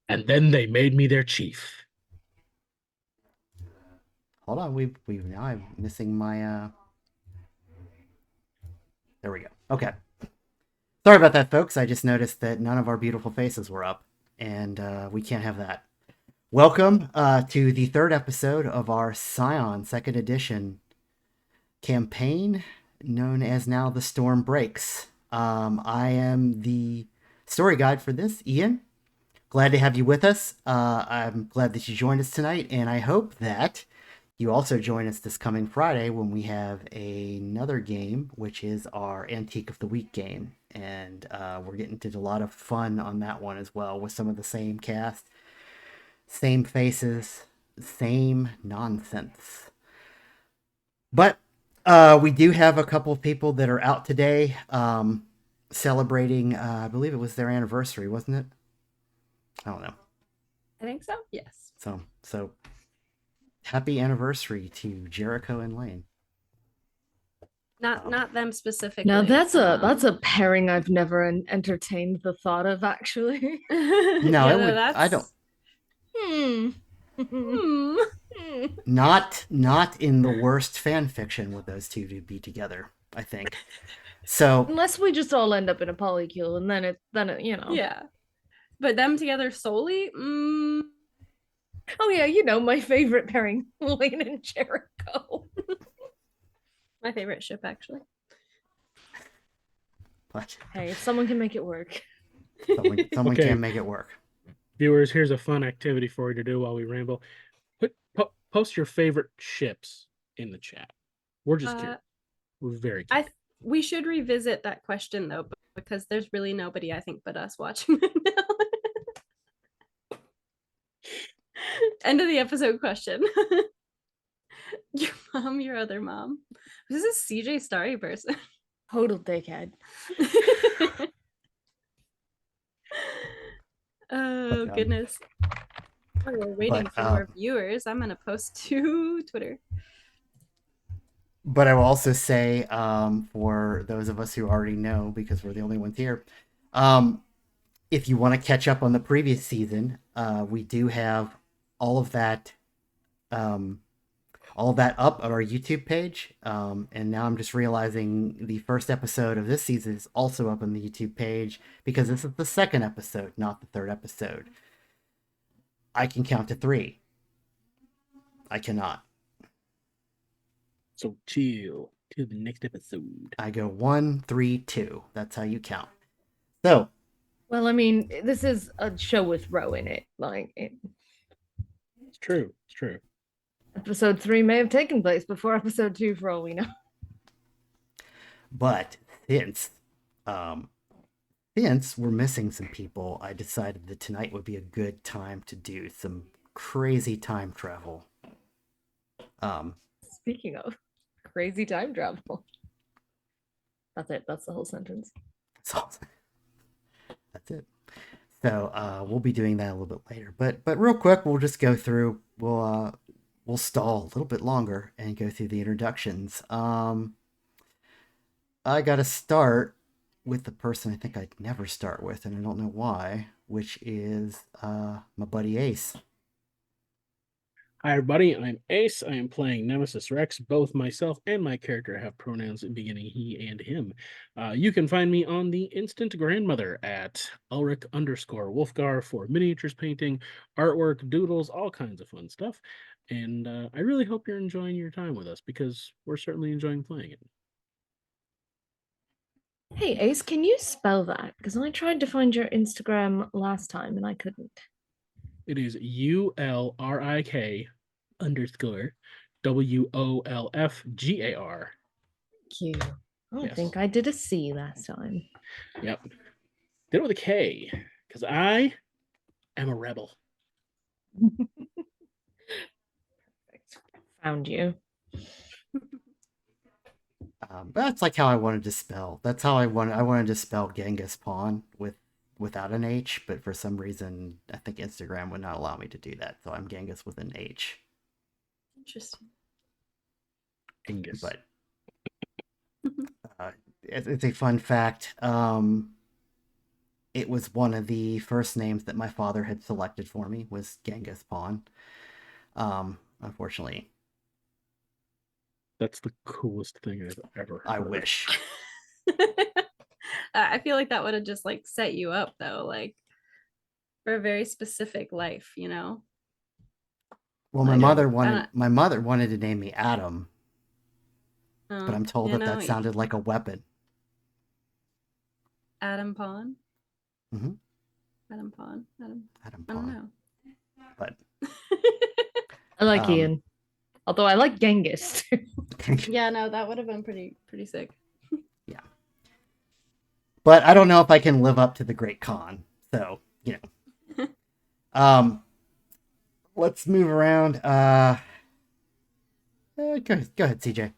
And then they made me their chief. Hold on, we now I'm missing my there we go. Okay. Sorry about that, folks. I just noticed that none of our beautiful faces were up, and we can't have that. Welcome to the third episode of our Scion Second Edition campaign, known as now The Storm Breaks. I am the story guide for this, Ian. Glad to have you with us. I'm glad that you joined us tonight, and I hope that you also join us this coming Friday when we have another game, which is our Antique of the Week game. And we're getting into a lot of fun on that one as well, with some of the same cast, same faces, same nonsense. But we do have a couple of people that are out today celebrating, I believe it was their anniversary, wasn't it? I don't know. I think so. Yes. So happy anniversary to Jericho and Lane. Not them specifically. Now that's a pairing I've never entertained the thought of actually. No, yeah, it would. I don't. that's Hmm. hmm. Not in the worst fan fiction would those two be together. I think. So Unless we just all end up in a polycule, and then it Yeah. But them together solely? Oh yeah, my favorite pairing, Lane and Jericho. My favorite ship, actually. but Hey, if someone can make it work. someone Okay. can make it work. Viewers, here's a fun activity for you to do while we ramble. Post your favorite ships in the chat. We're just curious. We're very curious. We should revisit that question though, because there's really nobody I think but us watching right now. End of the episode question. Your mom, your other mom. This is CJ Starry person. Total dickhead. Oh goodness. We're waiting for more viewers. I'm gonna post to Twitter. But I will also say, for those of us who already know, because we're the only ones here, if you want to catch up on the previous season, we do have all of that, up on our YouTube page. And now I'm just realizing the first episode of this season is also up on the YouTube page because this is the second episode, not the third episode. I can count to 3. I cannot. So chill till the next episode. I go 1, 3, 2. That's how you count. So, well, I mean, this is a show with Ro in it. It's true. It's true. Episode 3 may have taken place before episode 2, for all we know. But since we're missing some people, I decided that tonight would be a good time to do some crazy time travel. Speaking of crazy time travel. That's it. That's the whole sentence. That's it. So we'll be doing that a little bit later. But real quick, we'll just go through. We'll stall a little bit longer and go through the introductions. I got to start with the person I think I'd never start with, and I don't know why, which is my buddy Ace. Hi, everybody. I'm Ace. I am playing Nemesis Rex. Both myself and my character have pronouns beginning he and him. You can find me on the Instant Grandmother at Ulrich_Wolfgar for miniatures painting, artwork, doodles, all kinds of fun stuff. And I really hope you're enjoying your time with us because we're certainly enjoying playing it. Hey, Ace, can you spell that? Because I tried to find your Instagram last time and I couldn't. It is ULRIK_WOLFGAR. Thank you. I Yes. think I did a C last time. Yep. Did it with a K because I am a rebel. Perfect. Found you. That's like how I wanted to spell. That's how I wanted to spell Genghis Pawn without an H, but for some reason I think Instagram would not allow me to do that. So I'm Genghis with an H. Interesting. Genghis. But it's a fun fact. it was one of the first names that my father had selected for me was Genghis Khan. Unfortunately, That's the coolest thing I've ever heard. I wish. I feel like that would have just like set you up though, like for a very specific life, you know. Well, Like, my mother wanted to name me Adam, but I'm told you that know, sounded like a weapon. Adam Pawn. Mm-hmm. Adam Pawn. Adam. Adam I don't Pawn. know. But I like Ian. Although I like Genghis too. Yeah, no, that would have been pretty sick. Yeah. But I don't know if I can live up to the Great Khan. So, you know. Let's move around. Go ahead, CJ.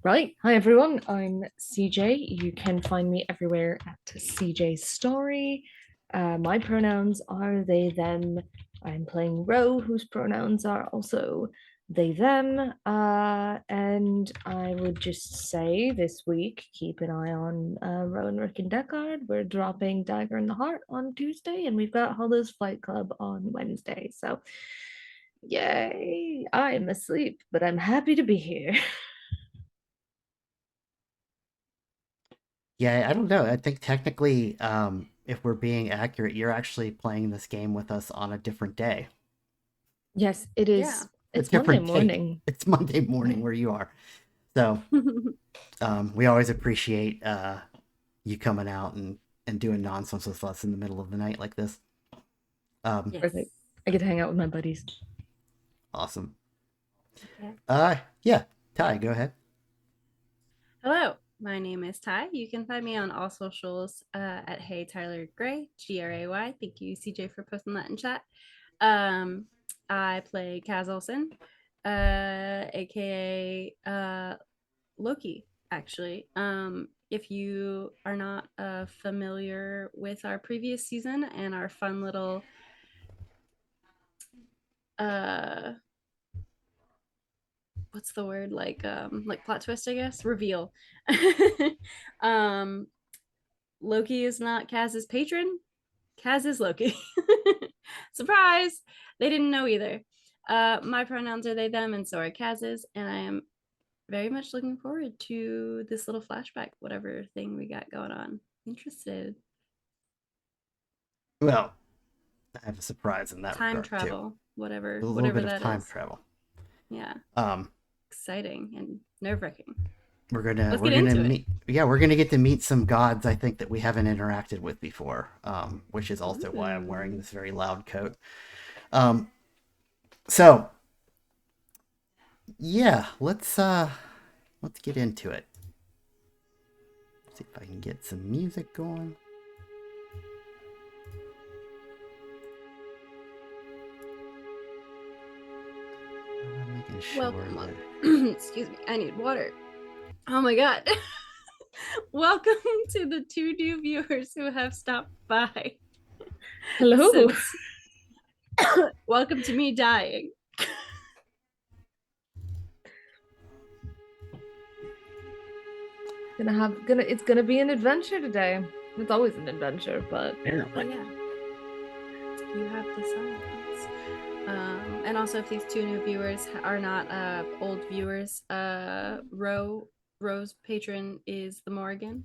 Right. Hi, everyone. I'm CJ. You can find me everywhere at CJ Story. My pronouns are they, them. I'm playing Ro, whose pronouns are also they, them. And I would just say this week, keep an eye on Rowan, Rick, and Deckard. We're dropping Dagger in the Heart on Tuesday, and we've got Hollow's Fight Club on Wednesday. So, yay! I'm asleep, but I'm happy to be here. Yeah, I don't know. I think technically, if we're being accurate, you're actually playing this game with us on a different day. Yes, it is. Yeah. It's Monday morning. It's Monday morning where you are. So we always appreciate you coming out and doing nonsense with us in the middle of the night like this. Yes. Perfect. I get to hang out with my buddies. Awesome. Okay. Yeah, Ty, go ahead. Hello, my name is Ty. You can find me on all socials at Hey Tyler Gray, Gray. Thank you, CJ, for posting that in chat. I play Kaz Olsen, aka Loki, actually. If you are not familiar with our previous season and our fun little what's the word, like plot twist, I guess, reveal. Loki is not Kaz's patron. Kaz is Loki. Surprise! They didn't know either. My pronouns are they, them, and so are Kaz's, and I am very much looking forward to this little flashback, whatever thing we got going on. Interested. Well, I have a surprise in that Time regard travel, too. whatever, A little whatever bit of that time is. travel. Yeah. Um, Exciting and nerve-wracking. we're gonna meet. Yeah, we're gonna get to meet some gods I think that we haven't interacted with before. Which is also why I'm wearing this very loud coat. So yeah, let's get into it. Let's see if I can get some music going. I'm making sure Welcome. Excuse me, I need water. Oh my god. Welcome to the 2 new viewers who have stopped by. Hello. Welcome to me dying. It's gonna be an adventure today. It's always an adventure, but Oh yeah. You have the silence. And also, if these 2 new viewers are not old viewers, Rose patron is the Morrigan.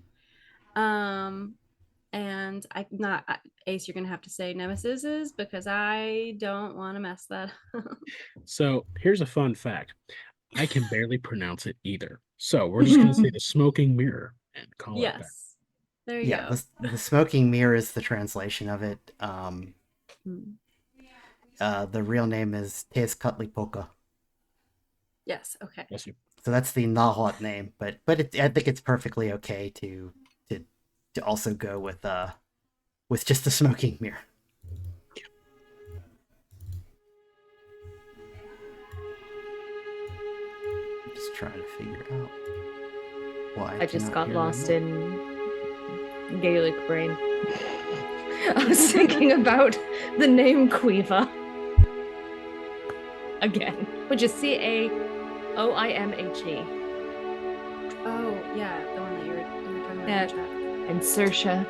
And Ace, you're gonna have to say Nemesis is, because I don't want to mess that up. So here's a fun fact. I can barely pronounce it either. So we're just gonna say the smoking mirror and call it that. Yes. There you go. The smoking mirror is the translation of it. The real name is Tezcatlipoca. Yes. Okay. Bless you. So that's the Nahuatl name, but I think it's perfectly okay to also go with just the smoking mirror. I'm just trying to figure out why I just got lost in Gaelic brain. I was thinking about the name Quiva again, which is Caoimhe. Oh yeah, the one that you were talking about in chat. And Saoirse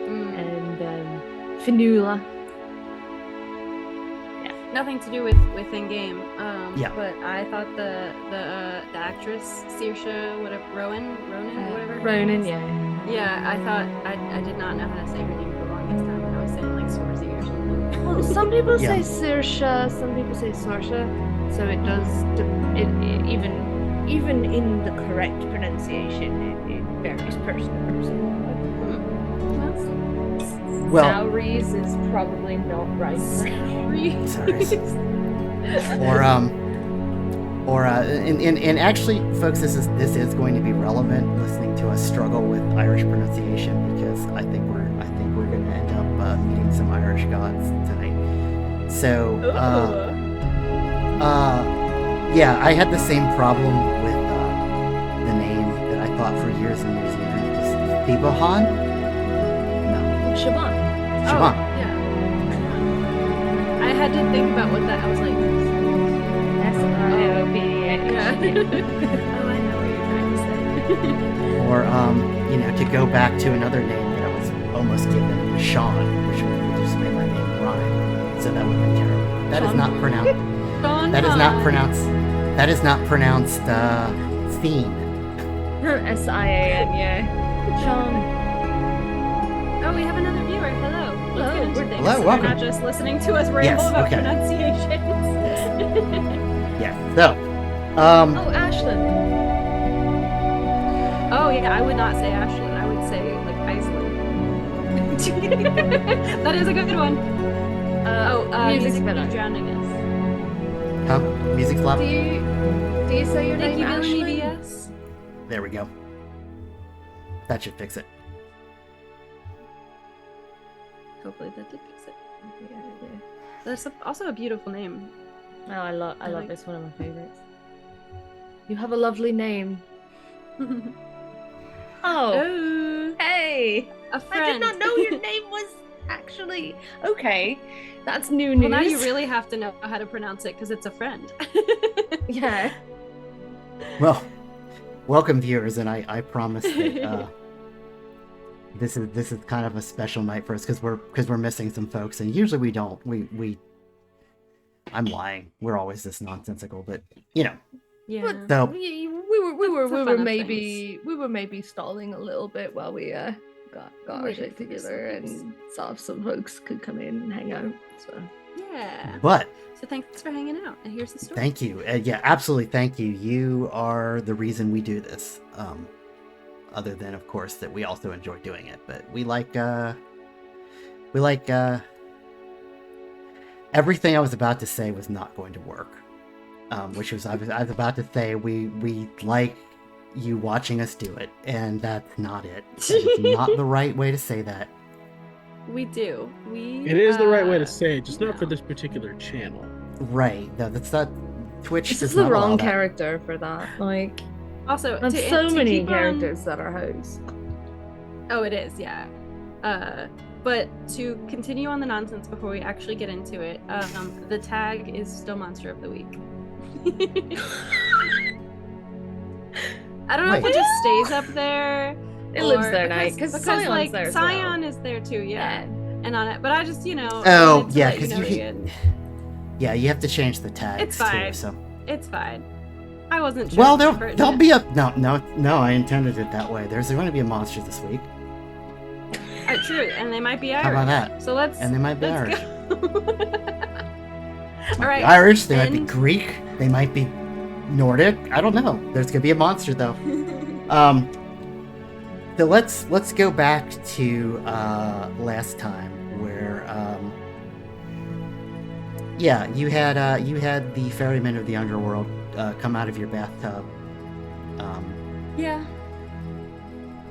and Finula. Nothing to do with in game. Yeah. But I thought the actress Saoirse, whatever, Ronan, whatever. her name Ronan, is. yeah. Yeah, I thought I did not know how to say her name for the longest time, and I was saying like Swordsy or something. Well, some people Yeah. say Saoirse, some people say Saoirse, so it does. Even in the correct pronunciation, it varies person to person. Well, Saoirse is probably not right. and actually, folks, this is going to be relevant. Listening to us struggle with Irish pronunciation because I think we're going to end up meeting some Irish gods tonight. So, yeah, I had the same problem with the name that I thought for years and years and years was Thibahan. No, Siobhan. Siobhan. Oh, yeah. I had to think about what that. I was like, S-I-O-B-H. yeah. Oh, I know what you're trying to say. Or to go back to another name that I was almost given, Sean, which would just make my name rhyme. So that would have been terrible. That is not pronounced. That is not pronounced. That is not pronounced. Theme. S-I-A-N, yeah. Sean. Oh, we have another viewer. Hello. Let's get into things. Hello, so welcome. You're not just listening to us ramble Yes, about okay. pronunciations. Yeah. So. Oh, Ashland. Oh yeah, I would not say Ashland. I would say like Iceland. That is a good one. Music's Music better. Be Drowning Us. Huh? Music's loud. Do you say your Thank name you, Billy Ashland? BS. There we go. That should fix it. Hopefully that did fix it. Yeah. That's also a beautiful name. Oh, I love like- this. One of my favorites. You have a lovely name. Oh, Oh, hey! a friend. I did not know your name was actually okay. That's new news. Well, now you really have to know how to pronounce it because it's a friend. yeah. Well, welcome viewers, and I promise that this is kind of a special night for us because we're missing some folks, and usually we don't. I'm lying. We're always this nonsensical, but Yeah. so We That's the fun of were maybe stalling a little bit while we got our Waited shit for the together subjects. and saw if some folks could come in and hang out. So Yeah. but So thanks for hanging out. And here's the story. thank you. Yeah, absolutely. Thank you. You are the reason we do this. Other than, of course, that we also enjoy doing it, but we like everything I was about to say was not going to work. Which was I was about to say we like you watching us do it, and that's not it. That is not the right way to say that. We do. It is the right way to say it, just no. not for this particular channel. Right. No, that's not Twitch. this does is the not allow wrong that. character for that. Like, Also, there's to, so to many keep on- characters that are hosts. Oh, it is, yeah. But to continue on the nonsense before we actually get into it, the tag is still Monster of the Week. I don't know if Wait. it just stays up there. It lives or- there now because Sion's like there as well. Sion is there too, yeah. And on it, but I just Oh, wanted to yeah, let 'cause know, you- Ian. Yeah, you have to change the tags It's fine. too. So It's fine. I wasn't sure. well, for it there'll to- be a no. I intended it that way. There's going to be a monster this week. True, and they might be Irish. How about that? So let's. And they might be let's Irish. go. They might All right. be Irish. They might be and- Greek. They might be Nordic. I don't know. There's gonna be a monster though. So let's go back to last time where you had the ferryman of the underworld come out of your bathtub Yeah.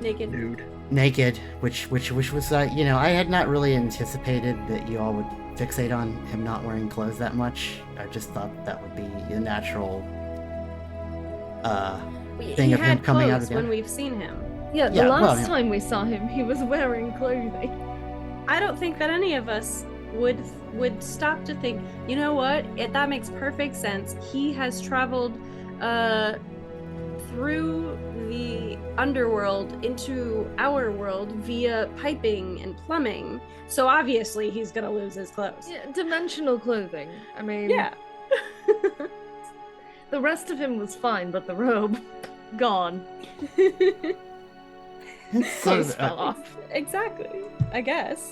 Naked. Nude. naked, which was I had not really anticipated that you all would fixate on him not wearing clothes that much. I just thought that would be a natural thing He of him had coming out clothes of the when we've seen him. Yeah, the Yeah, last well, yeah. time we saw him, he was wearing clothing. I don't think that any of us would stop to think, you know what? That makes perfect sense. He has traveled through the underworld into our world via piping and plumbing. So obviously he's gonna lose his clothes. Yeah, dimensional clothing. I mean, Yeah. the rest of him was fine, but the robe, gone. It's sort Clothes of, fell off. Exactly. I guess.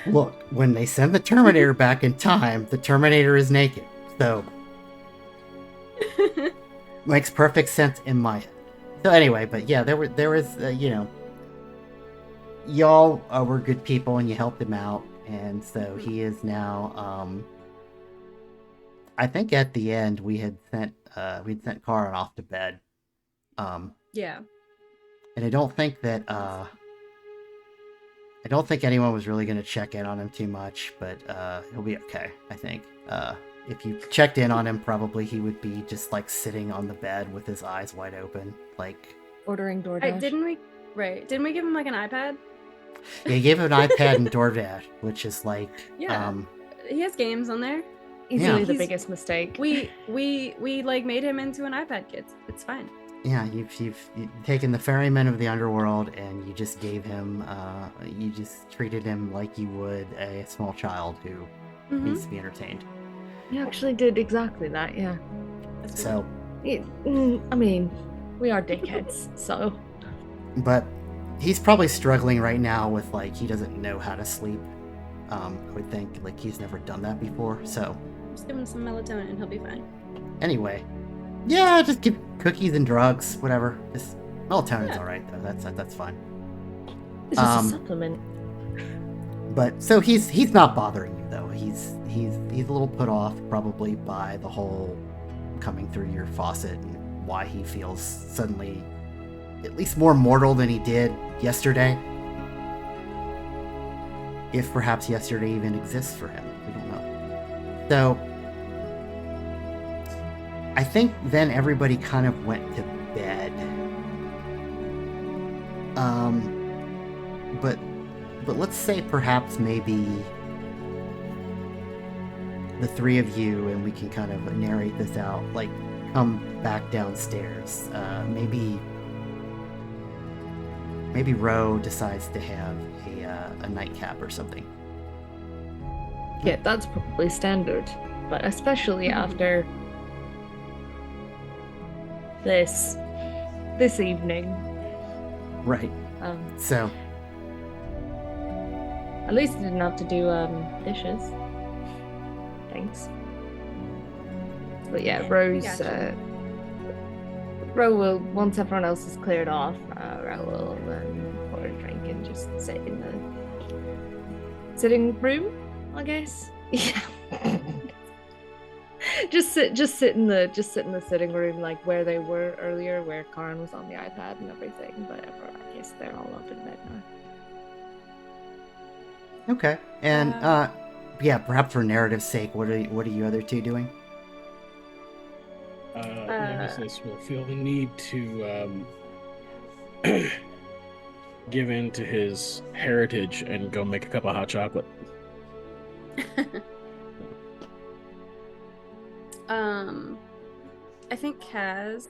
look, when they send the Terminator back in time, the Terminator is naked. So, makes perfect sense in my head. So anyway, but yeah, there was, y'all were good people and you helped him out, and so he is now. I think at the end we'd sent Karin off to bed. Yeah. And I don't think anyone was really going to check in on him too much, but he'll be okay, I think. If you checked in on him, probably he would be just like sitting on the bed with his eyes wide open, like Ordering DoorDash. Didn't we give him like an iPad? yeah, he gave him an iPad and DoorDash, which is like Yeah. He has games on there. Easily Yeah. the biggest mistake. We like made him into an iPad kid. It's fine. yeah, you've taken the ferryman of the underworld and you just gave him you just treated him like you would a small child who needs to be entertained. You actually did exactly that, yeah. So I mean, we are dickheads, so. but he's probably struggling right now with like he doesn't know how to sleep. I would think like he's never done that before. So Just give him some melatonin and he'll be fine. anyway, yeah, just give cookies and drugs, whatever. Just melatonin's all right though. That's fine. It's just a supplement. But so he's not bothering you though. He's a little put off probably by the whole coming through your faucet and why he feels suddenly at least more mortal than he did yesterday. If perhaps yesterday even exists for him. We don't know. So I think then everybody kind of went to bed. But let's say perhaps maybe the three of you, and we can kind of narrate this out, like come back downstairs. Maybe Ro decides to have a nightcap or something. Yeah, that's probably standard. But especially after this evening. Right. So At least I didn't have to do dishes. Thanks. But yeah, Rose. gotcha. Ro will, once everyone else is cleared off, Ro will pour a drink and just sit in the sitting room, I guess. Yeah. just sit in the sitting room, like where they were earlier, where Karin was on the iPad and everything. But I guess they're all up in bed now. okay, and yeah, perhaps for narrative's sake, what are you other two doing? Nemesis will feel the need to give in to his heritage and go make a cup of hot chocolate. I think Kaz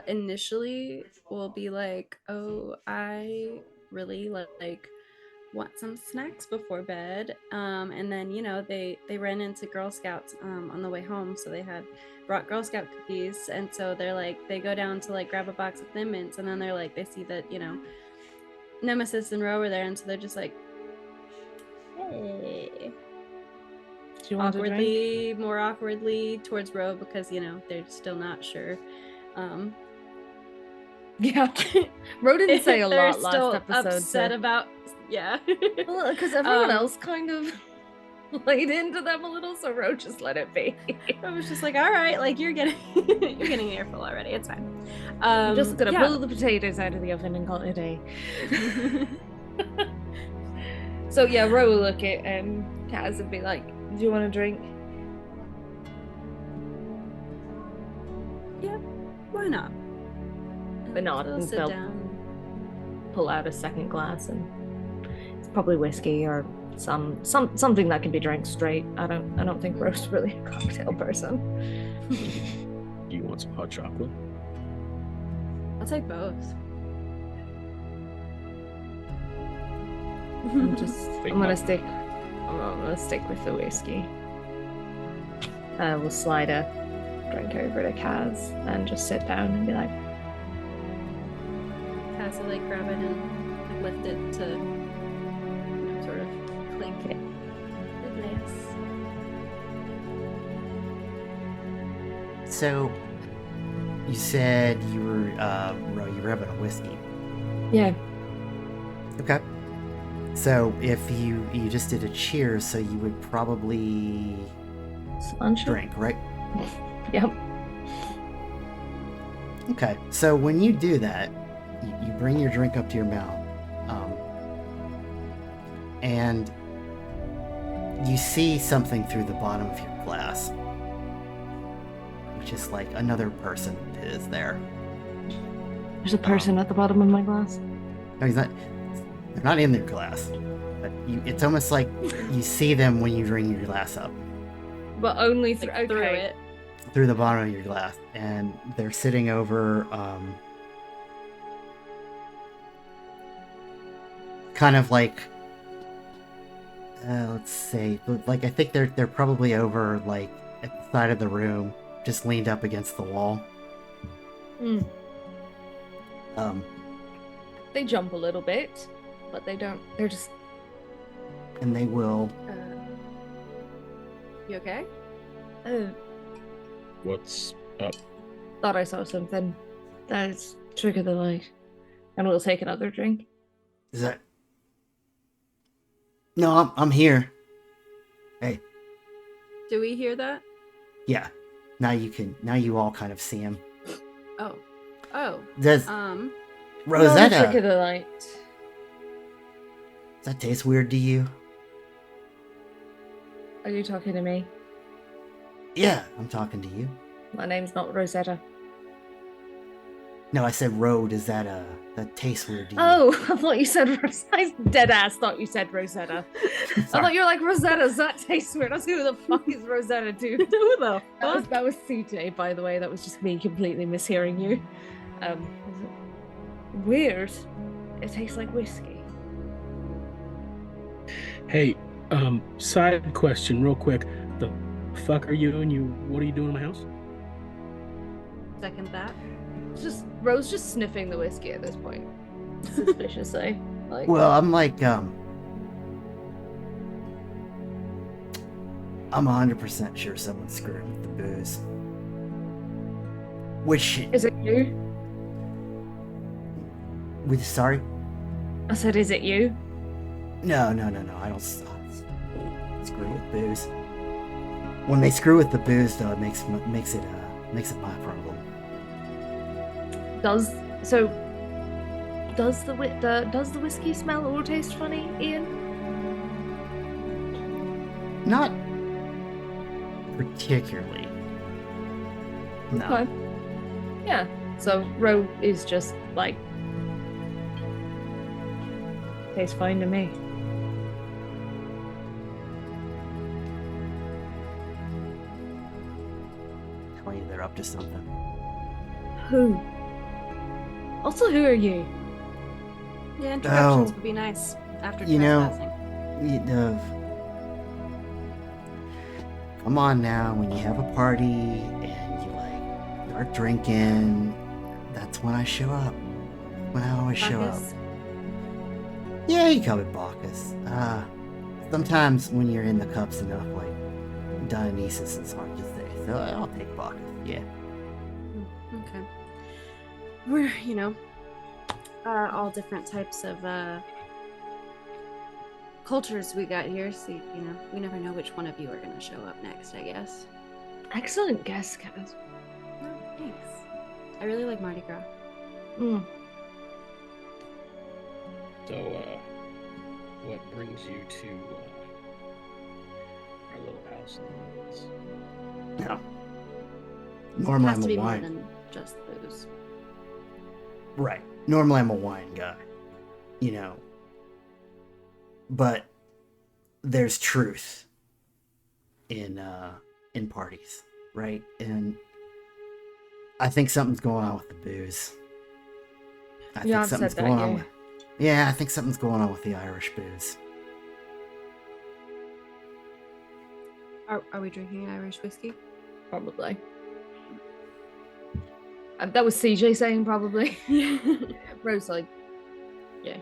initially will be like, oh, I really like want some snacks before bed. And then, you know, they ran into Girl Scouts on the way home, so they had brought Girl Scout cookies, and so they're like, they go down to like grab a box of Thin Mints, and then they're like, they see that, you know, Nemesis and Ro were there, and so they're just like, hey. Do you want More awkwardly towards Ro, because, you know, they're still not sure. Yeah, Ro didn't say a They're lot last still episode. upset about, yeah. Well, because everyone else kind of laid into them a little, so Ro just let it be. I was just like, all right, like you're getting you're getting an earful already. It's fine. I'm just gonna pull the potatoes out of the oven and call it a day. So yeah, Ro will look at Kaz and be like, "Do you want a drink?" Yeah, why not? But not They'll and sit they'll down. pull out a second glass, and it's probably whiskey or something that can be drank straight. I don't think Ro's really a cocktail person. Do you want some hot chocolate? I'll take both. I'm Big gonna Mac. stick. I'm gonna stick with the whiskey. We'll slide a drink over to Kaz and just sit down and be like, Kaz will like grab it and like, lift it to sort of clink it. Nice. So, you said you were having a whiskey. yeah, Okay. So if you just did a cheers, so you would probably lunch. drink, right? Yep. Okay. So when you do that, you bring your drink up to your mouth, and you see something through the bottom of your glass, which is like another person is there. There's a person at the bottom of my glass. No, he's not. They're not in their glass, but it's almost like you see them when you bring your glass up But only through, Like, through it. through the bottom of your glass, and they're sitting over, kind of like, let's say, like I think they're probably over like at the side of the room, just leaned up against the wall. Mm. They They jump a little bit, but they don't. They're just. and they will. You okay? Oh, What's up? thought I saw something. That's trigger the light, and we'll take another drink. Is that? No, I'm here. Hey, Do we hear that? yeah. Now you all kind of see him. Oh. Oh. Does Um. Rosetta? Trigger the light. Does that taste weird to you? Are you talking to me? Yeah, I'm talking to you. My name's not Rosetta. No, I said Ro. Does that taste weird to you? Oh, I thought you said I dead ass thought you said Rosetta. I thought you were like Rosetta. Does that taste weird? I was who the fuck is Rosetta, dude? Who the That was CJ, by the way. That was just me completely mishearing you. Weird. It tastes like whiskey. Hey, side question, real quick. The fuck are you and what are you doing in my house? Second that. It's just Rose just sniffing the whiskey at this point. Suspiciously. Like, Well, I'm like, I'm 100% sure someone's screwing with the booze. Which, is it you? sorry? I said, is it you? No, I don't screw with booze. When they screw with the booze, though, it makes it my problem. Does the whiskey smell or taste funny, Ian? Not particularly. No. Okay. Yeah. So Ro is just like tastes fine to me. Tell you they're up to something. Who? Also, who are you? Yeah, introductions Oh. would be nice after You know- trespassing. Come on now, when you have a party and you like start drinking, that's when I show up. When I always show up. Bacchus. Yeah, you call it Bacchus. Sometimes when you're in the cups enough, like Dionysus, it's hard to say. So I'll take Bacchus. Yeah. Okay. We're, all different types of cultures we got here, so we never know which one of you are gonna show up next, I guess. Excellent guess, Kaz. Oh, thanks. I really like Mardi Gras. Mm. So, what brings you to our little house in the woods? No. It Normally has I'm to a be more wine. than just booze. Right. Normally I'm a wine guy. But there's truth in parties, right? And I think something's going on with the booze. I You think have something's said that, going on yeah. with. Yeah, I think something's going on with the Irish booze. Are we drinking Irish whiskey? Probably. That was CJ saying probably. Rose like, yeah.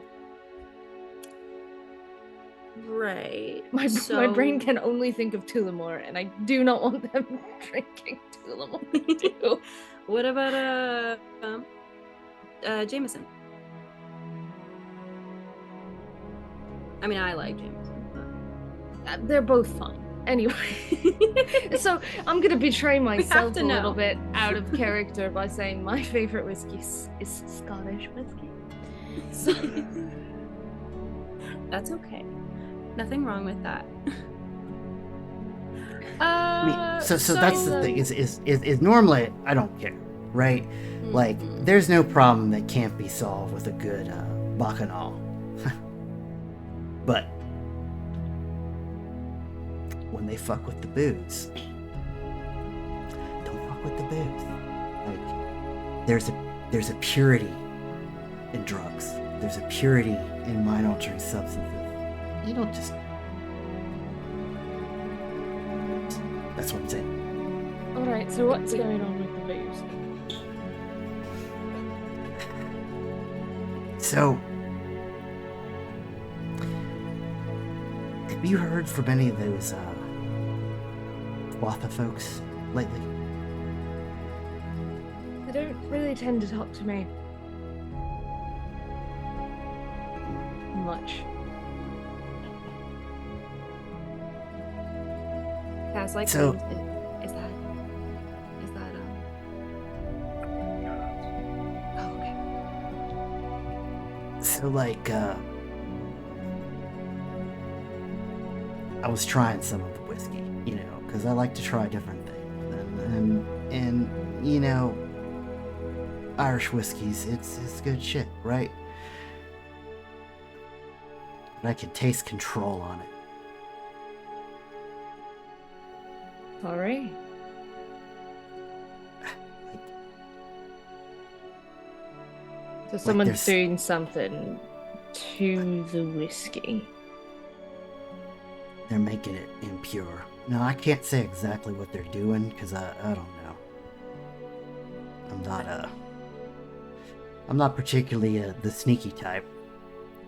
Right. My brain can only think of Tullamore, and I do not want them drinking Tullamore too. What about Jameson? I mean, I like Jameson, but They're both fine. Anyway, so I'm gonna betray myself to a little know. bit out of character by saying my favorite whiskey is Scottish whiskey. So that's okay. Nothing wrong with that. I mean, so that's the thing. Is normally I don't care, right? Like, there's no problem that can't be solved with a good bacchanal. But when they fuck with the booze, don't fuck with the booze. Like, there's a purity in drugs. There's a purity in mind-altering substances. You don't just. That's what I'm saying. alright, so what's going on with the booze? So, have you heard from any of those Watha folks lately? They don't really tend to talk to me much. Cass, like, So- is that oh, okay. So, like, I was trying some of the whiskey, you know, because I like to try different things, and you know, Irish whiskeys, it's good shit, right? But I can taste control on it. Sorry. So someone's there's- doing something to the whiskey. They're making it impure. Now, I can't say exactly what they're doing because I don't know. I'm not particularly the sneaky type.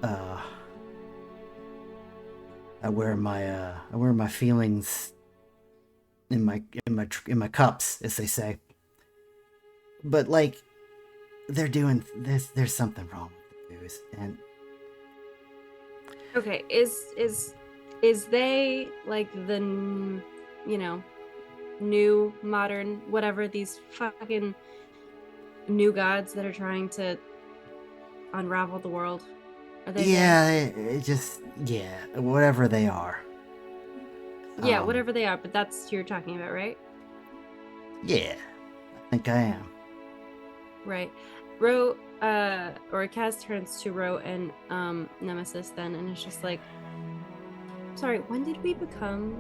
I wear my feelings in my cups, as they say. But like, they're doing this. There's something wrong with the booze, and Okay, is they like the new modern whatever these fucking new gods that are trying to unravel the world? Are they yeah, it just whatever they are. yeah, Um, whatever they are, but that's who you're talking about, right? Yeah, I think I am. Right. Ro or Kaz turns to Ro and Nemesis then, and it's just like, sorry, when did we become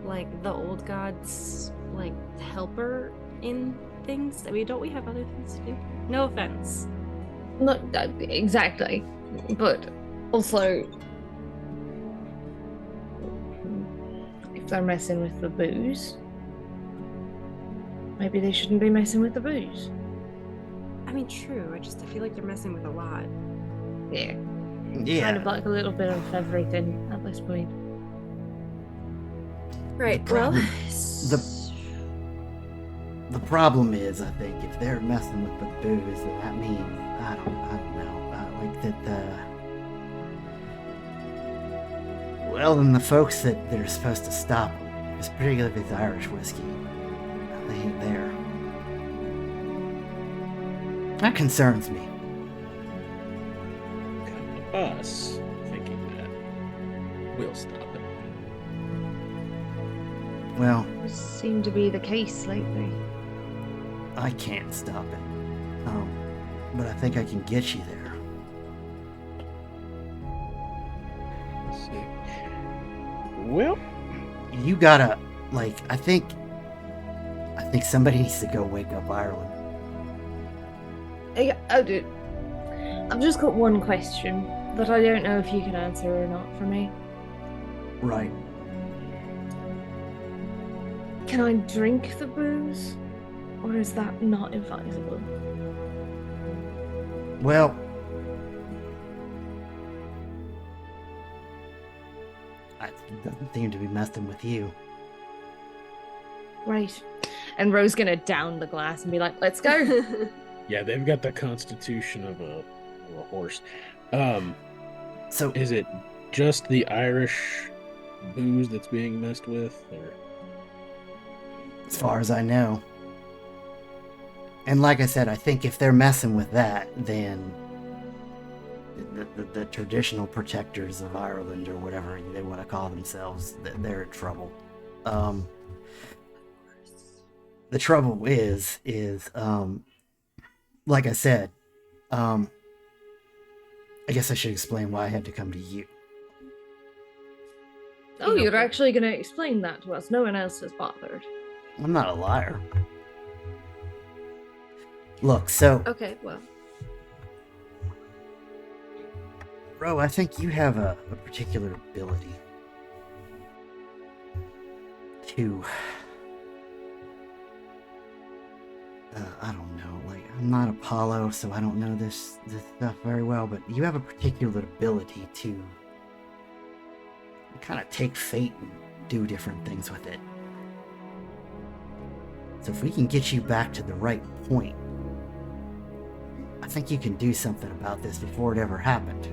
like the old gods like helper in things? I mean, don't we have other things to do? No offense. Not exactly, but also if they're messing with the booze, maybe they shouldn't be messing with the booze. I mean, true. I feel like they're messing with a lot. Yeah, Yeah, kind of like a little bit of everything at this point. Right. problem- well, the problem is, I think, if they're messing with the booze, then that means I don't know, like that. Well, then the folks that are supposed to stop them, particularly with Irish whiskey, they ain't there. That concerns me. Come to us thinking that we'll stop it. Well, This seemed to be the case lately. I can't stop it. But I think I can get you there. Let's see. Well, You gotta, like, I think think somebody needs to go wake up Ireland. I've just got one question that I don't know if you can answer or not for me. Right. Can I drink the booze? Or is that not advisable? Well, it doesn't seem to be messing with you. Right. And Ro's gonna down the glass and be like, let's go. Yeah, they've got the constitution of a horse. So, Is it just the Irish booze that's being messed with? Or... as far as I know. And like I said, I think if they're messing with that, then the traditional protectors of Ireland, or whatever they want to call themselves, they're in trouble. The trouble is, like I said, I guess I should explain why I had to come to you. Oh, you're actually gonna explain that to us. No one else has bothered. I'm not a liar. Look, so... Okay, well. Ro, I think you have a particular ability to... I don't know, like, I'm not Apollo, so I don't know this stuff very well, but you have a particular ability to kind of take fate and do different things with it. So if we can get you back to the right point, I think you can do something about this before it ever happened.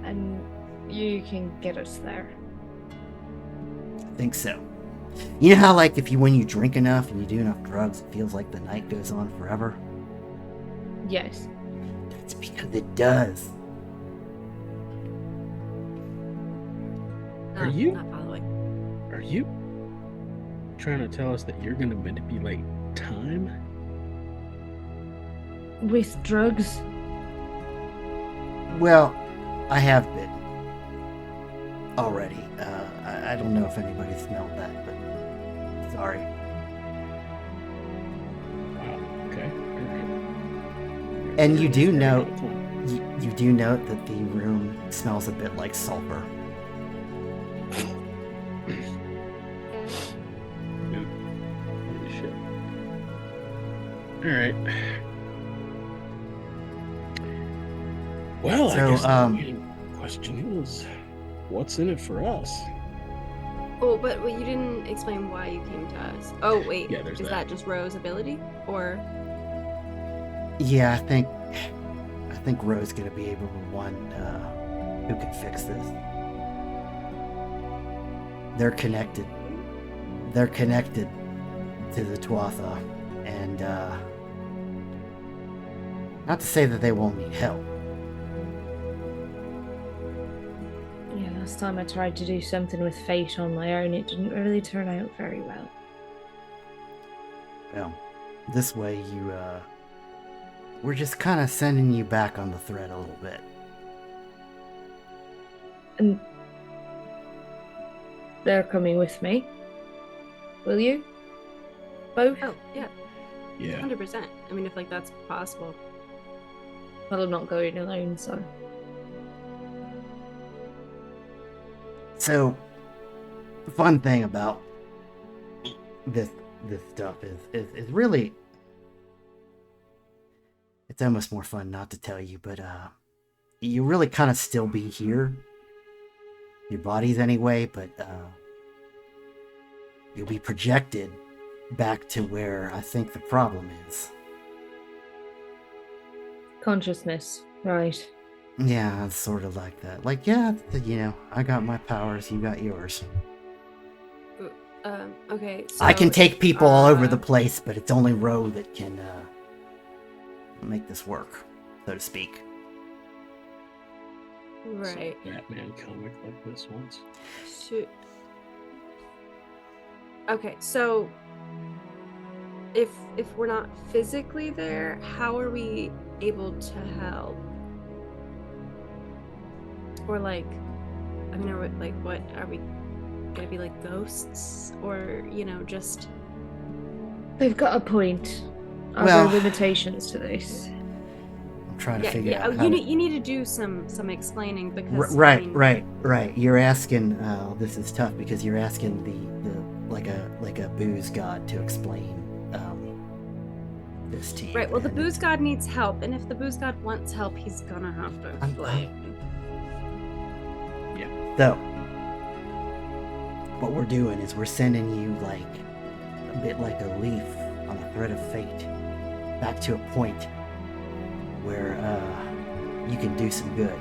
And you can get us there. I think so. You know how, like, when you drink enough and you do enough drugs, it feels like the night goes on forever? Yes. That's because it does. Are you- Not following. Are you trying to tell us that you're going to manipulate time? With drugs? Well, I have been. Already. I don't know if anybody smelled that, but... sorry. Wow. Okay. All right. And you do Sorry note... about time. You do note that the room smells a bit like sulfur. Holy shit. All right. Well, I So, guess the main question is, what's in it for us? Oh, but wait, you didn't explain why you came to us. Oh, wait. Yeah, there's is that. that just Ro's ability? Or Yeah, I think Ro's gonna be able to one who can fix this. They're connected. They're connected to the Tuatha, and not to say that they won't need help. Yeah, last time I tried to do something with fate on my own, it didn't really turn out very well. Well, this way we're just kind of sending you back on the thread a little bit. And they're coming with me. Will you? Both? oh yeah, Yeah. 100%. I mean, if like that's possible. Well, I'm not going alone, so. So, the fun thing about this stuff is really, it's almost more fun not to tell you, but you really kind of still be here, your bodies anyway, but you'll be projected back to where I think the problem is. Consciousness, right. Yeah, it's sort of like that. Like, yeah, I got my powers, you got yours. Okay. So I can take people all over the uh, place, but it's only Ro that can make this work, so to speak. Right. Batman comic like this once. Shoot. Okay, so if we're not physically there, how are we able to help? Or like, I mean, are we, like, what are we gonna be, like ghosts, or just They've got a point. Are Well- there limitations to this? I'm trying to Yeah, figure yeah. out. Oh, How you to- need to do some explaining because I Right, mean, right. You're asking. This is tough because you're asking the like a booze god to explain this to you. Right. Well, the and booze god needs help, and if the booze god wants help, he's gonna have to I'm- explain. So, what we're doing is we're sending you like a bit like a leaf on a thread of fate back to a point where you can do some good.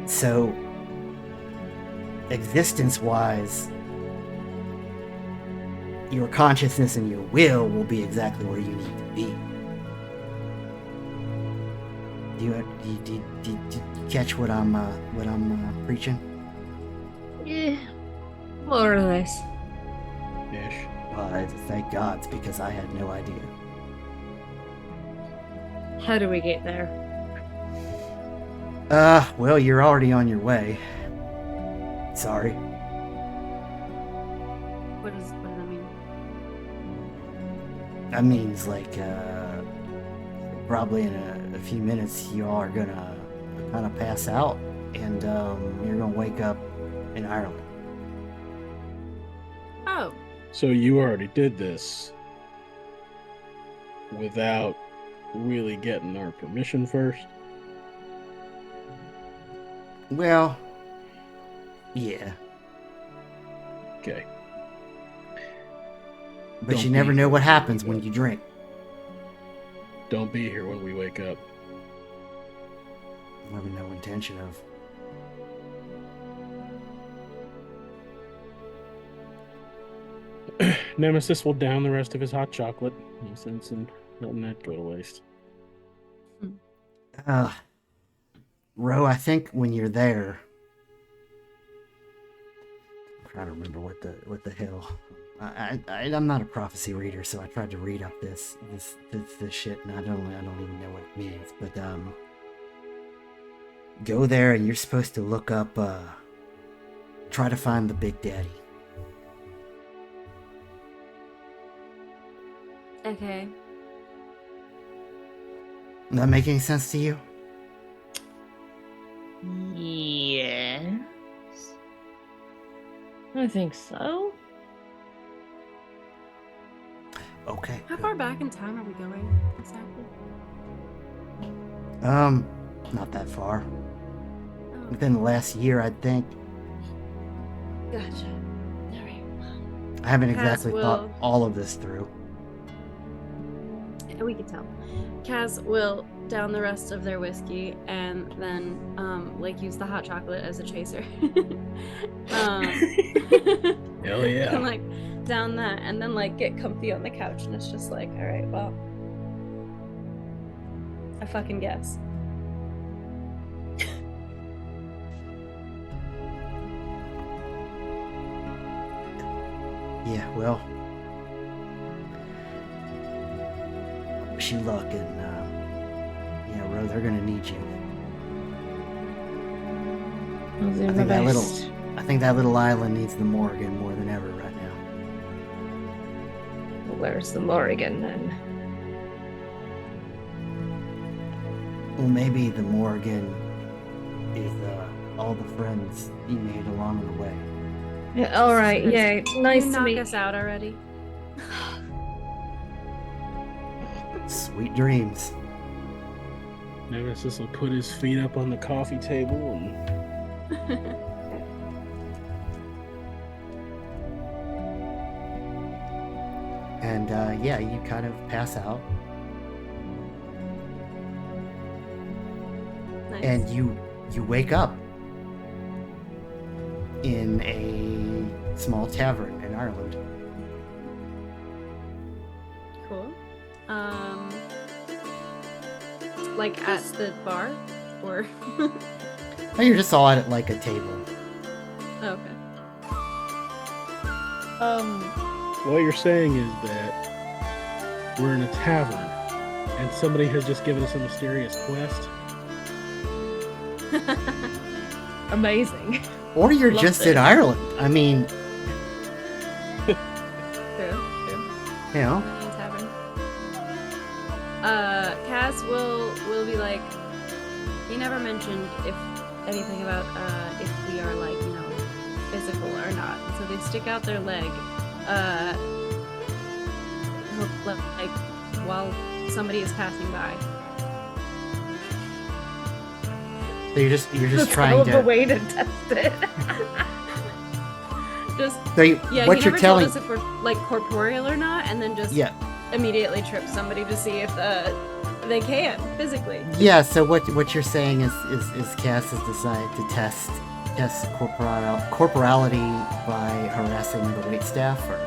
So, existence-wise, your consciousness and your will be exactly where you need to be. Do you catch what I'm preaching? Yeah, more or less. Ish. Well, thank gods, because I had no idea. How do we get there? Well, you're already on your way. Sorry. What does that mean? That means, like, probably in a few minutes, you all are gonna kind of pass out, and you're gonna wake up in Ireland. Oh, So you already did this without really getting our permission first? Well, yeah. Okay. But Don't you never be know what here when we happens wake when up. you drink. Don't be here when we wake up. I have no intention of. Nemesis will down the rest of his hot chocolate. No sense in letting that go to waste. Ro, I think when you're there, I'm trying to remember what the hell. I'm not a prophecy reader, so I tried to read up this shit, and I don't even know what it means. But go there, and you're supposed to look up, try to find the Big Daddy. okay. Does that make any sense to you? Yes. I think so. Okay. How good. far back in town are we going exactly? Not that far. Oh, Within the last year, I think. gotcha. All right. I haven't Kaz exactly thought will- all of this through. We can tell. Kaz will down the rest of their whiskey and then like use the hot chocolate as a chaser. Hell yeah. And like down that and then like get comfy on the couch and it's just like, all right, well, I fucking guess. Yeah, well, wish you luck, and yeah, Ro, they're gonna need you. I'll do I my think that best. I think that little island needs the Morgan more than ever right now. Where's the Morrigan then? Well, maybe the Morgan is all the friends you made along the way. Yeah, all right, Christ. yeah, Can nice you to knock meet. us out already? Sweet dreams. Nemesis will put his feet up on the coffee table and And yeah, you kind of pass out, Nice. and you wake up in a small tavern in Ireland. Cool. Like at the bar, or Oh, you're just all at like a table. okay. what you're saying is that we're in a tavern and somebody has just given us a mysterious quest. Amazing. Or you're Love just this. in Ireland. I mean, True. You know? In a tavern. Cass will be like, he never mentioned if anything about if we are like, you know, physical or not. So they stick out their leg, like while somebody is passing by. So you're just That's trying hell of a to. way to test it. Just So yeah, what he you're never telling. told us if we're like corporeal or not, and then just Yeah. immediately trip somebody to see if they can physically. Yeah. So what you're saying is Cass has decided to test corporality by harassing the waitstaff, or.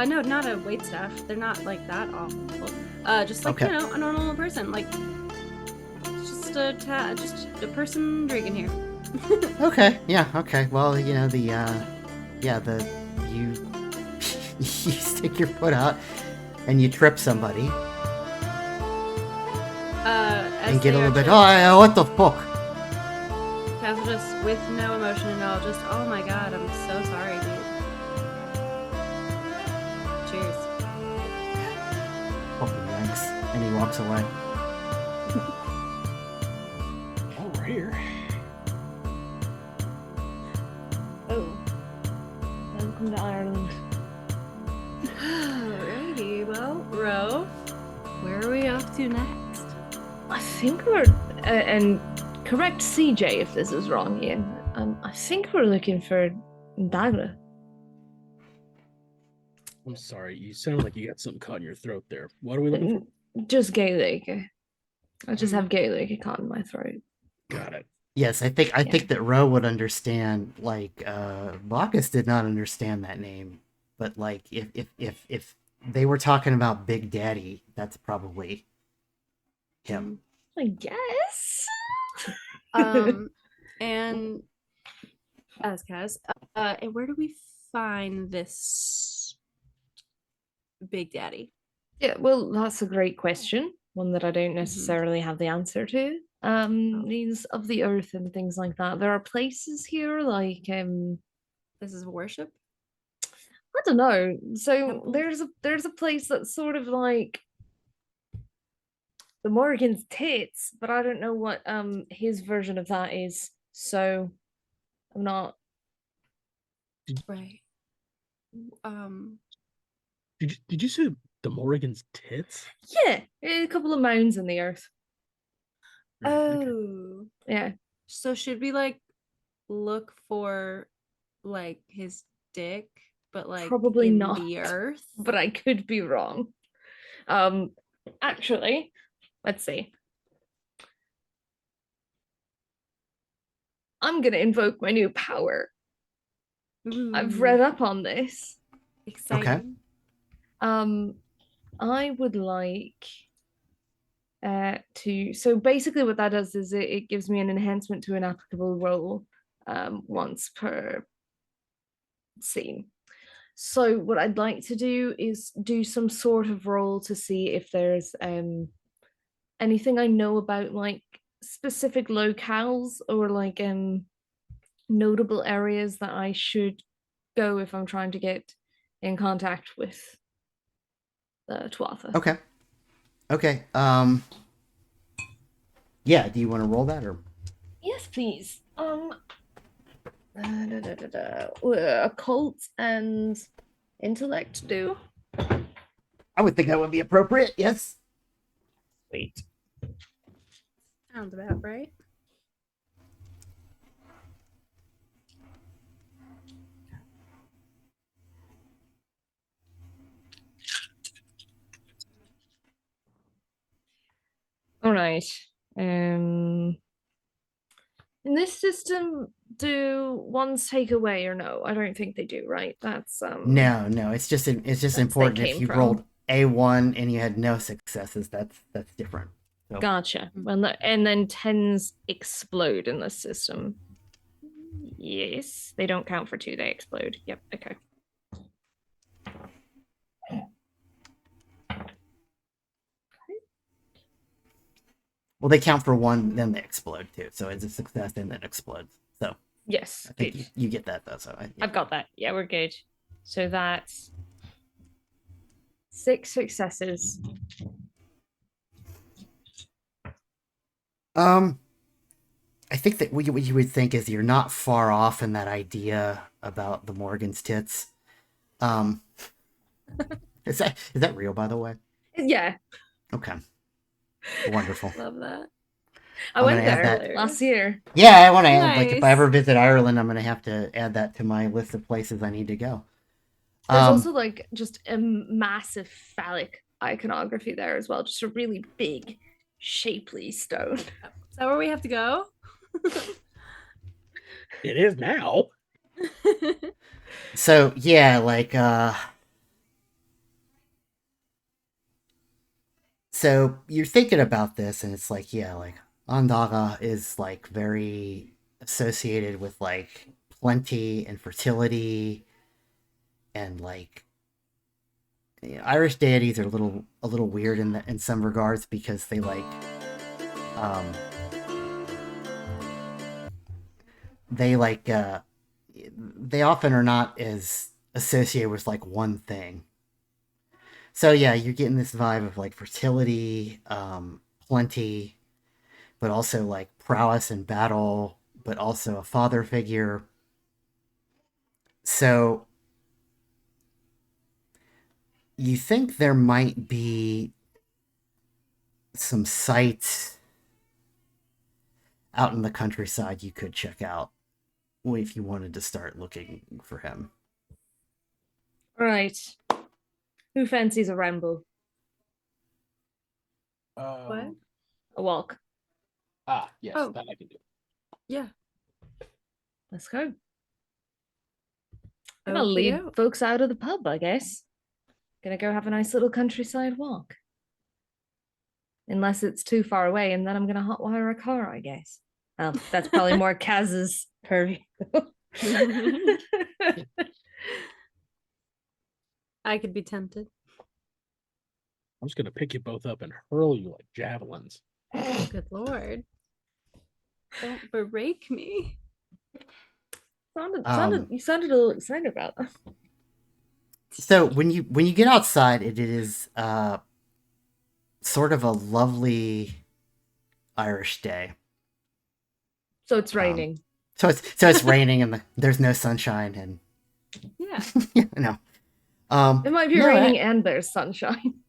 No, not a waitstaff. They're not like that awful. Just like Okay. you know, a normal person. Like just a person drinking here. Okay. Yeah. Okay. Well, you know you you stick your foot out and you trip somebody As and get a they little are bit. tripped, Oh, what the fuck? Cass will just with no emotion at all. Just oh my god, I'm so sorry, dude. Cheers. Fucking thanks. And he walks away. Oh, we're here. Oh. Welcome to Ireland. Alrighty, well, Ro, where are we off to next? I think we're and correct CJ if this is wrong, Ian. I think we're looking for Dagra. I'm sorry. You sound like you got something caught in your throat there. What are we looking for? Just Gaelic. I just have Gaelic caught in my throat. Got it. Yes, I think that Ro would understand. Like, Bacchus did not understand that name, but like, if they were talking about Big Daddy, that's probably him. I guess. And as Kaz, and where do we find this Big Daddy? Yeah, well, that's a great question. One that I don't necessarily have the answer to. These of the earth and things like that. There are places here like This is worship. I don't know. So Temples? there's a place that's sort of like the Morgan's tits, but I don't know what his version of that is. So I'm not. Right. Did you say the Morrigan's tits? Yeah, a couple of mounds in the earth. Right, okay. Oh. Yeah. So should we like look for like his dick, but like Probably in not. the earth? But I could be wrong. Actually, let's see. I'm gonna invoke my new power. I've read up on this. Exciting. I would like to. So basically, what that does is it gives me an enhancement to an applicable role once per scene. So what I'd like to do is do some sort of roll to see if there's anything I know about like specific locales or like notable areas that I should go if I'm trying to get in contact with the Tuatha. Okay. Okay. Yeah. Do you want to roll that or? Yes, please. Occult and intellect do. I would think that would be appropriate. Yes. Sweet. Sounds about right. All right. In this system, do ones take away or no? I don't think they do, right? That's No. It's just they important if came you from. rolled A1 and you had no successes. That's different. So. Gotcha. Well, and then tens explode in this system. Yes, they don't count for 2. They explode. Yep. Okay. Well, they count for 1, then they explode too. So it's a success and then explodes. So Yes. I think you get that though. So I've got that. Yeah, we're good. So that's 6 successes. I think that what you would think is you're not far off in that idea about the Morgan's tits. Um, is that real, by the way? Yeah, Okay, wonderful. Love that. I I'm went gonna add there that. last year. Yeah, I want to add, like, if I Nice. ever visit Ireland, I'm gonna have to add that to my list of places I need to go. There's also like just a massive phallic iconography there as well. Just a really big, shapely stone. Is that where we have to go? It is now. So yeah, like so you're thinking about this, and it's like, yeah, like Ondaga is like very associated with like plenty and fertility, and like Irish deities are a little weird in some regards because they like um they like they often are not as associated with like one thing. So yeah, you're getting this vibe of like fertility, plenty, but also like prowess in battle, but also a father figure. So you think there might be some sites out in the countryside you could check out if you wanted to start looking for him. Right. Who fancies a ramble? What? A walk. Yes, Oh. that I can do. Yeah. Let's go. Gonna lead folks out of the pub, I guess. Gonna go have a nice little countryside walk. Unless it's too far away, and then I'm gonna hotwire a car, I guess. That's probably more Kaz's purview. I could be tempted. I'm just gonna pick you both up and hurl you like javelins. Good lord. Don't break me. You sounded a little excited about that. So when you get outside, it is sort of a lovely Irish day. So it's raining. So it's raining and there's no sunshine and Yeah. no. It might be no, raining and there's sunshine.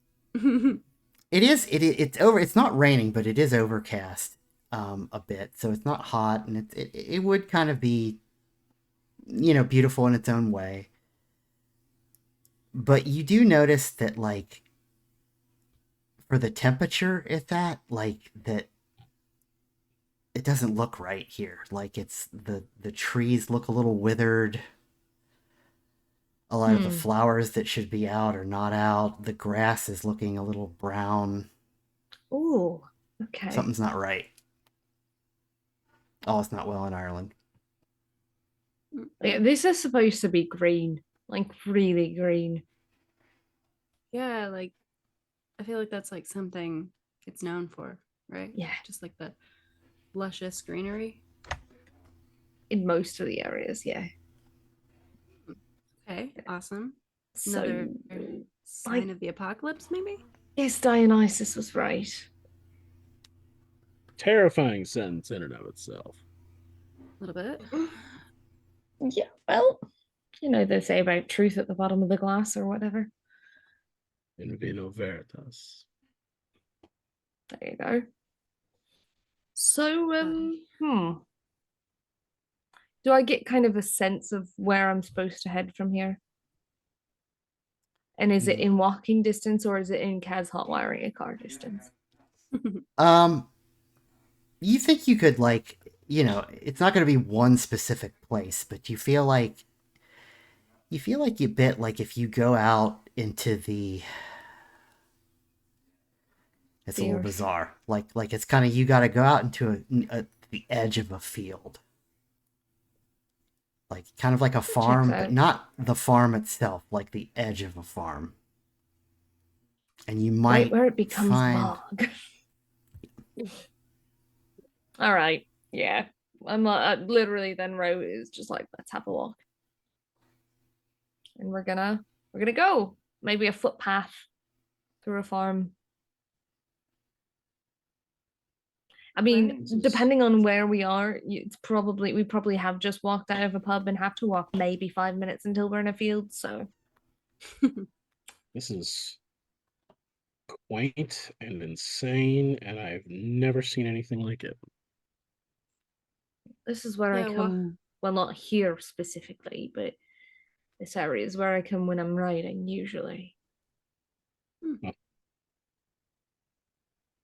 It's not raining, but it is overcast a bit, so it's not hot, and it would kind of be, beautiful in its own way. But you do notice that, like, for the temperature at that, like, that it doesn't look right here. Like, it's the trees look a little withered. A lot of the flowers that should be out are not out. The grass is looking a little brown. Ooh, okay. Something's not right. All is not well in Ireland. Yeah, this is supposed to be green, like really green. Yeah, like I feel like that's like something it's known for, right? Yeah. Just like the luscious greenery. In most of the areas, yeah. Okay, awesome. So, Another sign of the apocalypse, maybe? Yes, Dionysus was right. Terrifying sentence in and of itself. A little bit. Yeah, well, they say about truth at the bottom of the glass or whatever. In vino veritas. There you go. So, do I get kind of a sense of where I'm supposed to head from here? And is it in walking distance or is it in Kaz hot wiring a car distance? You think you could, like, it's not going to be one specific place, but you feel like you bit like if you go out into the. It's a little bizarre. Like it's kind of, you got to go out into the edge of a field. Like kind of like a farm, but not the farm itself, like the edge of a farm. And you might where it becomes find... bog. All right, yeah. I'm literally then Ro is just like, let's have a walk, and we're gonna go. Maybe a footpath through a farm. I mean, This is- depending on where we are, we probably have just walked out of a pub and have to walk maybe 5 minutes until we're in a field. So This is quaint and insane, and I've never seen anything like it. this is where I Yeah, well- come. Well, not here specifically, but this area is where I come when I'm riding usually.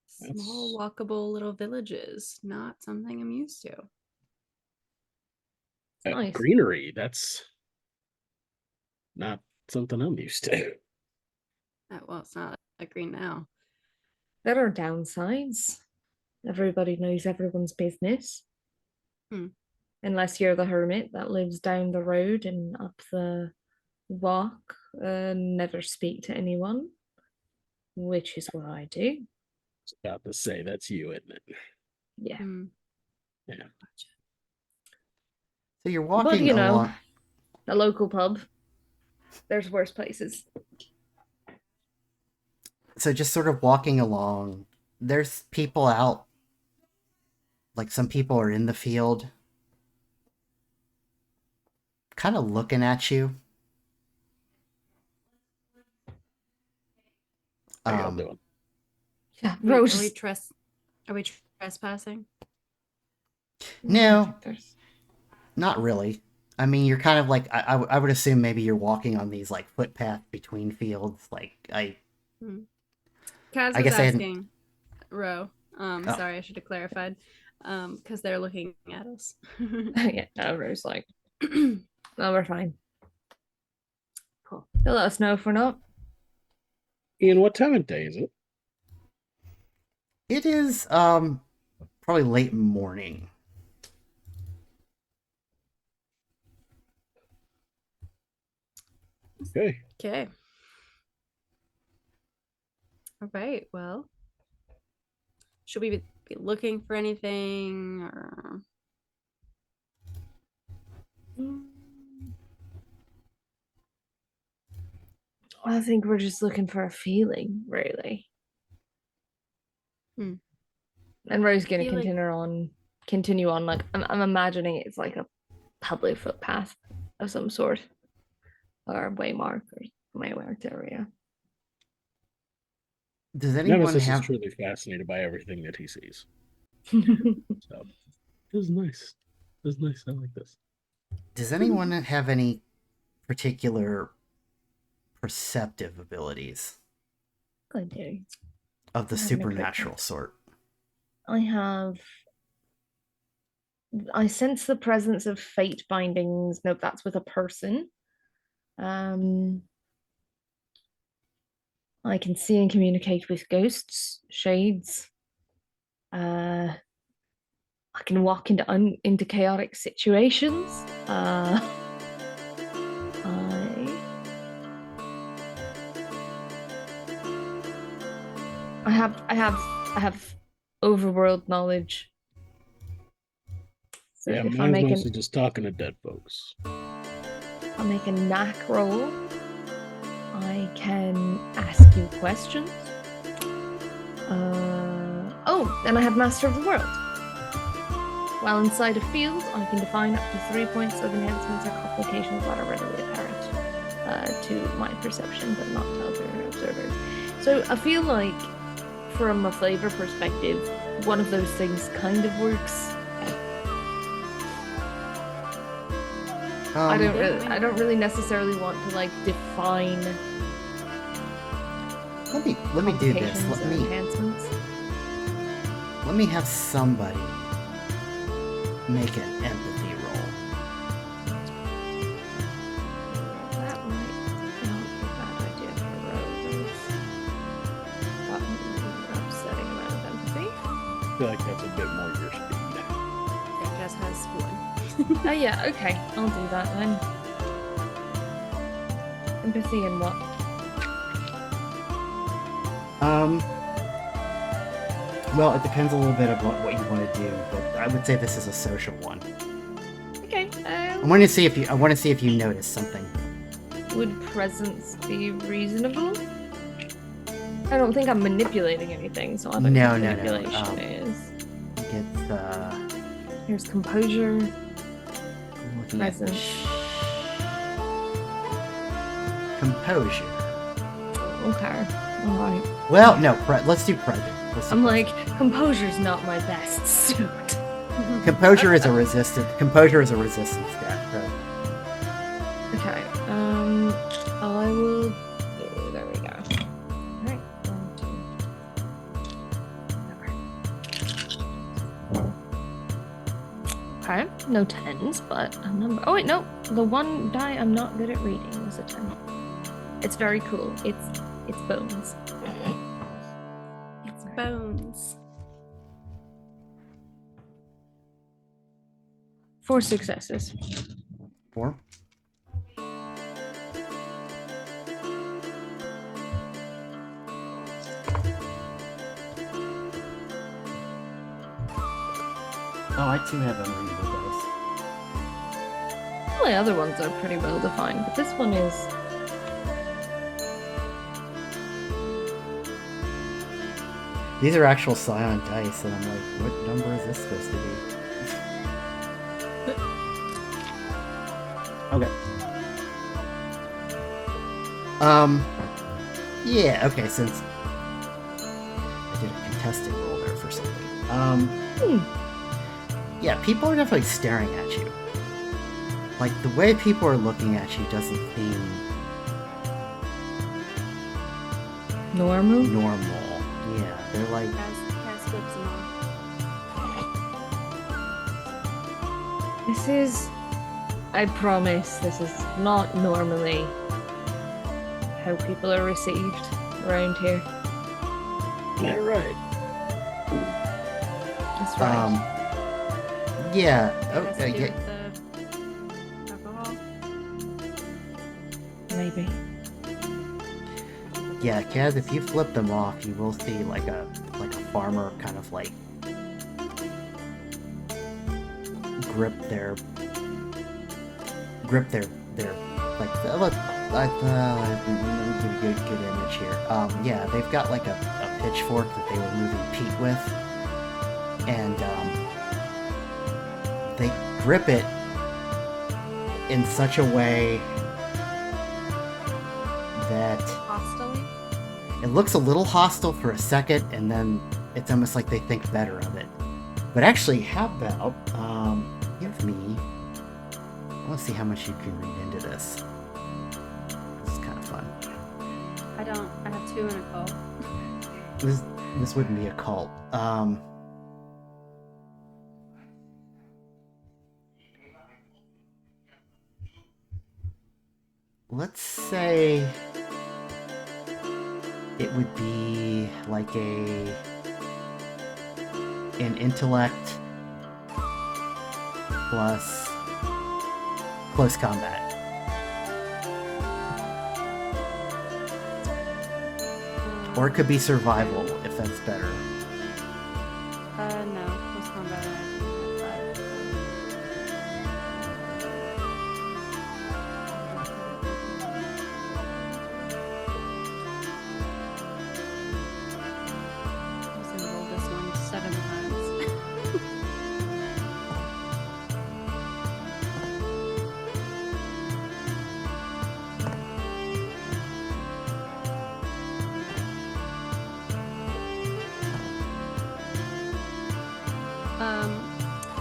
Small, walkable little villages. Not something I'm used to. It's nice. Greenery, that's not something I'm used to. Well, it's not like green now. There are downsides. Everybody knows everyone's business. Hmm. Unless you're the hermit that lives down the road and up the walk, never speak to anyone, which is what I do. About to say that's you, isn't it? Yeah. Yeah. Gotcha. So you're walking you know, along. a local pub, there's worse places. So just sort of walking along, there's people out. Like some people are in the field, kind of looking at you. How y'all doing? Yeah, Wait, Rose. Are we trespassing? No. Not really. I mean, you're kind of like I would assume maybe you're walking on these like footpaths between fields. Like Kaz I was guess I hadn't- asking Ro. Sorry, I should have clarified. Because they're looking at us. Yeah, no, Rose like, no, we're fine. Cool. They'll let us know if we're not. Ian, what time of day is it? it is probably late morning. Okay. Okay. All right. Well, should we be looking for anything, or I think we're just looking for a feeling, really. Hmm. And Rose's gonna Feel like- continue on. Like I'm imagining it's like a public footpath of some sort, or waymark or waymarked area. Does anyone Nemesis have? is truly fascinated by everything that he sees. So this is nice. This is nice. I like this. Does anyone have any particular perceptive abilities I do. of the I have no supernatural quick- sort? I sense the presence of fate bindings. Nope, that's with a person. I can see and communicate with ghosts, shades. I can walk into chaotic situations. I have overworld knowledge. So Yeah, if I mine's make mostly just talking to dead folks. I make a knack roll, I can ask you questions. And I have Master of the World. While inside a field, I can define up to 3 points of enhancements or complications that are readily apparent to my perception, but not to other observers. So I feel like, from a flavor perspective, one of those things kind of works. I don't really necessarily want to like define. Let me do this. complications or enhancements. Let me have somebody make an empathy roll. That might not be a bad idea for Rose. That would be an upsetting amount of empathy. I feel like that's a bit more your speed. Yeah, Kaz has one. Oh yeah, okay, I'll do that then. Empathy and what? Well, it depends a little bit of what you want to do, but I would say this is a social one. Okay. I want to see if you notice something. Would presence be reasonable? I don't think I'm manipulating anything, so I don't No, think no, no, manipulation is. It's Here's composure. I'm looking at Presence. composure. Okay. Alright. Well, no, let's do present. I'm like, composure's not my best suit. Composure is a resistance. Composure is a resistance stat. So. Okay. I will. There we go. Alright. 1, 2. Okay. No tens, but a number. Oh wait, no. The one die I'm not good at reading was a 10. It's very cool. It's bones. It's bones. 4 successes. 4. Oh, I too have unreadable dice. All the other ones are pretty well defined, but this one is. These are actual Scion dice, and I'm like, what number is this supposed to be? Okay. Yeah, okay, since I did a contested roll there for something. Yeah, people are definitely staring at you. Like, the way people are looking at you doesn't seem Normal? normal. Yeah, they're like, Kaz flips them off. This is. I promise this is not normally how people are received around here. Yeah, right. That's right. yeah, Has to okay, do yeah, with the alcohol. Maybe. yeah, Kaz, if you flip them off, you will see like a farmer kind of like grip their like let me give you a good image here. Yeah, they've got like a pitchfork that they were moving peat with, and they grip it in such a way that Hostile. it looks a little hostile for a second, and then it's almost like they think better of it. But actually, how about give me? I want to see how much you can read into this. This is kind of fun. I don't. I have 2 in a cult. This wouldn't be a cult. Let's say it would be like an intellect plus close combat. Or it could be survival, if that's better. No. Close combat. I have 5. I'm just gonna roll this one 7 times.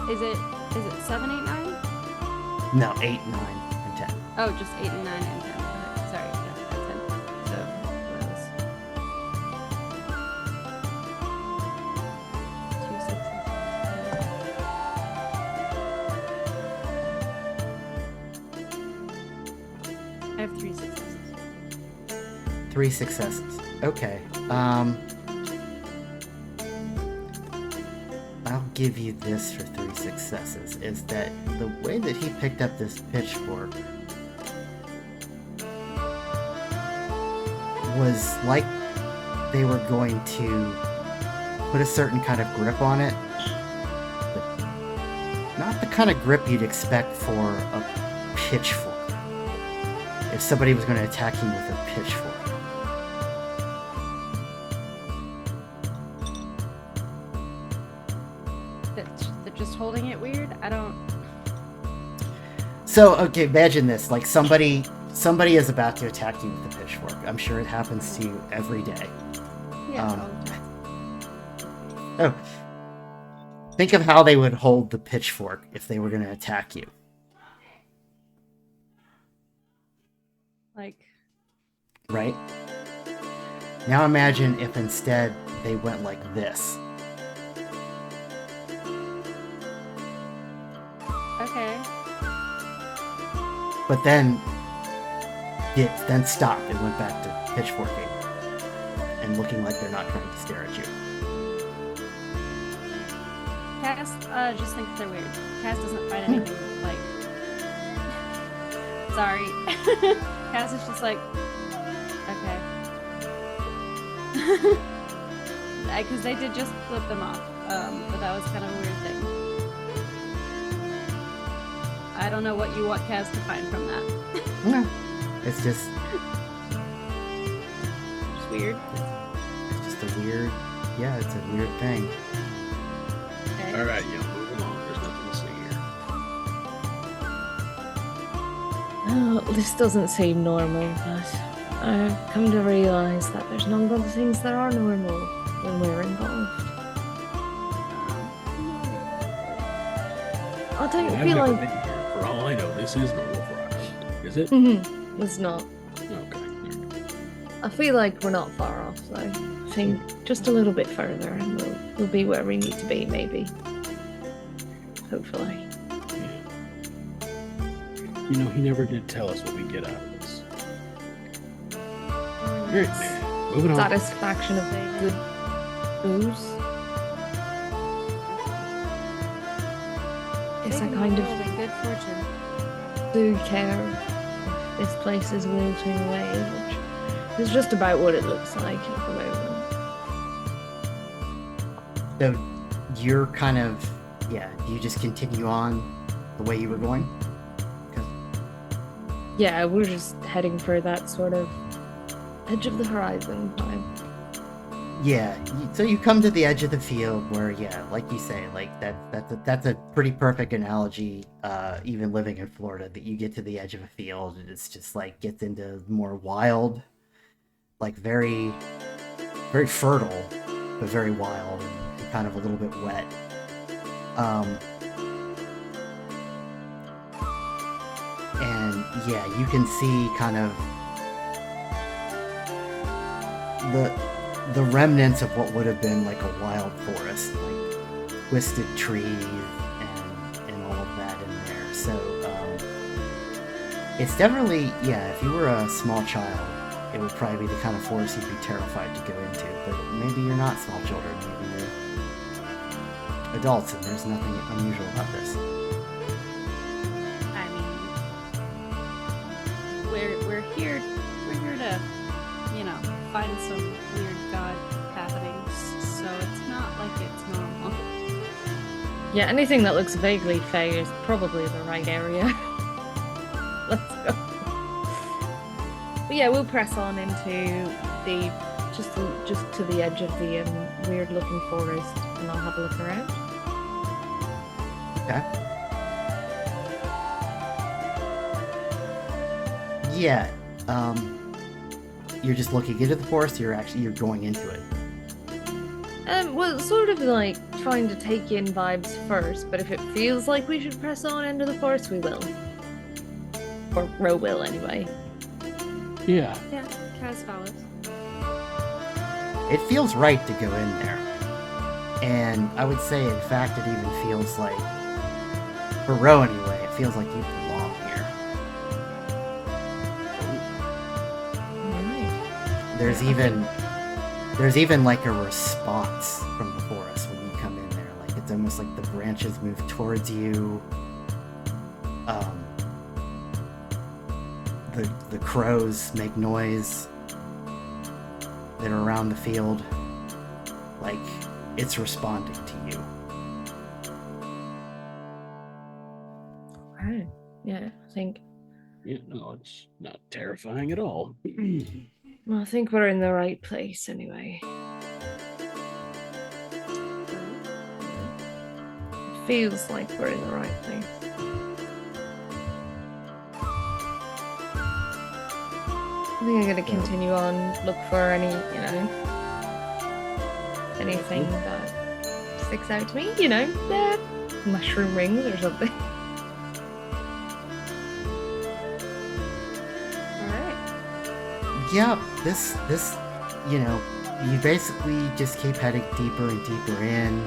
Is it 7, 8, 9? No, 8, 9, and 10. Oh, just 8 and 9 and 10. Okay, sorry, yeah, that's 10. So what else? 2 6. I have 3 successes. 3 successes. Okay. I'll give you this for 3 successes, is that the way that he picked up this pitchfork was like they were going to put a certain kind of grip on it, but not the kind of grip you'd expect for a pitchfork. If somebody was going to attack you with a pitchfork. they're just holding it weird. I don't. So, okay, imagine this. Like, somebody is about to attack you with a pitchfork. I'm sure it happens to you every day. Yeah. Oh. Think of how they would hold the pitchfork if they were going to attack you. Like. Right? Now imagine if instead they went like this. Okay. But then it then stopped and went back to pitchforking and looking like they're not trying to stare at you. Cass just thinks they're weird. Cass doesn't find anything like. Sorry. Cass is just like, okay. Because they did just flip them off. But that was kind of a weird thing. I don't know what you want Cass to find from that. No, it's just It's weird. it's just a weird, yeah, it's a weird thing. Okay. All right, move along. There's nothing to see here. Oh, this doesn't seem normal, but I've come to realize that there's not a lot of things that are normal when we're involved. I don't I've feel never like been here. For all I know, this is normal for Ireland. Is it? it's not. Okay. I feel like we're not far off, though. I think just a little bit further, and we'll be where we need to be, maybe. Hopefully. You know, he never did tell us what we get out of this. Alright, moving on. Satisfaction of good booze. Yes, I kind of good fortune. do care if this place is wilting away, which is just about what it looks like at the moment. So you're kind of, yeah, you just continue on the way you were going? Yeah, we're just heading for that sort of edge of the horizon vibe. Yeah, so you come to the edge of the field where, yeah, like you say, like that's a pretty perfect analogy. Even living in Florida, that you get to the edge of a field and it's just like gets into more wild, like very, very fertile, but very wild and kind of a little bit wet. And yeah, you can see kind of the remnants of what would have been like a wild forest, like twisted trees and all of that in there. So it's definitely, yeah, if you were a small child, it would probably be the kind of forest you'd be terrified to go into. But maybe you're not small children, maybe you're adults and there's nothing unusual about this. I mean, we're here to, find some weird god happenings, so it's not like it's normal. Yeah, anything that looks vaguely fey is probably the right area. Let's go. But yeah, we'll press on into the just to the edge of the weird looking forest, and I'll have a look around. Okay. Yeah. You're just looking into the forest. You're going into it. Well, sort of like trying to take in vibes first, but if it feels like we should press on into the forest, we will. Or Ro will, anyway. Yeah. Yeah, Kaz follows. It feels right to go in there. And I would say, in fact, it even feels like, for Ro anyway, it feels like you belong here. Alright. There's even like a response from the forest when you come in there. Like it's almost like the branches move towards you. The crows make noise that are around the field. Like it's responding to you. Right. Yeah, I think. Yeah, no, it's not terrifying at all. Well, I think we're in the right place anyway. feels like we're in the right place. I think I'm gonna continue on, look for any, anything that sticks out to me, mushroom rings or something. Alright. Yeah, this, you basically just keep heading deeper and deeper in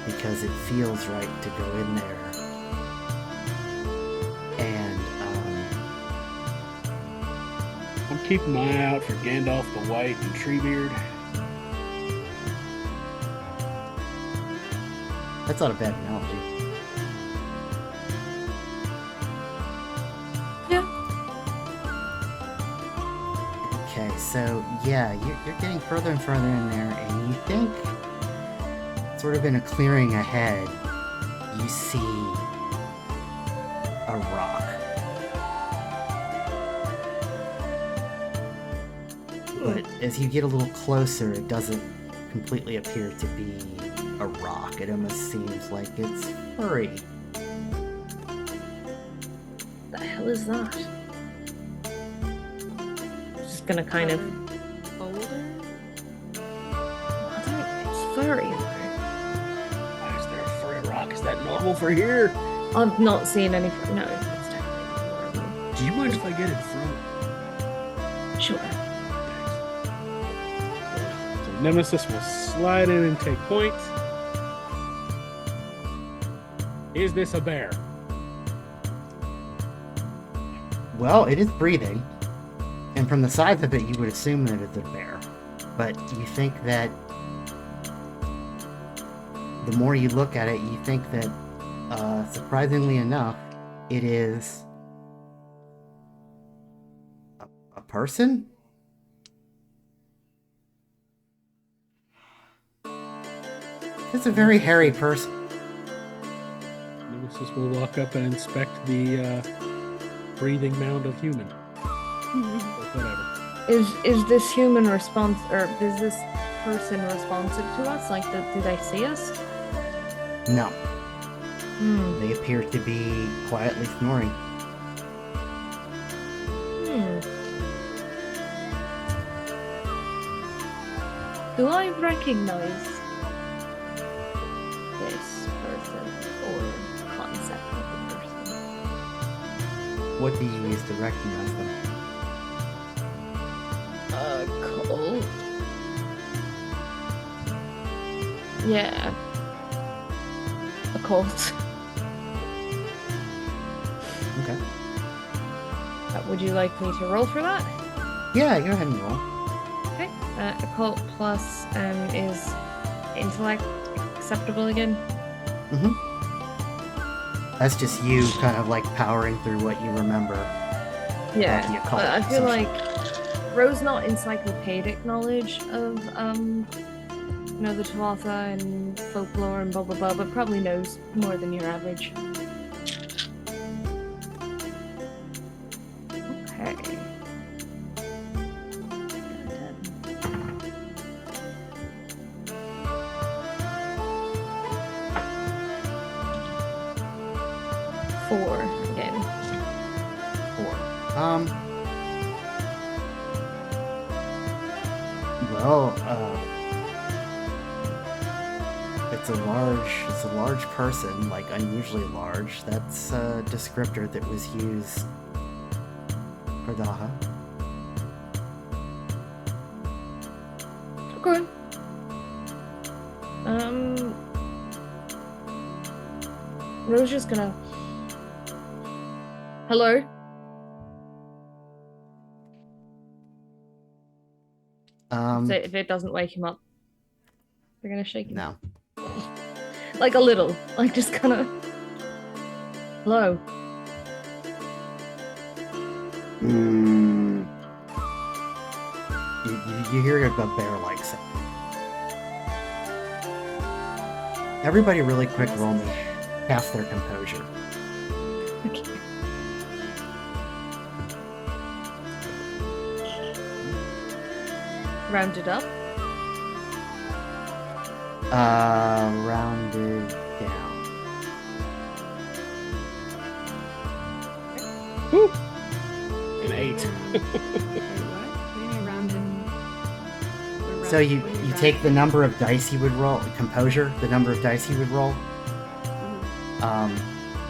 because it feels right to go in there. And, I'm keeping my eye out for Gandalf the White and Treebeard. that's not a bad analogy. Yeah. Okay, so yeah, you're getting further and further in there, and you think, sort of in a clearing ahead, you see a rock. But as you get a little closer, it doesn't completely appear to be a rock. It almost seems like it's furry. The hell is that? Just gonna kind of. Boulder? It's furry. Why is there a furry rock? Is that normal for here? I've not seen any. No, it's definitely normal. Do you mind if I get in front? Sure. So Nemesis will slide in and take point. Is this a bear? Well, it is breathing, and from the size of it, you would assume that it's a bear. But you think that the more you look at it, you think that, surprisingly enough, it is a person? It's a very hairy person. Nemesis will walk up and inspect the breathing mound of human. Or whatever. Is this human response, or is this person responsive to us? Like, do they see us? No, Hmm. they appear to be quietly snoring. Hmm. Do I recognize this person or concept of the person? What do you use to recognize them? Cold. Yeah. A cult. Okay. Would you like me to roll for that? Yeah, go ahead and roll. Okay. Occult plus is intellect acceptable again? Mm-hmm. That's just you kind of like powering through what you remember. Yeah. The occult, I feel essentially. like Ro's not encyclopedic knowledge of the Tuatha and folklore and blah blah blah, but probably knows more than your average. Okay. 4 again. 4. Well, it's a large person, like unusually large. That's a descriptor that was used for Daha. Okay. Ro's just gonna. Hello? So if it doesn't wake him up, they're gonna shake him. No. Like a little. Like just kinda. Hello. You hear a bear-like sound. Everybody really quick roll me past their composure. Okay. Rounded up. Rounded down. Woo! An 8. Wait, what? What do you mean rounded? We're So you when take the rounding. number of dice you would roll, composure, the number of dice you would roll, Mhm.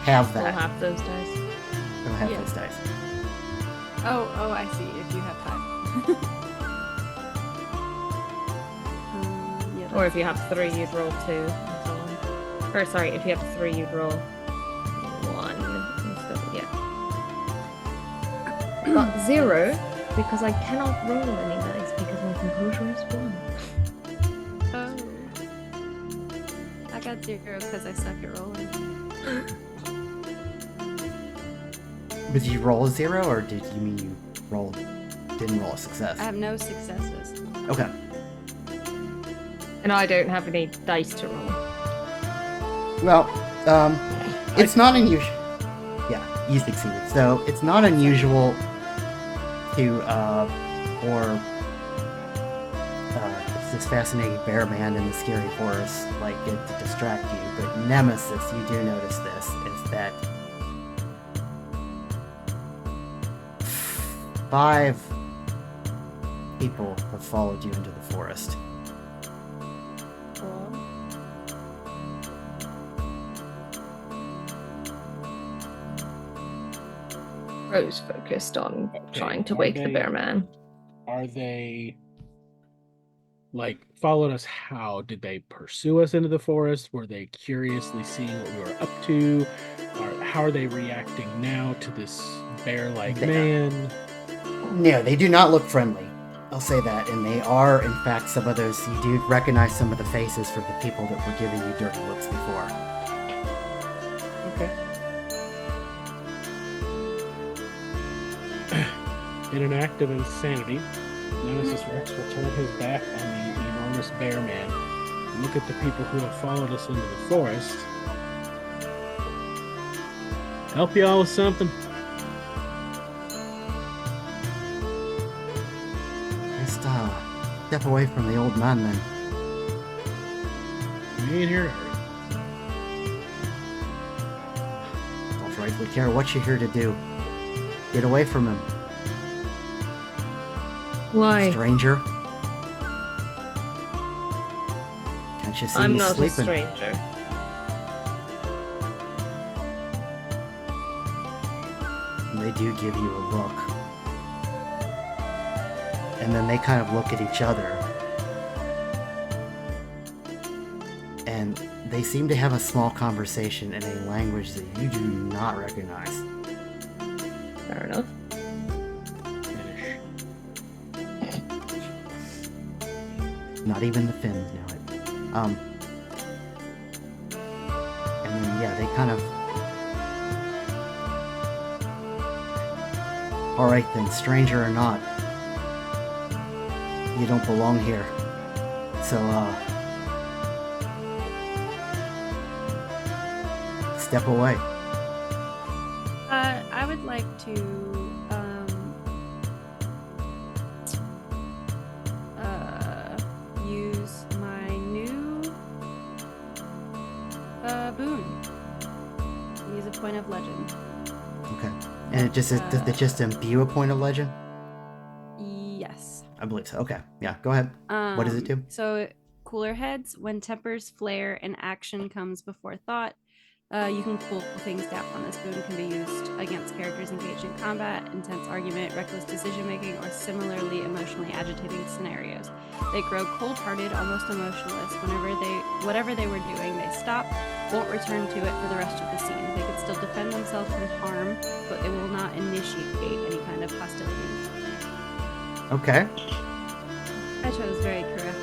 have We'll that. have those dice. It'll have Yeah. those dice. Oh, I see. If you have 5. Yeah, Or that's if you have 3, you'd roll 2, and so on. Or sorry, if you have 3, you'd roll 1 instead. Yeah. But 0 because I cannot roll any dice because my composure is 1. Oh. I got 0 because I suck at rolling. Did you roll a 0, or did you mean you didn't roll a success? I have no successes. Okay. And I don't have any dice to roll. Well, it's not unusual. Yeah, you succeeded. So it's not unusual to for this fascinating bear man in the scary forest like it to distract you. But Nemesis, you do notice this is that 5 people have followed you into the forest. Rose focused on Okay, trying to are wake the they- bear man. Are they like followed us? How did they pursue us into the forest? Were they curiously seeing what we were up to? Or how are they reacting now to this bear-like They- man? No, they do not look friendly. I'll say that. And they are, in fact, some of those, you do recognize some of the faces from the people that were giving you dirty looks before. Okay. In an act of insanity, Nemesis Rex will turn his back on the enormous bear man, look at the people who have followed us into the forest. Help y'all with something? Just step away from the old man then. We ain't here to hurt. Don't frankly care what you're here to do. Get away from him, Why? stranger. Can't you see I'm he's not sleeping? a stranger. And they do give you a look. And then they kind of look at each other. And they seem to have a small conversation in a language that you do not recognize. Fair enough. Finish. Not even the Finns know it. And then, yeah, they kind of... Alright then, stranger or not, you don't belong here. So, step away. I would like to use my new boon. Use a point of legend. Okay. And it just does it just imbue a point of legend? Yes. I believe so. Okay. Yeah, go ahead. What does it do? So, cooler heads, when tempers flare and action comes before thought, you can cool things down. This boon can be used against characters engaged in combat, intense argument, reckless decision-making, or similarly emotionally agitating scenarios. They grow cold-hearted, almost emotionless. Whatever they were doing, they stop, won't return to it for the rest of the scene. They can still defend themselves from harm, but they will not initiate any kind of hostility. Okay. I chose very correctly.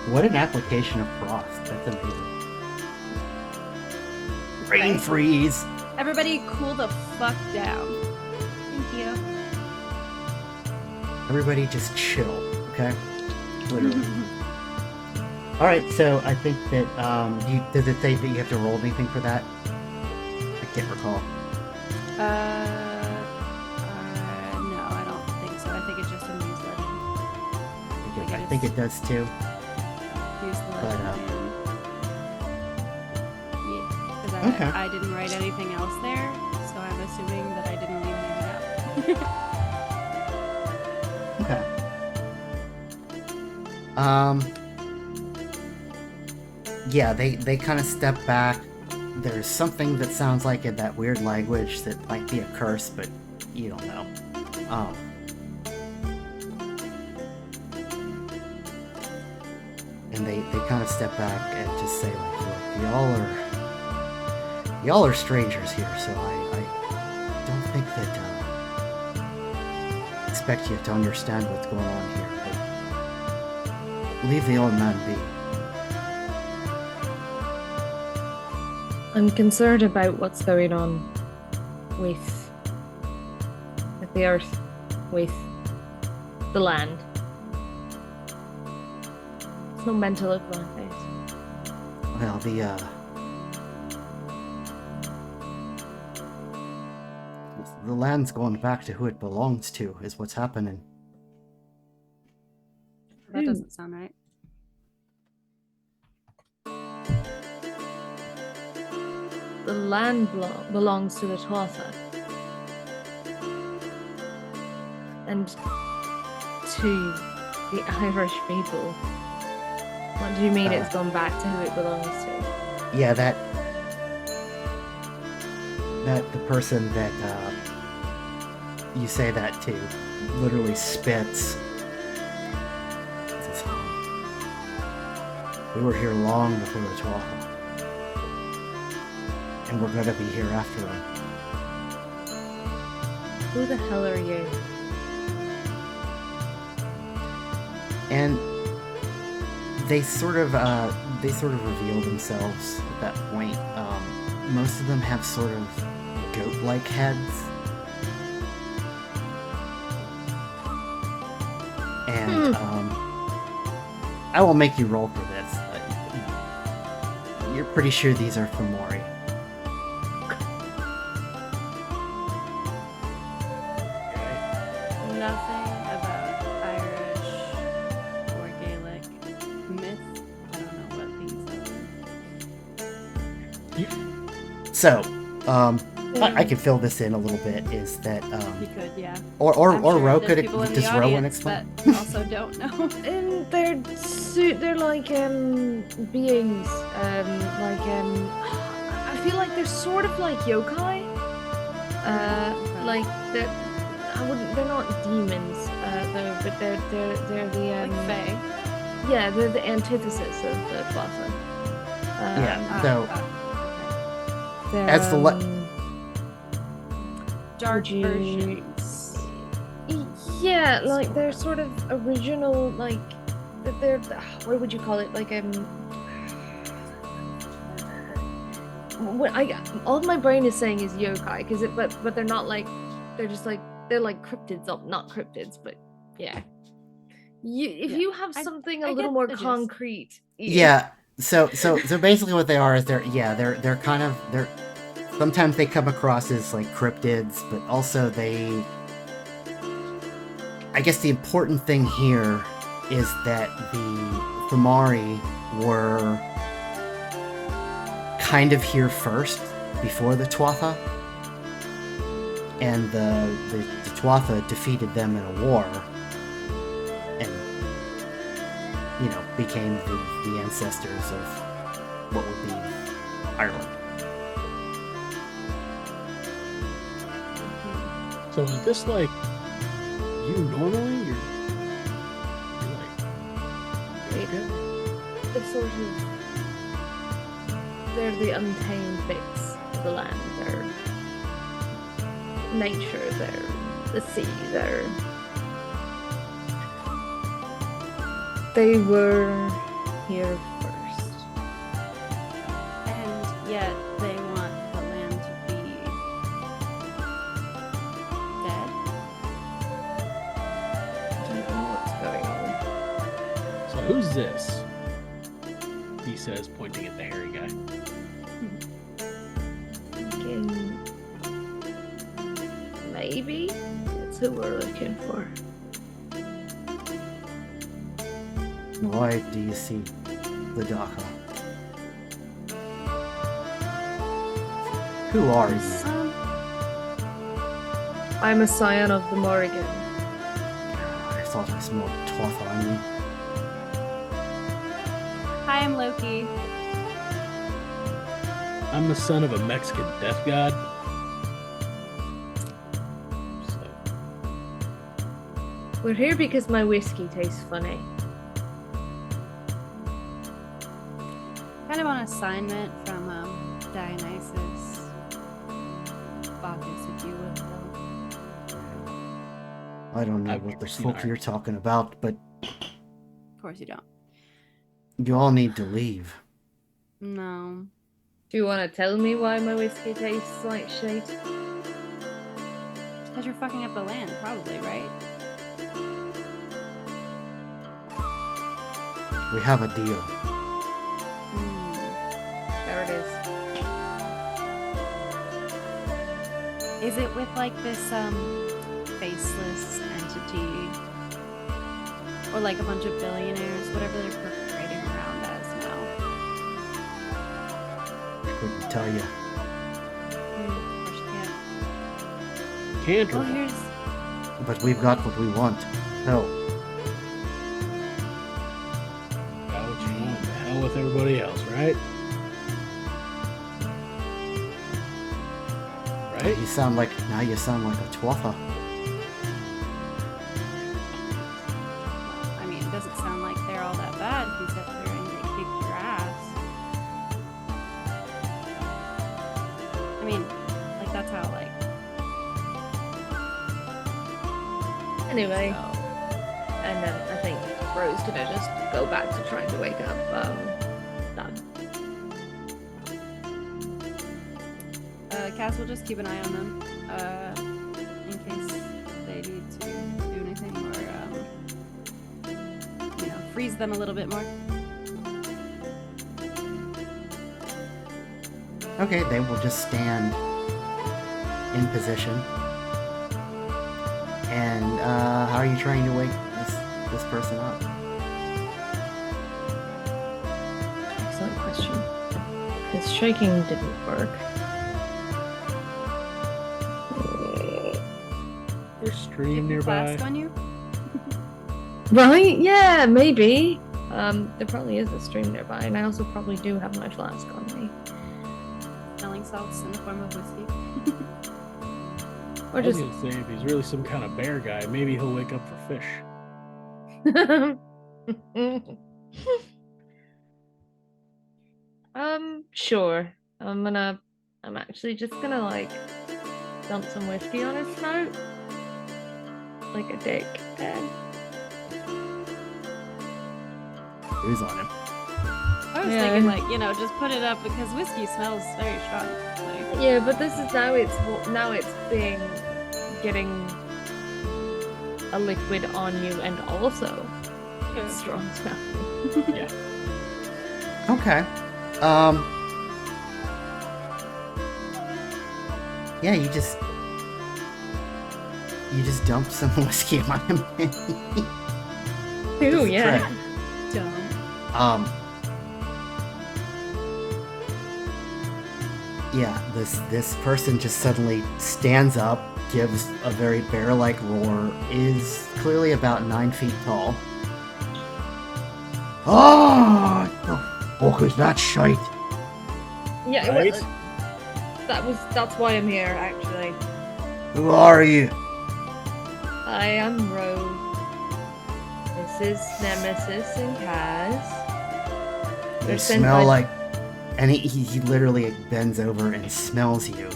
What an application of frost. That's amazing. Rain Okay. freeze. Everybody cool the fuck down. Thank you. Everybody just chill, okay? Literally. Alright, so I think that, does it say that you have to roll anything for that? I can't recall. No, I don't think so. I think it's just a news legend. I think it does too. Use the But, legend. Yeah, but Okay. I didn't write anything else there, so I'm assuming that I didn't leave anything out. Okay. Yeah, they kind of step back. There's something that sounds like in that weird language that might be a curse, but you don't know. And they kind of step back and just say like, look, y'all are strangers here, so I don't think that expect you to understand what's going on here, but leave the old man be. I'm concerned about what's going on with the earth, with the land. It's no mental look on my face. Well, the land's going back to who it belongs to, is what's happening. That doesn't sound right. The land belongs to the Tuatha. And to the Irish people. What do you mean it's gone back to who it belongs to? Yeah, that the person that you say that to literally spits. Says, we were here long before the Tuatha. And we're gonna be here after them. Who the hell are you? And they sort of reveal themselves at that point. Most of them have sort of goat-like heads. And I will make you roll for this. You're pretty sure these are Fomori. Nothing about Irish or Gaelic myth. I don't know what these are. So, I can fill this in a little bit. Is that You could, yeah. or I'm sure Ro there's could people in does the Rowan audience explain? that also don't know. And they're like beings. I feel like they're sort of like yokai. Like they're they're not demons, though, but they're the Like fae. yeah, they're the antithesis of the Tuatha. Yeah. So They're, as the Dark would you- versions. yeah, like they're sort of original, like they're what would you call it? Like all my brain is saying is yokai, because but they're not like, they're just like, they're like cryptids, not cryptids, but yeah. If you have something a I little get more the gist. concrete, yeah. So basically what they are is they're kind of sometimes they come across as like cryptids, but also I guess the important thing here is that the Fomori were kind of here first before the Tuatha, and the Tuatha defeated them in a war, and became the ancestors of what would be Ireland. So is this like you normally? You're like okay. they're sort of, they're the untamed bits of the land. They're nature, they're the sea, they were here first. And yet they want the land to be dead. I don't know what's going on. So who's this? He says, pointing at the hairy guy. Maybe that's who we're looking for. Why do you see the Daka? Who are you? I'm a scion of the Morrigan. I thought I smelled cloth on you. Hi, I'm Loki. I'm the son of a Mexican death god. So, We're here because my whiskey tastes funny. Kind of on assignment from Dionysus. Bacchus, if you will. I don't know I've what never the seen fuck art. you're talking about, but Of course you don't. you all need to leave. No. Do you want to tell me why my whiskey tastes like shit? Because you're fucking up the land, probably, right? We have a deal. There it is. Is it with like this faceless entity? Or like a bunch of billionaires, whatever they're parading around as now? I couldn't tell you. Of course you can't. can't Well, or here's But we've got what we want. Hell, got what you want. The hell with everybody else, right? Right? you sound like a twaffer. I mean, it doesn't sound like they're all that bad considering they kicked your ass. I mean, like that's how like. Anyway, So, and then I think Ro's gonna just go back to trying to wake up Dad. Cass will just keep an eye on them, in case they need to do anything or freeze them a little bit more. Okay, they will just stand in position. And how are you trying to wake this person up? Excellent question. Because shaking didn't work. There's stream Get your nearby. flask on you. Right? Yeah, maybe. There probably is a stream nearby, and I also probably do have my flask on me. Smelling salts in the form of whiskey. Or I was just gonna say if he's really some kind of bear guy, maybe he'll wake up for fish. Sure. I'm actually just gonna like dump some whiskey on his snout. Like a dick. And Who's on him? I was Yeah. thinking like just put it up because whiskey smells very strong. Like, yeah, but this is now it's getting a liquid on you and also it's strong smelling. Yeah. Okay. Yeah, you just dumped some whiskey on him. Ooh, Just yeah. try. dumb. Yeah, this person just suddenly stands up, gives a very bear-like roar, is clearly about 9 feet tall. Oh, the fuck is that shite? Yeah, Right? that's why I'm here actually. Who are you? I am Rose. This is Nemesis and Kaz. You They're sent smell by- like... And he literally bends over and smells you.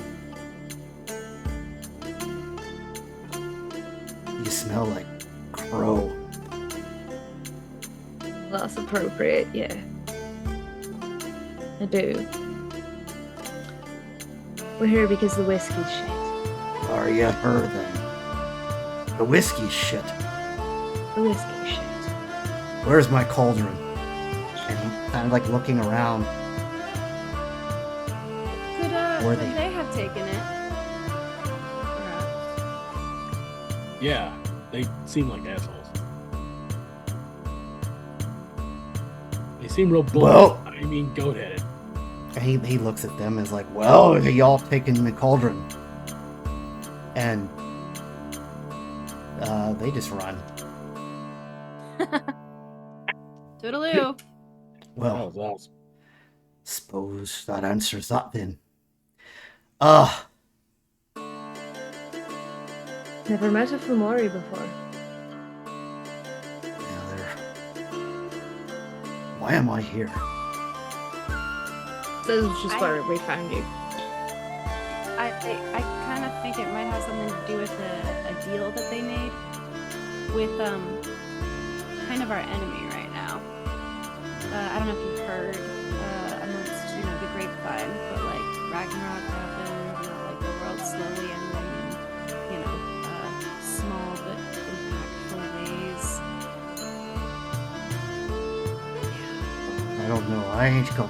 You smell like crow. That's appropriate, yeah. I do. We're here because the whiskey's shit. Are you her then? The whiskey shit. The whiskey's shit. Where's my cauldron? And he kind of like looking around. Could they have taken it? Perhaps. Yeah, they seem like assholes. They seem real bull. Well- I mean, goat-headed. he looks at them as like, well, y'all taking the cauldron. And they just run. Toodaloo. Well, That was awesome. suppose that answers that then. Never met a Fumori before. Why am I here? This is just where we found you. I kind of think it might have something to do with a deal that they made with kind of our enemy right now. I don't know if you've heard amongst the grapevine, but like Ragnarok happened, like the world slowly ending in small but impactful ways. I don't know. I ain't got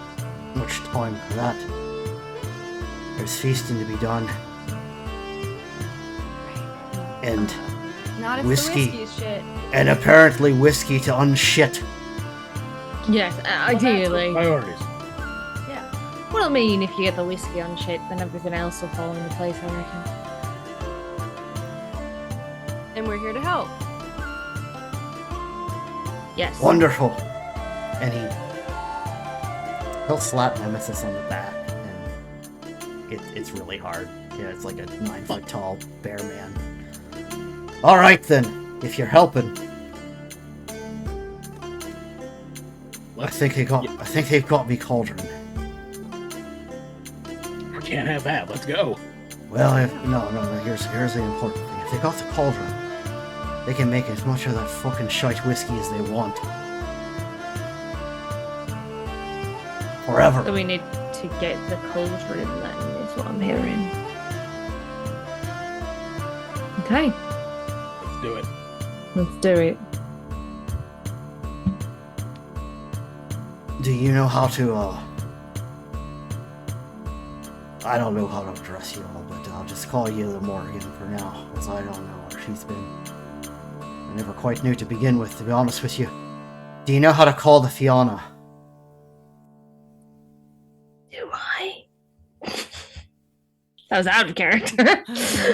much time for that. There's feasting to be done. And Not if whiskey. the whiskey's shit. and apparently whiskey to unshit. Yes, ideally. Priorities. Yeah. Well, I mean, if you get the whiskey on shit, then everything else will fall into place, I reckon. And we're here to help. Yes. Wonderful. And he'll slap Nemesis on the back, and it's really hard. Yeah, it's like a 9-foot tall bear man. All right then, if you're helping. I think they've got me cauldron. We can't have that. Let's go. Well, no. Here's the important thing. If they got the cauldron, they can make as much of that fucking shite whiskey as they want. Forever. So we need to get the cauldron then, is what I'm hearing. Okay, Let's do it. let's do it. Do you know how to, I don't know how to address you all, but I'll just call you the Morgan for now, as I don't know where she's been. I never quite knew to begin with, to be honest with you. Do you know how to call the Fiona? Do I? That was out of character.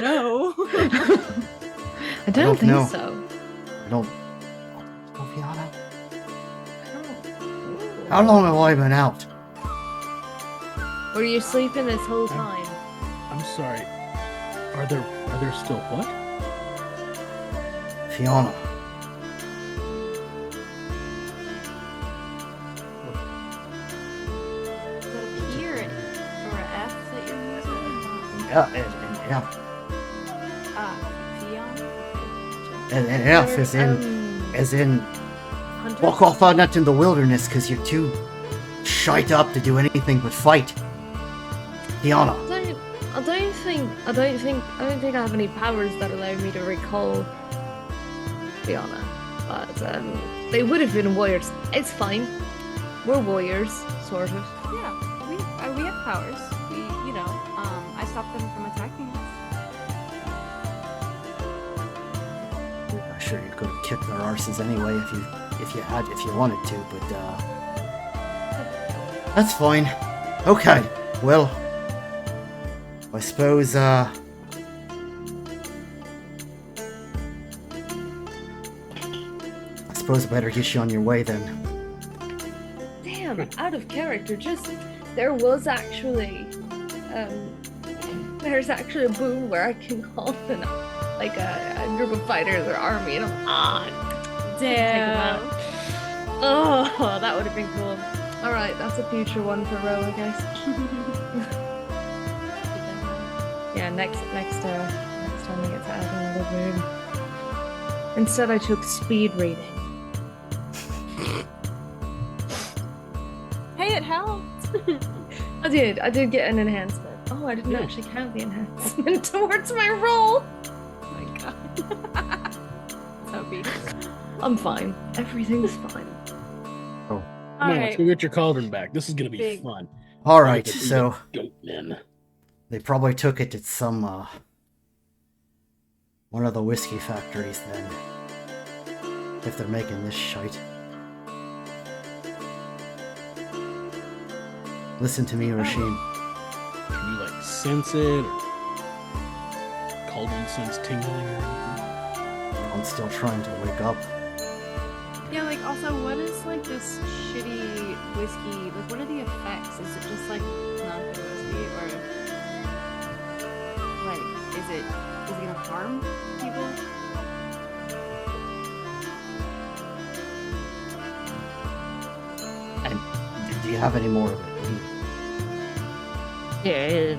No. I don't think know. so. I don't... Oh, Fiona? How long have I been out? Were you sleeping this whole time? I'm sorry. Are there still what? Fiona. Is that a P or an F that you're using? Yeah, Fiona? and F as in walk off on that in the wilderness because you're too shite up to do anything but fight. Fiona. I don't think I have any powers that allow me to recall Fiona. But they would have been warriors. It's fine. We're warriors, sort of. Yeah, we have powers. I stopped them from attacking us. I'm sure you could have kicked their arses anyway if you wanted to, but that's fine. Okay, well, I suppose I better get you on your way then. Damn, out of character. There's actually a boon where I can call in a group of fighters or army, and Damn. oh, that would have been cool. All right, that's a future one for Ro, I guess. Yeah, next time I get to add another boon. Instead, I took speed reading. Hey, it helped. I did get an enhancement. Oh, I didn't actually count the enhancement towards my roll. Oh my god. So beautiful. I'm fine. Everything's fine. Come on, let's go get your cauldron back. This is gonna be Big. fun. All right, Look at these so goat men. they probably took it to some one of the whiskey factories then, if they're making this shite. Listen to me, Rasheen. Can you like sense it, or Cauldron sense tingling or anything? I'm still trying to wake up. Yeah, like also what is like this shitty whiskey? Like what are the effects? Is it just like not good whiskey or like is it gonna harm people? And do you have any more of it? Yeah,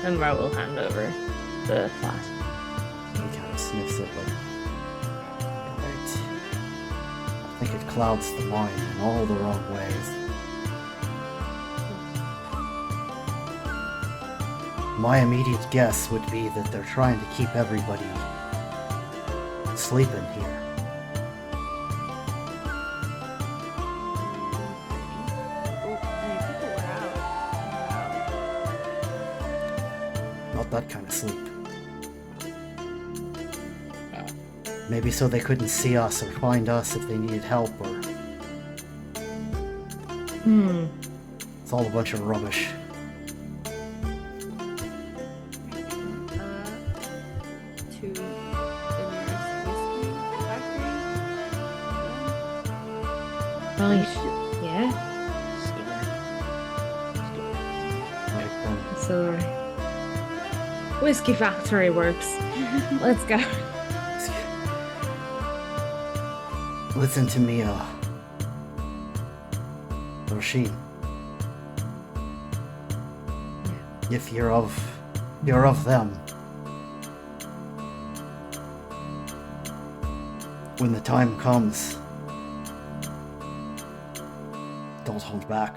and Ro will hand over the flask. He kind of sniffs it like, right. I think it clouds the mind in all the wrong ways. My immediate guess would be that they're trying to keep everybody sleeping here. Oh, I mean, people were out. Not that kind of sleep. Uh, Maybe so they couldn't see us or find us if they needed help, or it's all a bunch of rubbish. To the nearest whiskey factory. Right. Yeah. Still. So whiskey factory works. Let's go. Listen to me, Rasheen. If you're of them, when the time comes, don't hold back.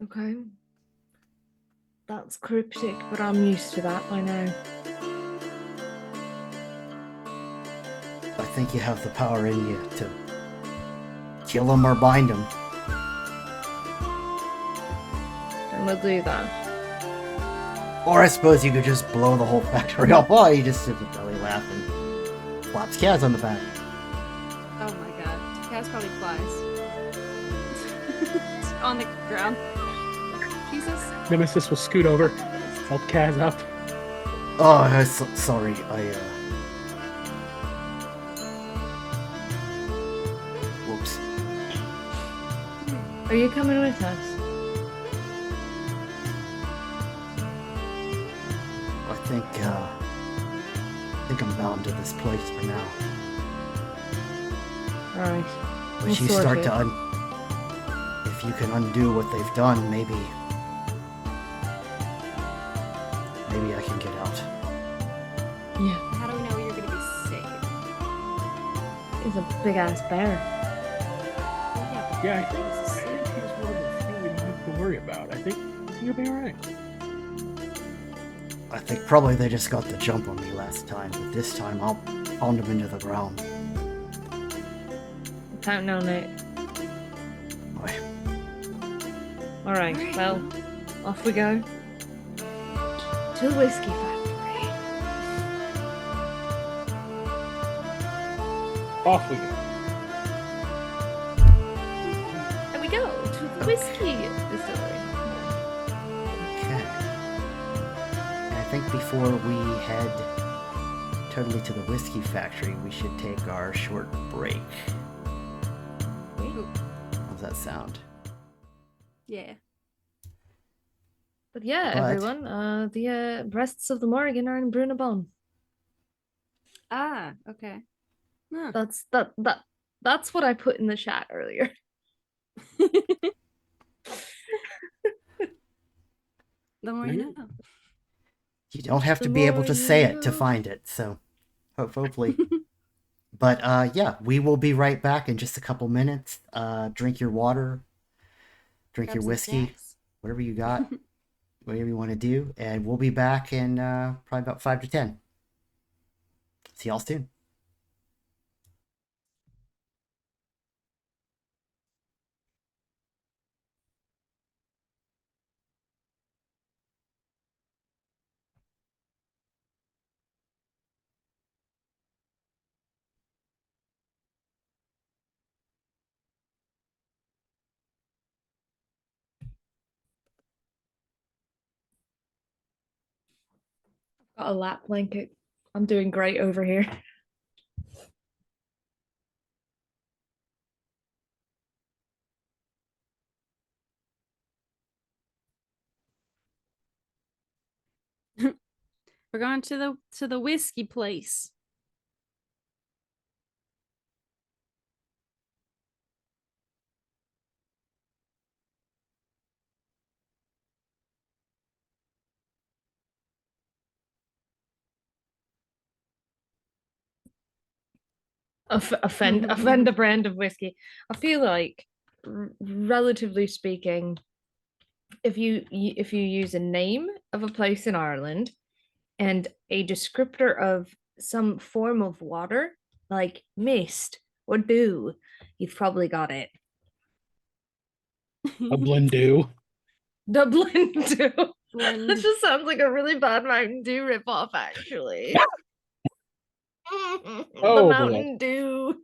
Okay. That's cryptic, but I'm used to that by now. I think you have the power in you to kill them or bind them. And we'll do that. Or I suppose you could just blow the whole factory up. Oh, you just sit with belly laugh and slaps Kaz on the back. Oh my god. Kaz probably flies. On the ground. Jesus. Nemesis will scoot over, help Kaz up. Oh, sorry. Whoops. Are you coming with us? I think I'm bound to this place for now. Alright. But We'll you sort start it. to if you can undo what they've done, maybe I can get out. Yeah. How do we know you're gonna be safe? He's a big ass bear. Yeah, I think he's one of the few we don't have to worry about. I think you'll be alright. I think probably they just got the jump on me last time, but this time I'll pound them into the ground. Counting on it. Boy. Alright, well, off we go. To the whiskey factory. Off we go. And we go to the whiskey distillery. Okay. And I think before we head totally to the whiskey factory, we should take our short break. How's that sound? Yeah. But yeah, But- everyone, the breasts of the Morrigan are in Brunabon. Ah, okay. Huh. That's what I put in the chat earlier. The more you know. You don't have The to be able more to you say it to know. find it, so hopefully. But yeah, we will be right back in just a couple minutes. Drink your water, drink Grab your some whiskey, snacks. whatever you got, whatever you want to do, and we'll be back in probably about 5 to 10. See y'all soon. Got a lap blanket. I'm doing great over here. We're going to the whiskey place. Offend a brand of whiskey. I feel like, relatively speaking, if you use a name of a place in Ireland and a descriptor of some form of water, like mist or dew, you've probably got it. Dublin Dew. Dublin Dew. Blend. That just sounds like a really bad Mountain Dew ripoff, actually. The Oh, boy. Mountain Dew.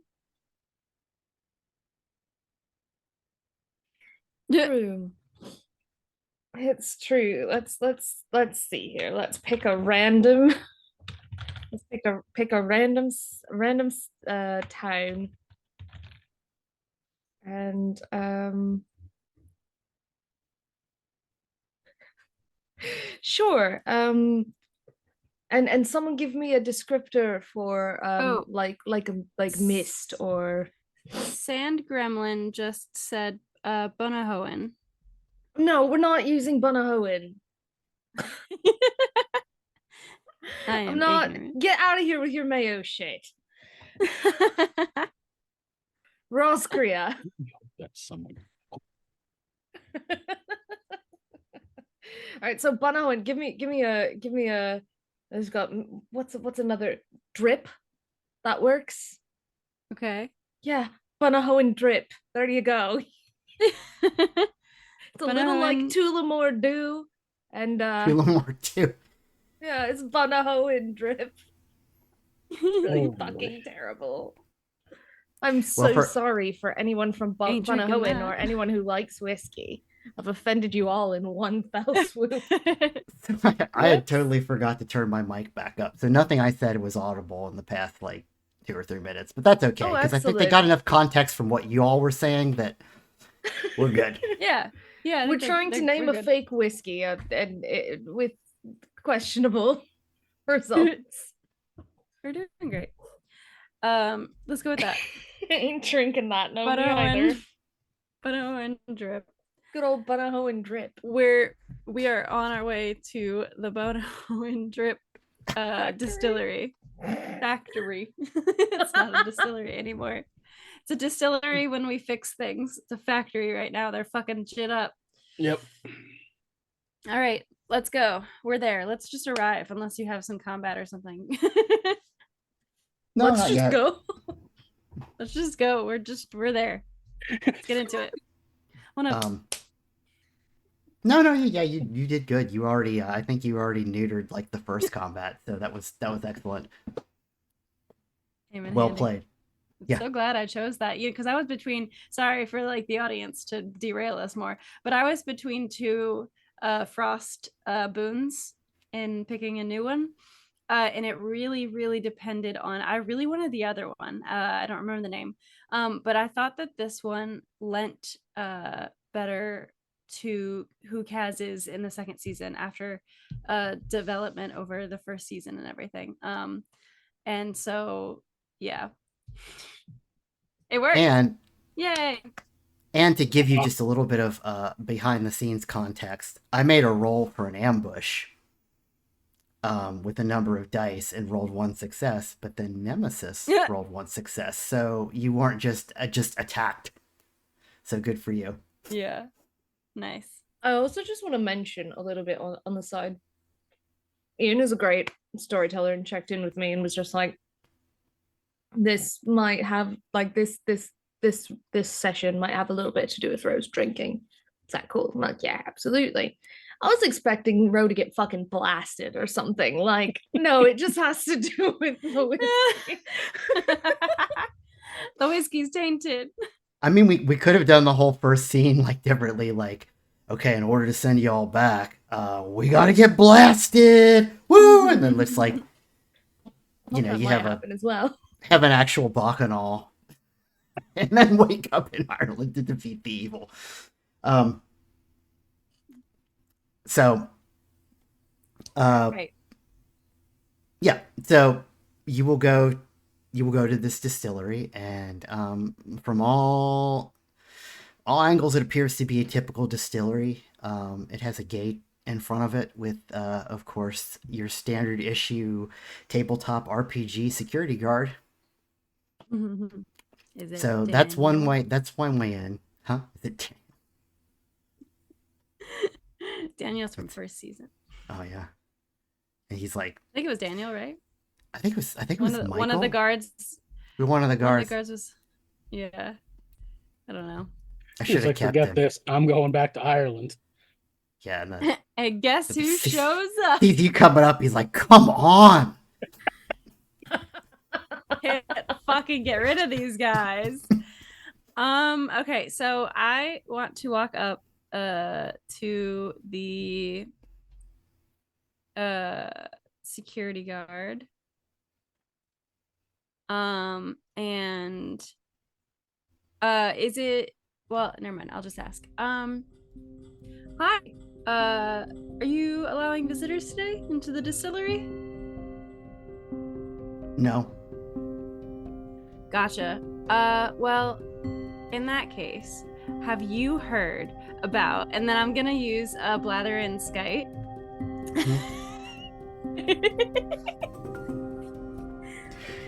True. It's true. Let's see here. Let's pick a random. Let's pick a random town. And sure. And someone give me a descriptor for like mist or Sand Gremlin just said Bunahoen. no, we're not using Bunahoen. I'm not ignorant. Get out of here with your mayo shit. Roskria. That's someone. All right, so Bunahoen, give me a there's got what's another drip that works. Okay. Yeah, Bunahoen drip. There you go. It's a little like Tullamore Dew and Tullamore Dew. yeah, it's Bunahoen drip. Really Oh, fucking boy. terrible. I'm so sorry for anyone from Ain't drinking Bunahoen that. or anyone who likes whiskey. I've offended you all in one fell swoop. I had totally forgot to turn my mic back up, so nothing I said was audible in the past like 2 or 3 minutes. But that's okay, because I think they got enough context from what you all were saying that we're good. Yeah. I We're think trying to name a fake whiskey and with questionable results. We're doing great. Let's go with that. Ain't drinking that, no, me either. Bunahoen drip. Good old Bunahoen drip. We are on our way to the Bunahoen drip distillery. Factory. It's not a distillery anymore. It's a distillery when we fix things. It's a factory right now. They're fucking shit up. Yep. All right, let's go. We're there. Let's just arrive, unless you have some combat or something. No, let's just go. Let's just go. We're there. Let's get into it. No, yeah, you did good. You already, I think you already neutered like the first combat, so that was excellent. Well played. Yeah. So glad I chose that. Because I was between. Sorry for like the audience to derail us more, but I was between two frost boons in picking a new one. And it really, really depended on. I really wanted the other one. I don't remember the name. But I thought that this one lent better to who Kaz is in the second season after development over the first season and everything. And so yeah, it worked. And yay! And to give you just a little bit of behind the scenes context, I made a roll for an ambush. With a number of dice and rolled 1 success, but then Nemesis rolled 1 success, so you weren't just attacked. So good for you. Yeah, nice. I also just want to mention a little bit on the side. Ian is a great storyteller and checked in with me and was just like, "This might have like this session might have a little bit to do with Rose drinking. Is that cool?" I'm like, "Yeah, absolutely." I was expecting Ro to get fucking blasted or something. Like, no, it just has to do with the whiskey. The whiskey's tainted. I mean, we could have done the whole first scene like differently. Like, okay, in order to send you all back, we gotta get blasted, woo! And then looks like Hope that you might have happen as well. an actual bacchanal, and then wake up in Ireland to defeat the evil. So, Right. yeah. So you will go to this distillery, and from all angles, it appears to be a typical distillery. It has a gate in front of it with, of course, your standard issue tabletop RPG security guard. Is it So that's one Daniel? way. That's one way in, huh? Is it? Daniel's from first season. Oh yeah, and he's like, I think it was Daniel, right? I think it was Michael. One of the guards. One of the One of guards. the guards was, yeah. I don't know. I He's should have like, kept forget him. this. I'm going back to Ireland. Yeah. And And guess who shows up? sees you coming up. He's like, come on. Fucking get rid of these guys. Okay, so I want to walk up to the security guard. And is it, well, never mind, I'll just ask. Hi. Are you allowing visitors today into the distillery? No. Gotcha. Well, in that case, have you heard about, and then I'm gonna use Blather and Skite.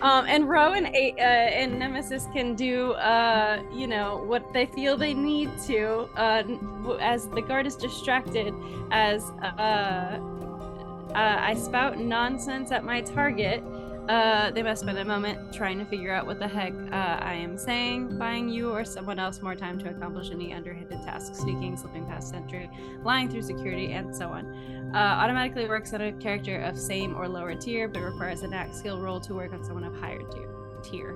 And Ro and Nemesis can do, what they feel they need to, as the guard is distracted, as I spout nonsense at my target. They must spend a moment trying to figure out what the heck I am saying, buying you or someone else more time to accomplish any underhanded tasks, sneaking, slipping past sentry, lying through security, and so on. Automatically works on a character of same or lower tier, but requires a knack skill roll to work on someone of higher tier.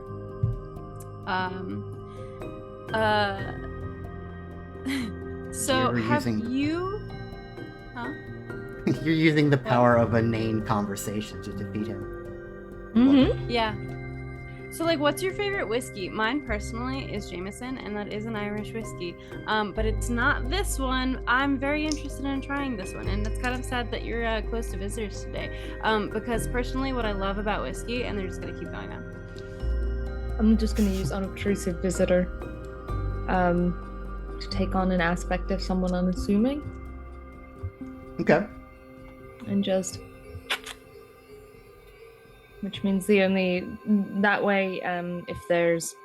So have you... Huh? You're using the power of inane conversation to defeat him. Mm-hmm. Yeah. So, like, what's your favorite whiskey? Mine, personally, is Jameson, and that is an Irish whiskey. But it's not this one. I'm very interested in trying this one, and it's kind of sad that you're close to visitors today. Because, personally, what I love about whiskey, and they're just going to keep going on. I'm just going to use unobtrusive visitor to take on an aspect of someone unassuming. Okay. And just... Which means that way, if there's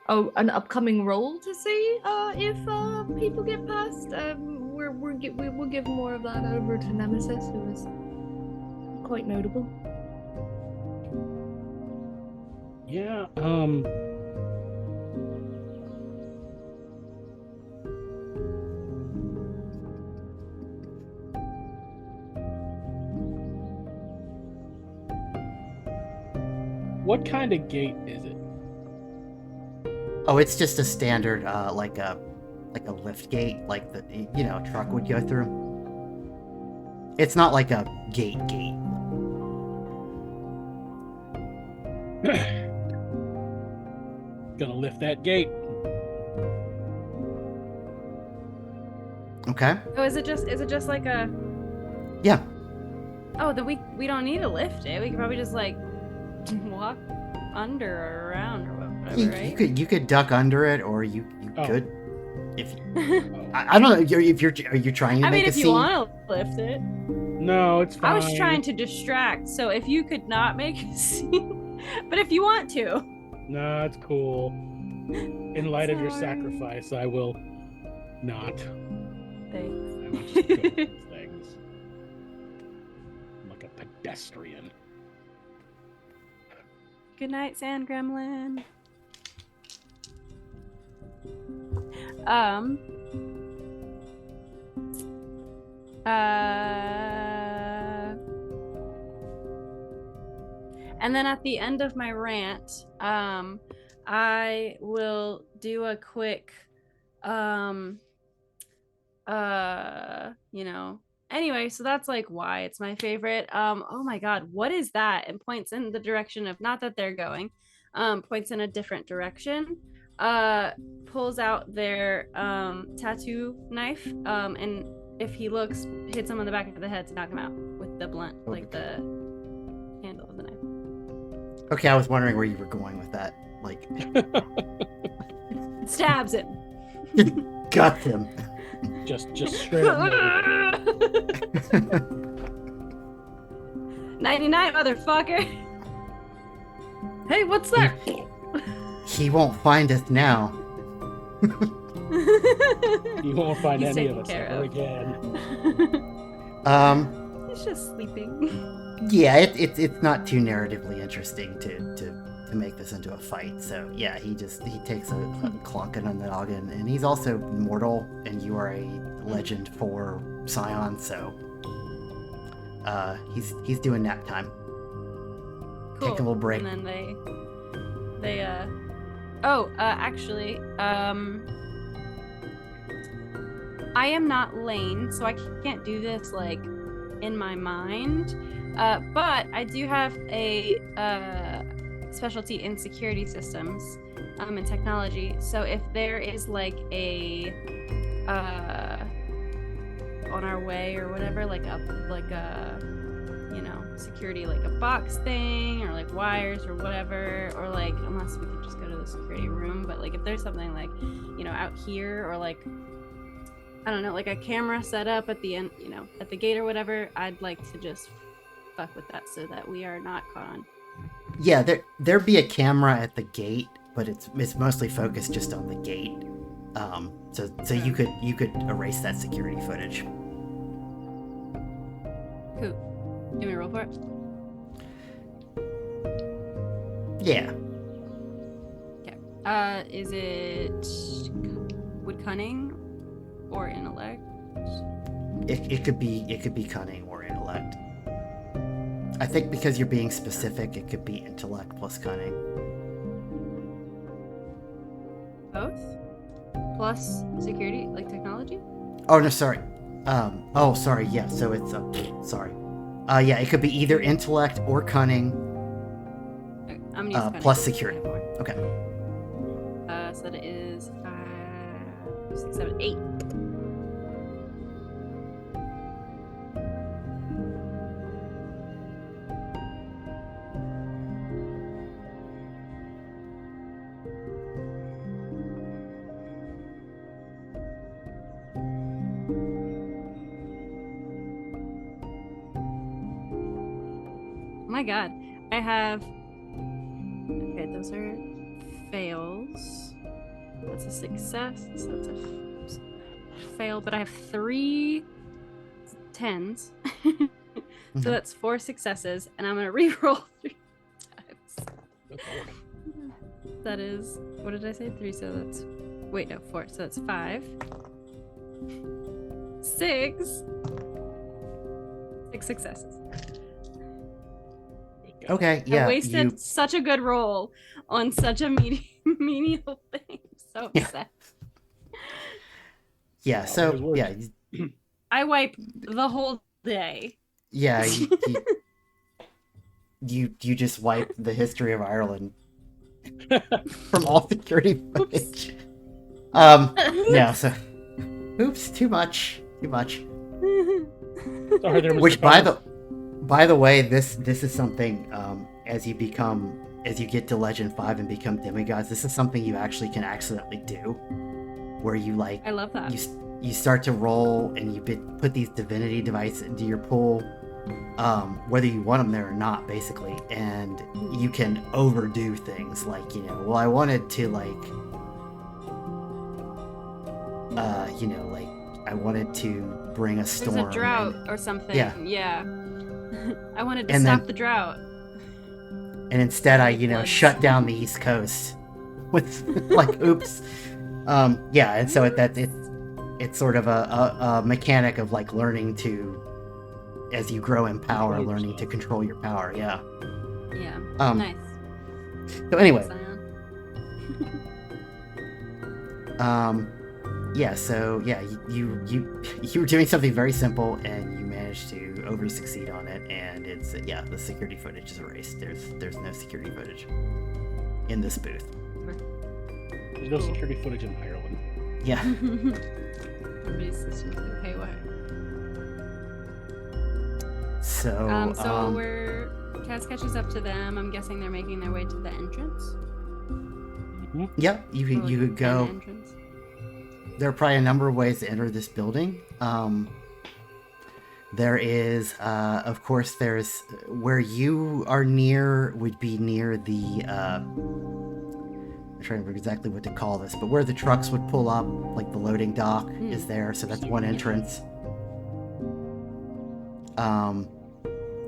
an upcoming roll to see if people get past, we'll give more of that over to Nemesis, who is quite notable. Yeah, what kind of gate is it? Oh, it's just a standard, like a lift gate, like the a truck would go through. It's not like a gate. Gonna lift that gate. Okay. Oh, is it just like a... Yeah. Oh, then we don't need to lift it. We could probably just, like, walk under or around or whatever, right? You could duck under it, or you Oh. could, if I don't know, are you trying to I make mean, a if you scene? want to lift it. No, it's fine. I was trying to distract, so if you could not make a scene, but if you want to. No, it's cool. In light of your Sorry. sacrifice, I will not. Thanks. I will just go with things. I'm like a pedestrian. Good night, Sand Gremlin. And then at the end of my rant, I will do a quick you know, anyway, so that's like why it's my favorite. Oh my god, what is that? And points in the direction of, not that they're going, points in a different direction, pulls out their tattoo knife, and if he looks, hits him on the back of the head to knock him out with the blunt, like the handle of the knife. Okay, I was wondering where you were going with that. Like, Stabs him. got him. Just straight up murdered. 99, motherfucker. Hey, what's that? He won't find us now. You won't find He's any taken of us care ever of. again. He's just sleeping. Yeah, it's not too narratively interesting to make this into a fight. So yeah, he takes a clonkin on the noggin, and he's also mortal, and you are a legend for Scion, so he's doing nap time. Cool. Take a little break. And then they actually, I am not Lane, so I can't do this like in my mind. But I do have a specialty in security systems, and technology. So if there is like a on our way or whatever, like a you know, security, like a box thing or like wires or whatever, or like, unless we could just go to the security room, but like if there's something like, you know, out here, or like, I don't know, like a camera set up at the end, you know, at the gate or whatever, I'd like to just fuck with that so that we are not caught on. Yeah, there'd be a camera at the gate, but it's mostly focused just on the gate. So you could erase that security footage. Cool. Give me a roll for it. Yeah. Okay. Is it would cunning or intellect? It could be cunning or intellect. I think because you're being specific, it could be intellect plus cunning. Both? Plus security, like technology? Oh no, sorry. Sorry. Yeah. So it's sorry. Yeah, it could be either intellect or cunning. Okay, I'm gonna use cunning. Plus security. Okay. So that is 5, 6, 7, 8. Oh my god. I have... Okay, those are fails. That's a success. So that's a fail, but I have 3 10s. So that's 4 successes, and I'm gonna re-roll 3 times. That is... What did I say? 3, so that's... Wait, no, 4. So that's 5. 6. 6 successes. Okay. Yeah. I wasted such a good roll on such a menial thing. So upset. Yeah. So yeah. I wipe the whole day. Yeah. You just wipe the history of Ireland from all security footage. Yeah. So, oops. Too much. Sorry, there was Which by the way, this is something as you get to Legend 5 and become demigods, this is something you actually can accidentally do, where you like I love that. you start to roll and you put these divinity devices into your pool, whether you want them there or not, basically, and you can overdo things like, you know, well, I wanted to I wanted to bring a storm. There's a drought or something. Yeah. I wanted to And stop then- the drought. And instead I, Floods. shut down the East Coast with like, oops. Yeah, and so it's sort of a mechanic of like learning to, as you grow in power, Control learning yourself. to control your power. Yeah. Yeah. Nice. So anyway, Yeah, so yeah, you were doing something very simple, and you managed to over succeed on it, and it's the security footage is erased. There's no security footage in this booth. There's no security footage in Ireland. Yeah. Everybody's systems go haywire. So So we're Kaz catches up to them. I'm guessing they're making their way to the entrance. yeah, you Or, like, could an go. entrance. There are probably a number of ways to enter this building. There is, of course, there's where you are near would be near the. I'm trying to remember exactly what to call this, but where the trucks would pull up, like the loading dock, is there. So that's one entrance.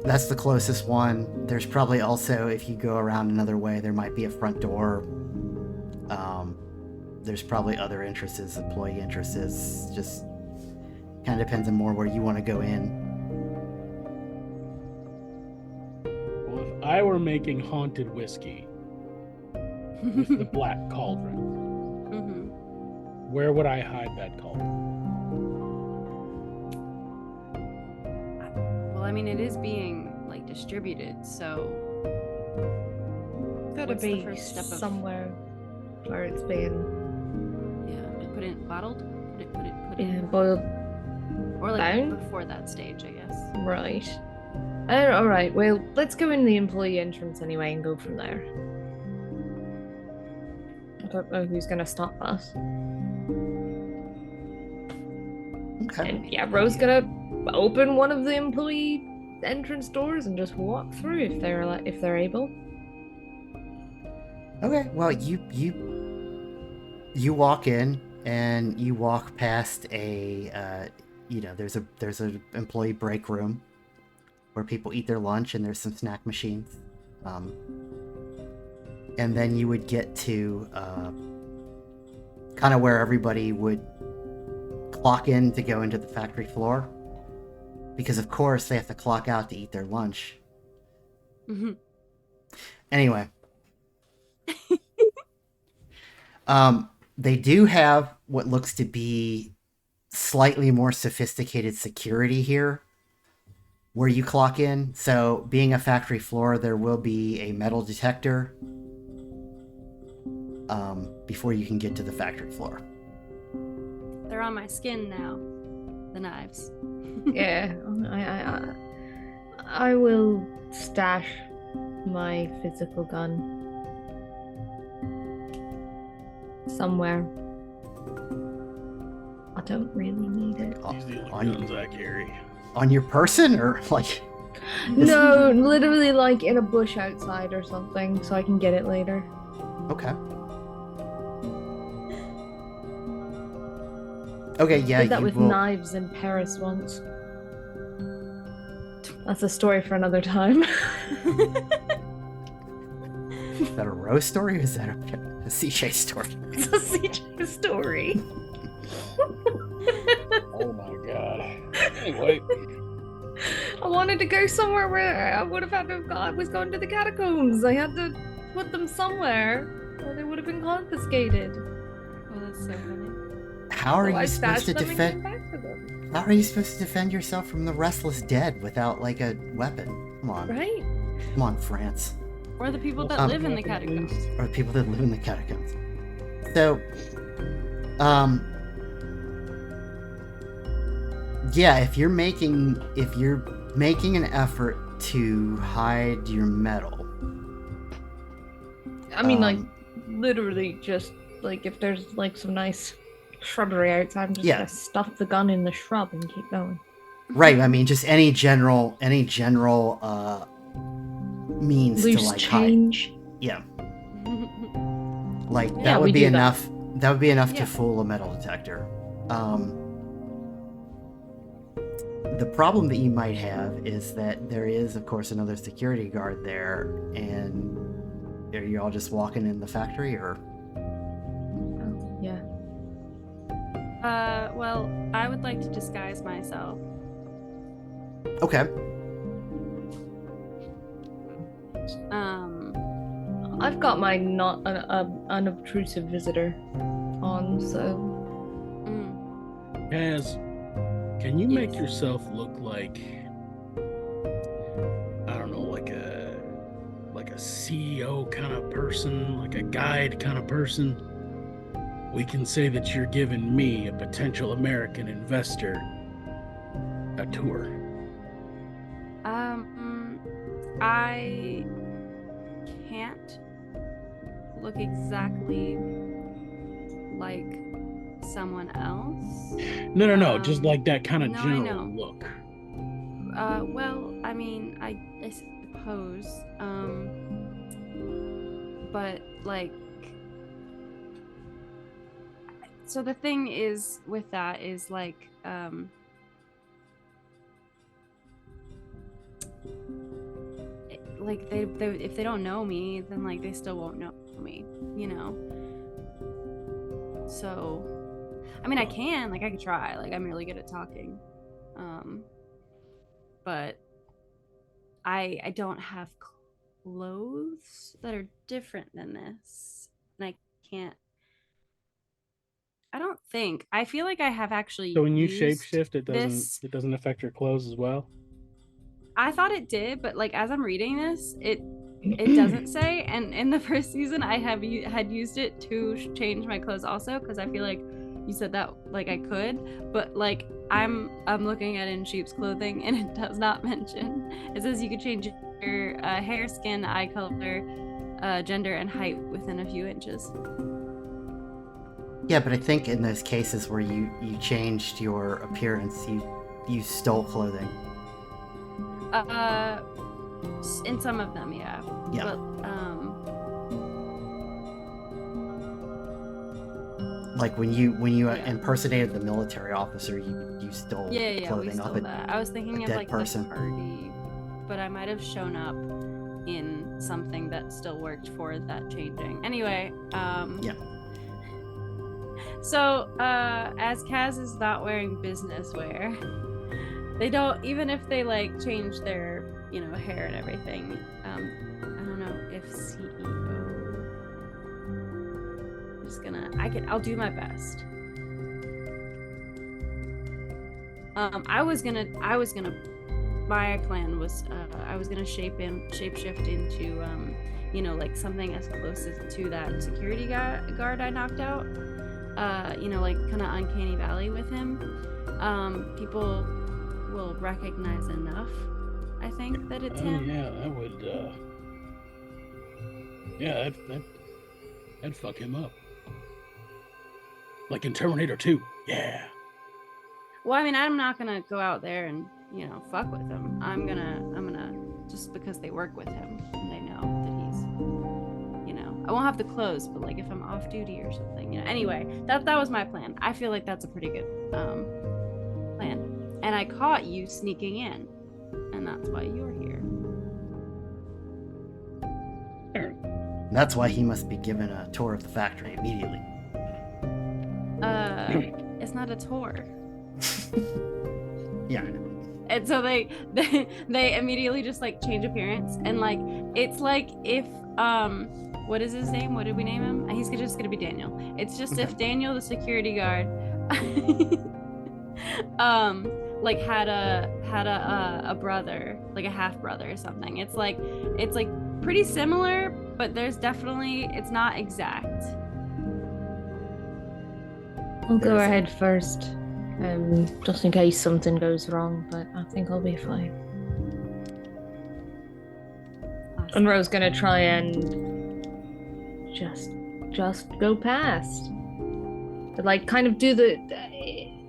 That's the closest one. There's probably also, if you go around another way, there might be a front door. There's probably other entrances, employee entrances. Just kind of depends on more where you want to go in. Well, if I were making haunted whiskey with the black cauldron, where would I hide that cauldron? Well, I mean, it is being like distributed, so Gotta what's the be first step of- somewhere where it's being put it bottled, put it boiled. or like down? before that stage, I guess. Right. All right. Well, let's go in the employee entrance anyway and go from there. I don't know who's gonna stop us. Okay. And yeah, Ro's gonna open one of the employee entrance doors and just walk through if they're able. Okay. Well, you walk in and you walk past a there's a employee break room where people eat their lunch, and there's some snack machines. And then you would get to kind of where everybody would clock in to go into the factory floor, because of course they have to clock out to eat their lunch. Anyway, they do have what looks to be slightly more sophisticated security here where you clock in. So being a factory floor, there will be a metal detector before you can get to the factory floor. They're on my skin now. The knives. Yeah, I will stash my physical gun somewhere. I don't really need it. These are the On- only guns I carry. On your person, or like? No, literally like in a bush outside or something, so I can get it later. Okay. Okay, yeah, Did that you with will. knives in Paris once. That's a story for another time. Is that a Rose story, or is that a CJ story? It's a CJ story. Oh my god. Anyway, I wanted to go somewhere where I would have had to have gone. I was going to the catacombs. I had to put them somewhere, or they would have been confiscated. Oh, that's so funny. How are So I you supposed stashed to them and came defend? back for them. How are you supposed to defend yourself from the restless dead without like a weapon? Come on, Right? come on, France. Or the people that live in the catacombs. Or people that live in the catacombs. So, yeah, if you're making an effort to hide your metal, I mean, like, literally just, like, if there's, like, some nice shrubbery outside, I'm just Yeah. gonna stuff the gun in the shrub and keep going. right? I mean, just any general means Loose to like change. hide. Yeah, like Yeah, that we would be do that. enough. That would be enough Yeah. to fool a metal detector. The problem that you might have is that there is, of course, another security guard there, and are you all just walking in the factory, or? Oh, yeah. Well, I would like to disguise myself. Okay. I've got my not unobtrusive visitor on, so Kaz, can you make Yes. yourself look like, I don't know, like a CEO kind of person, like a guide kind of person? We can say that you're giving me, a potential American investor, a tour. I can't look exactly like someone else. No, just like that kind of No, I general know. look. Well, I mean, I suppose, but like, so the thing is with that is like, like they if they don't know me, then like they still won't know me, you know. So, I mean, I could try. Like, I'm really good at talking, but I don't have clothes that are different than this, and I can't. I don't think. I feel like I have actually So when you used shapeshift, this. it doesn't affect your clothes as well. I thought it did, but like as I'm reading this, it doesn't say. And in the first season, I had used it to change my clothes also, because I feel like you said that like I could, but like I'm looking at in sheep's clothing, and it does not mention. It says you could change your hair, skin, eye color, gender, and height within a few inches. Yeah, but I think in those cases where you changed your appearance, you stole clothing. In some of them, yeah. Yeah. But Like when you Yeah. impersonated the military officer, you stole yeah, we clothing off stole that. I was thinking of dead like person. the party, but I might have shown up in something that still worked for that changing. Anyway, Yeah. So, as Kaz is not wearing business wear, they don't, even if they like change their, hair and everything. I don't know if CEO. I'm just gonna, I'll do my best. My plan was, I was gonna shapeshift into, like something as close to that security guard I knocked out. Like kind of uncanny valley with him. People will recognize enough, I think, that it's him. Yeah, that would. Yeah, that'd fuck him up. Like in Terminator 2. Yeah. Well, I mean, I'm not gonna go out there and fuck with him. I'm gonna just because they work with him and they know that he's I won't have the clothes, but like if I'm off duty or something, Anyway, that was my plan. I feel like that's a pretty good plan. And I caught you sneaking in, and that's why you're here. That's why he must be given a tour of the factory immediately. It's not a tour. Yeah, I know. And so they immediately just like change appearance, and like it's like if what is his name? What did we name him? He's just gonna be Daniel. It's just Okay. if Daniel, the security guard, like had a brother, like a half brother or something. It's like pretty similar, but there's definitely, it's not exact. I'll go There's a- ahead first, just in case something goes wrong, but I think I'll be fine. Awesome. And Ro's gonna try and just go past. But like kind of do the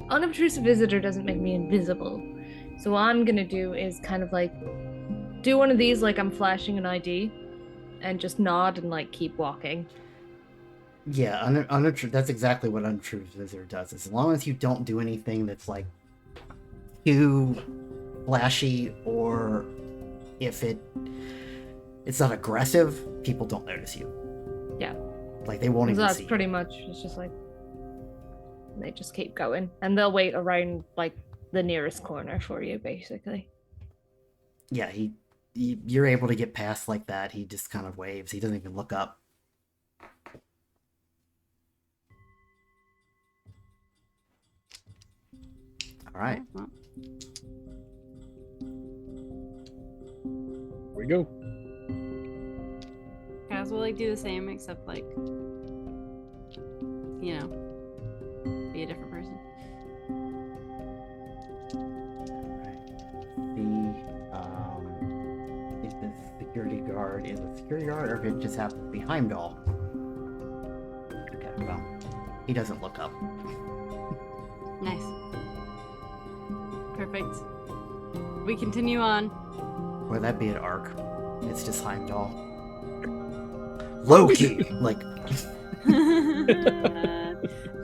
unobtrusive visitor doesn't make me invisible. So what I'm gonna do is kind of like do one of these like I'm flashing an ID and just nod and like keep walking. Yeah, that's exactly what unobtrusive visitor does. As long as you don't do anything that's like too flashy, or if it's not aggressive, people don't notice you. Yeah. Like they won't So even that's see pretty you. much, it's just like they just keep going and they'll wait around like the nearest corner for you, basically. Yeah, you're able to get past like that. He just kind of waves. He doesn't even look up. right. Well, Here we go. Kaz will like do the same, except like, you know, be a different person. If the security guard is a security guard, or if it just happens to be Heimdall. Okay, well, he doesn't look up. Nice. Perfect. We continue on. Or that'd be an arc. It's just Heimdall. Loki! Like,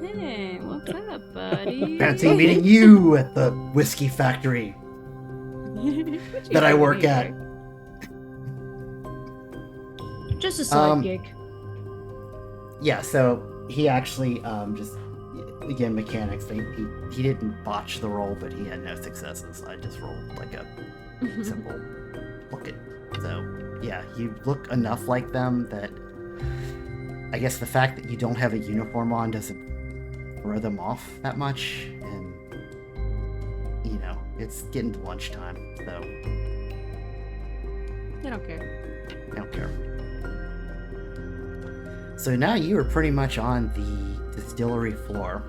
Hey, what's up, buddy? fancy meeting you at the whiskey factory What that I you work doing at. here? Just a side Um, gig. Yeah, so he actually just, again, mechanics. He didn't botch the roll, but he had no successes. I just rolled like a simple look at. So yeah, you look enough like them that I guess the fact that you don't have a uniform on doesn't throw them off that much, and you know it's getting to lunchtime, so I don't care. I don't care. So now you are pretty much on the distillery floor.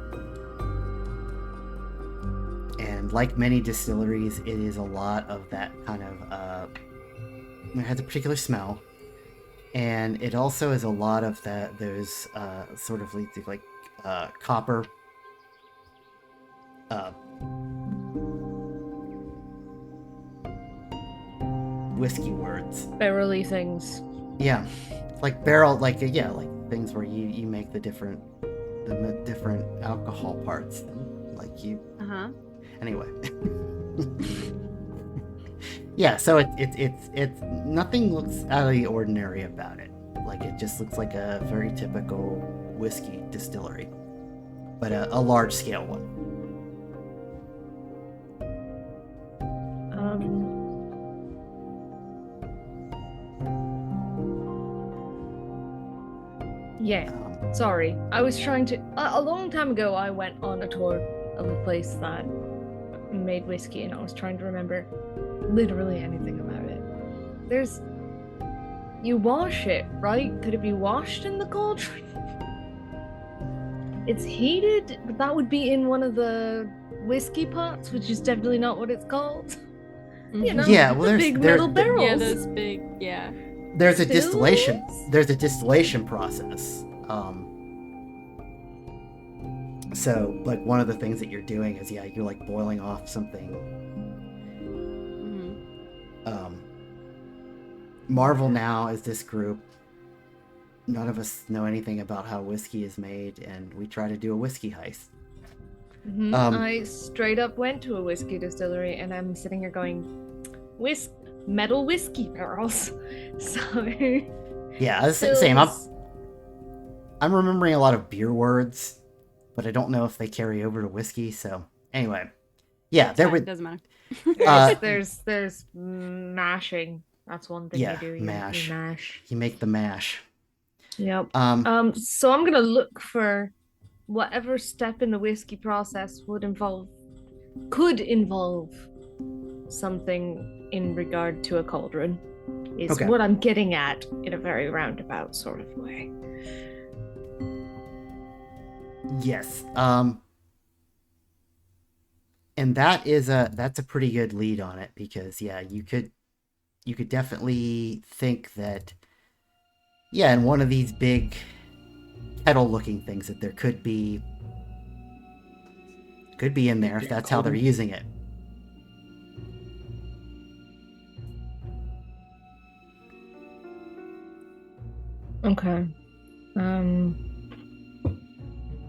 And like many distilleries, it is a lot of that kind of, it has a particular smell. And it also is a lot of those sort of like copper whiskey words. Barrel-y things. Yeah, like barrel, like yeah, like things where you make the different alcohol parts, like you. Uh-huh. Anyway. Yeah, so it's nothing looks out of the ordinary about it. Like it just looks like a very typical whiskey distillery, but a large scale one. Yeah. Sorry, I was trying to. A long time ago, I went on a tour of a place that made whiskey, and I was trying to remember literally anything about it. You wash it, right? Could it be washed in the cauldron? It's heated, but that would be in one of the whiskey pots, which is definitely not what it's called. You know, Yeah, well, the big metal there- barrels. Yeah, those big, yeah. There's a distillation. Stills? There's a distillation process. So like one of the things that you're doing is you're like boiling off something. Marvel now is this group. None of us know anything about how whiskey is made, and we try to do a whiskey heist. Mhm. Um, I straight up went to a whiskey distillery, and I'm sitting here going, metal whiskey barrels. So Yeah, it's the same. stills. I'm remembering a lot of beer words, but I don't know if they carry over to whiskey. So anyway, yeah, It's there fine, would. doesn't matter. There's mashing. That's one thing Yeah, you do. You mash. mash. You make the mash. Yep. Um, So I'm gonna look for whatever step in the whiskey process could involve something in regard to a cauldron. Is Okay. what I'm getting at in a very roundabout sort of way. Yes. And that's a pretty good lead on it, because yeah, you could definitely think that in one of these big kettle looking things that there could be in there, if Yeah, that's how they're cauldron. using it. Okay.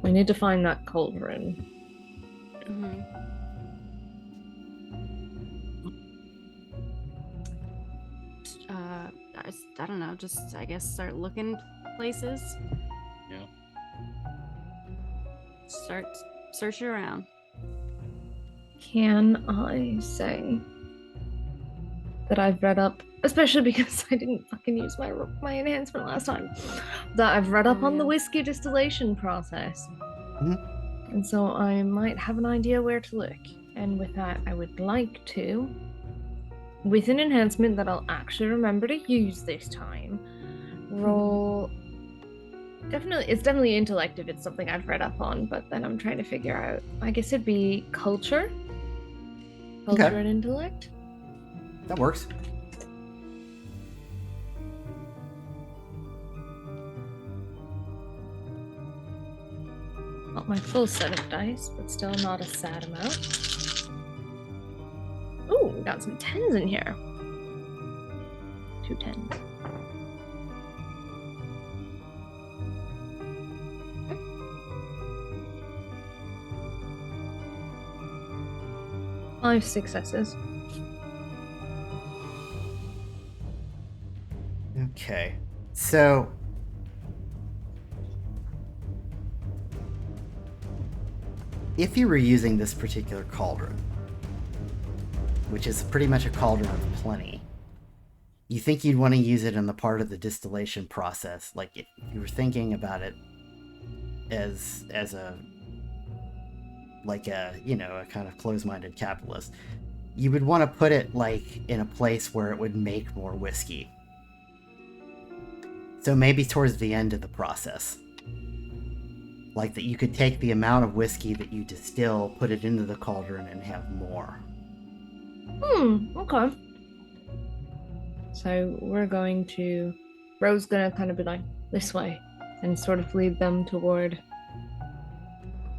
We need to find that cauldron. Mhm. I don't know, just I guess start looking places. Yeah. Start searching around. Can I say that I've read up, especially because I didn't fucking use my enhancement last time, that I've read up Oh, on the yeah. whiskey distillation process. Mhm. And so I might have an idea where to look. and with that, I would like to, with an enhancement that I'll actually remember to use this time, roll. It's definitely intellect if it's something I've read up on, but then I'm trying to figure out. I guess it'd be culture. Culture Okay. and intellect. That works. Not my full set of dice, but still not a sad amount. Ooh, we got some 10s in here. 2 10s. Five successes. Okay. So if you were using this particular cauldron, which is pretty much a cauldron of plenty, you think you'd want to use it in the part of the distillation process. Like if you were thinking about it as a a kind of closed-minded capitalist, you would want to put it like in a place where it would make more whiskey. So maybe towards the end of the process. Like that you could take the amount of whiskey that you distill, put it into the cauldron, and have more. Okay. So we're going to... Ro's gonna kind of be like, this way, and sort of lead them toward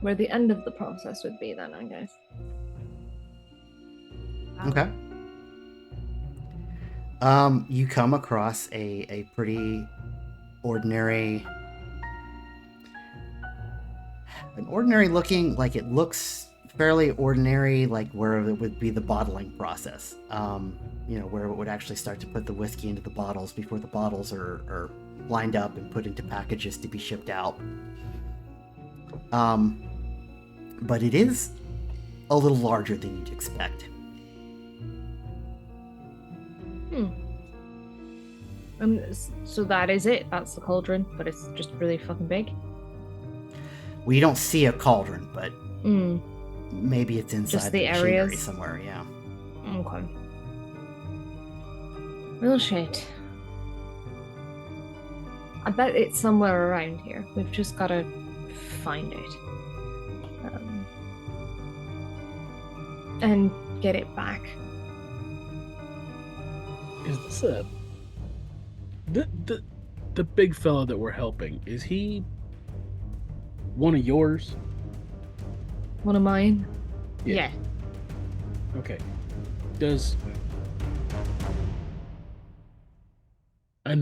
where the end of the process would be then, I guess. Okay. You come across a pretty ordinary... An ordinary looking, like it looks fairly ordinary, like where it would be the bottling process. Where it would actually start to put the whiskey into the bottles before the bottles are lined up and put into packages to be shipped out. But it is a little larger than you'd expect. So that is it. That's the cauldron, but it's just really fucking big. Well, you don't see a cauldron, but maybe it's inside Just the machinery areas somewhere, yeah. Okay. Real shit. I bet it's somewhere around here. We've just gotta find it. And get it back. Is this the big fella that we're helping? Is he one of yours? One of mine? Yeah. Okay. I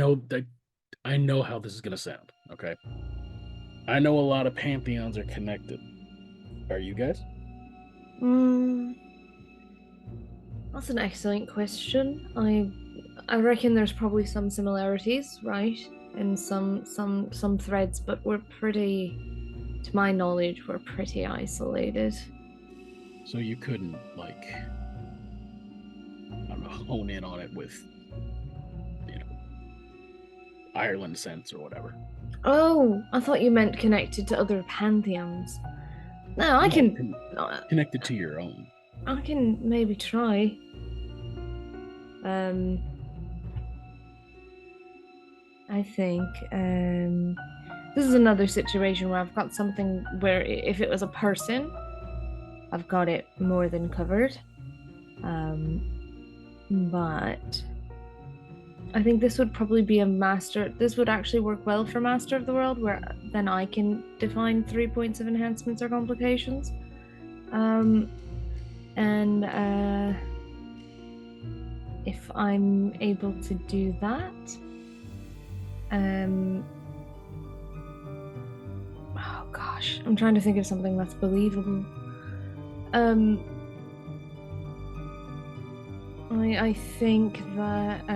know how this is gonna sound, okay? I know a lot of pantheons are connected. Are you guys? That's an excellent question. I reckon there's probably some similarities, right? And some threads, but we're pretty, to my knowledge, we're pretty isolated. So you couldn't, I don't know, hone in on it with, Ireland sense or whatever. Oh, I thought you meant connected to other pantheons. No, I can... Connected to your own. I can maybe try. I think this is another situation where I've got something where if it was a person, I've got it more than covered. But I think this would probably be a master. This would actually work well for Master of the World, where then I can define 3 points of enhancements or complications. If I'm able to do that, oh gosh, I'm trying to think of something that's believable. I think that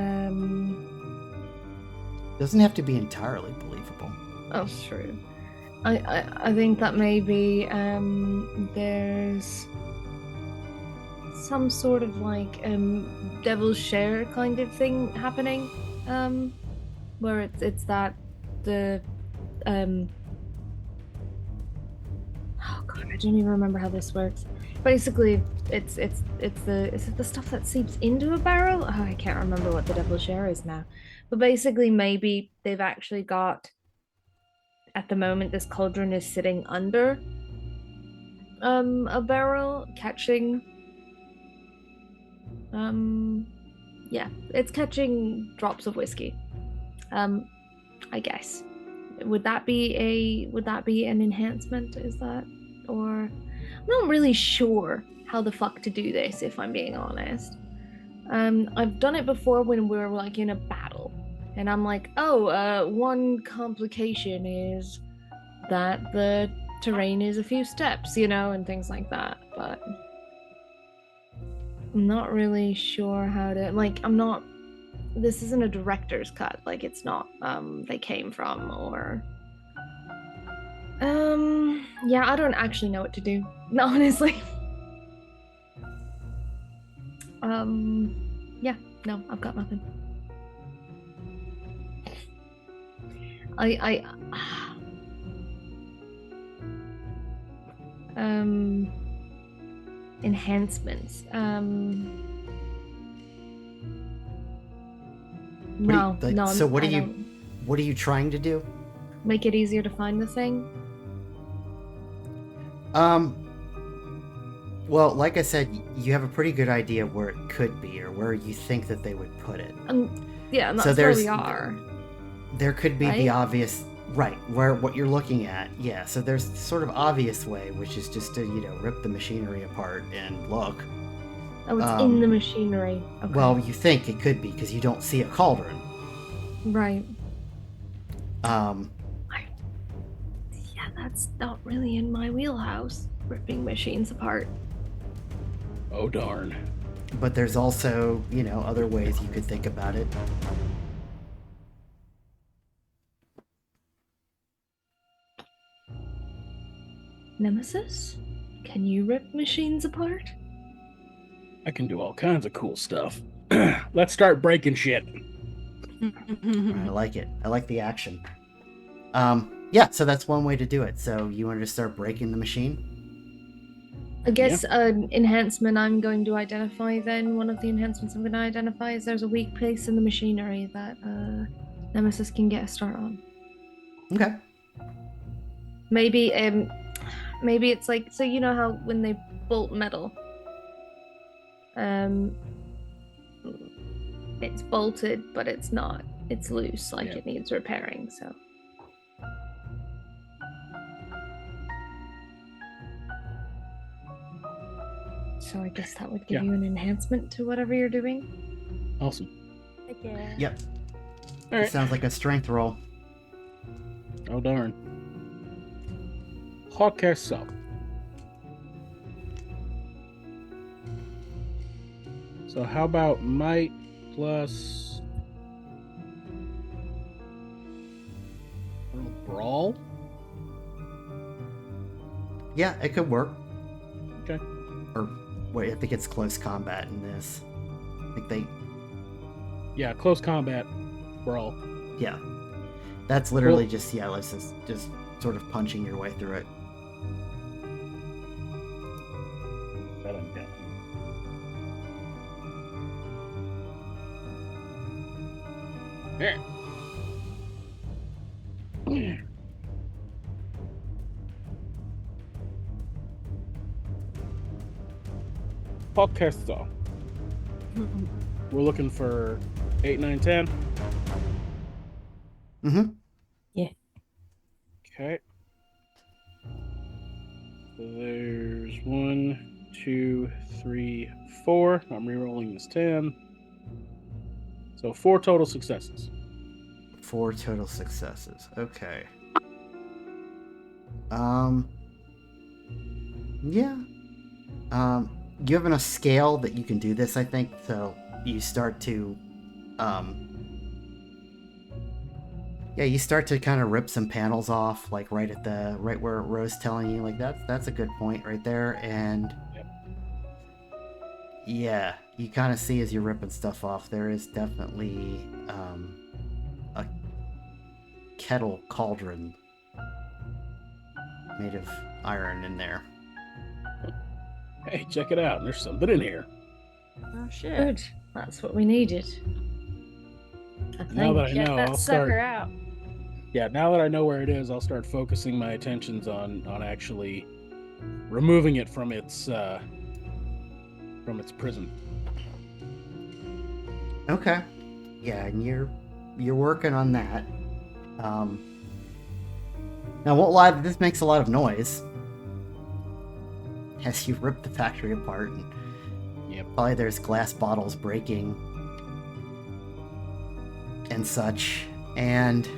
Doesn't have to be entirely believable. Oh, true. I think that maybe there's some sort of devil's share kind of thing happening, where it's that the oh god, I don't even remember how this works. Basically, it's the is it the stuff that seeps into a barrel? Oh, I can't remember what the devil's share is now. But basically, maybe they've actually got at the moment this cauldron is sitting under a barrel catching yeah, it's catching drops of whiskey. I guess. Would that be an enhancement? Is that, or I'm not really sure how the fuck to do this, if I'm being honest. I've done it before when we were like in a battle, and I'm like, oh, one complication is that the terrain is a few steps, and things like that. But I'm not really sure how to, like, this isn't a director's cut, like it's not they came from, or yeah, I don't actually know what to do, honestly. Yeah, no, I've got nothing. I enhancements. No, no. So what I are you don't. what are you trying to do? Make it easier to find the thing. Well, like I said, you have a pretty good idea where it could be, or where you think that they would put it. Yeah, and that's So where we are. There could be Right? the obvious, right, where what you're looking at. Yeah, so there's sort of obvious way, which is just to, rip the machinery apart and look. Oh, it's in the machinery. Okay. Well, you think it could be because you don't see a cauldron. Right. Um, Yeah, that's not really in my wheelhouse. Ripping machines apart. Oh darn. but there's also, other ways you could think about it. Nemesis? Can you rip machines apart? I can do all kinds of cool stuff. Let's start breaking shit. I like it. I like the action. Yeah, so that's one way to do it. So you wanted to start breaking the machine? I guess an enhancement I'm going to identify then, one of the enhancements I'm going to identify is there's a weak place in the machinery that Nemesis can get a start on. Okay. Maybe it's like, so you know how when they bolt metal, it's bolted, but it's not. It's loose, like it needs repairing, so. So I guess that would give you an enhancement to whatever you're doing. Awesome. Yeah. Yep. All It right. sounds like a strength roll. Oh darn. Podcast up. So how about might plus brawl? Yeah, it could work. Okay. Or wait, I think it's close combat in this. I think they. Yeah, close combat brawl. Yeah. That's literally just just sort of punching your way through it. That I'm down. Yeah. Podcast though. We're looking for 8, 9, 10. Mm-hmm. Okay. So there's 1, 2, 3, 4. I'm re-rolling this 10. So 4 total successes. 4 total successes. Okay. Yeah. You have enough scale that you can do this, I think. So you start to, you start to kind of rip some panels off, like right where Rose telling you, like that's a good point right there, and yeah, you kind of see as you're ripping stuff off, there is definitely a kettle cauldron made of iron in there. Hey, check it out. There's something in here. Oh shit. Good. That's what we needed. I Now that think. I know, That I'll sucker start. out. Yeah, now that I know where it is, I'll start focusing my attentions on actually removing it from its prison. Okay. Yeah, and you're working on that. Now, I won't lie, this makes a lot of noise as you rip the factory apart, and Yep. probably there's glass bottles breaking and such, and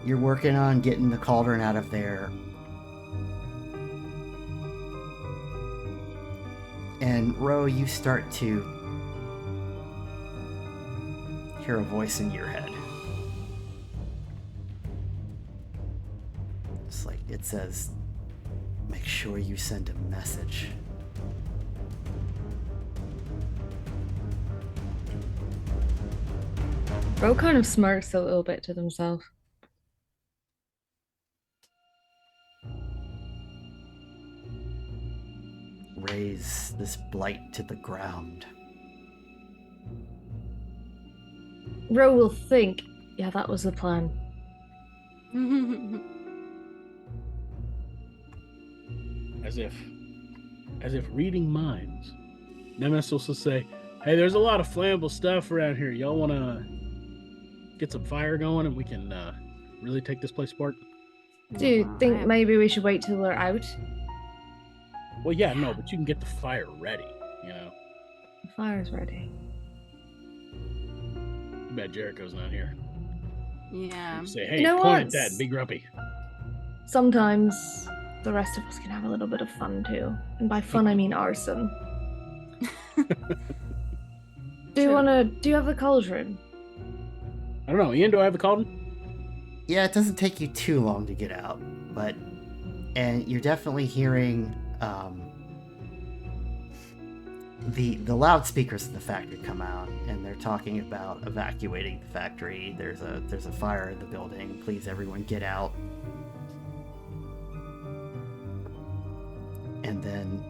you're working on getting the cauldron out of there. And Ro, you start to hear a voice in your head. It's like it says, make sure you send a message. Ro kind of smirks a little bit to himself. Raise this blight to the ground. Ro will think, yeah, that was the plan. As if reading minds. Nemesis will say, "Hey, there's a lot of flammable stuff around here. Y'all want to get some fire going, and we can really take this place apart?" Do you think maybe we should wait till we're out? Well, yeah, no, but you can get the fire ready. You know, The fire's ready. too bad Jericho's not here. Yeah. You say, "Hey, You know point what? at that and be grumpy." Sometimes the rest of us can have a little bit of fun too. And by fun, I mean arson. Do you have the cauldron? I don't know, Ian. Do I have the cauldron? Yeah, it doesn't take you too long to get out, and you're definitely hearing the loudspeakers in the factory come out, and they're talking about evacuating the factory. There's a fire in the building. Please, everyone, get out. And then,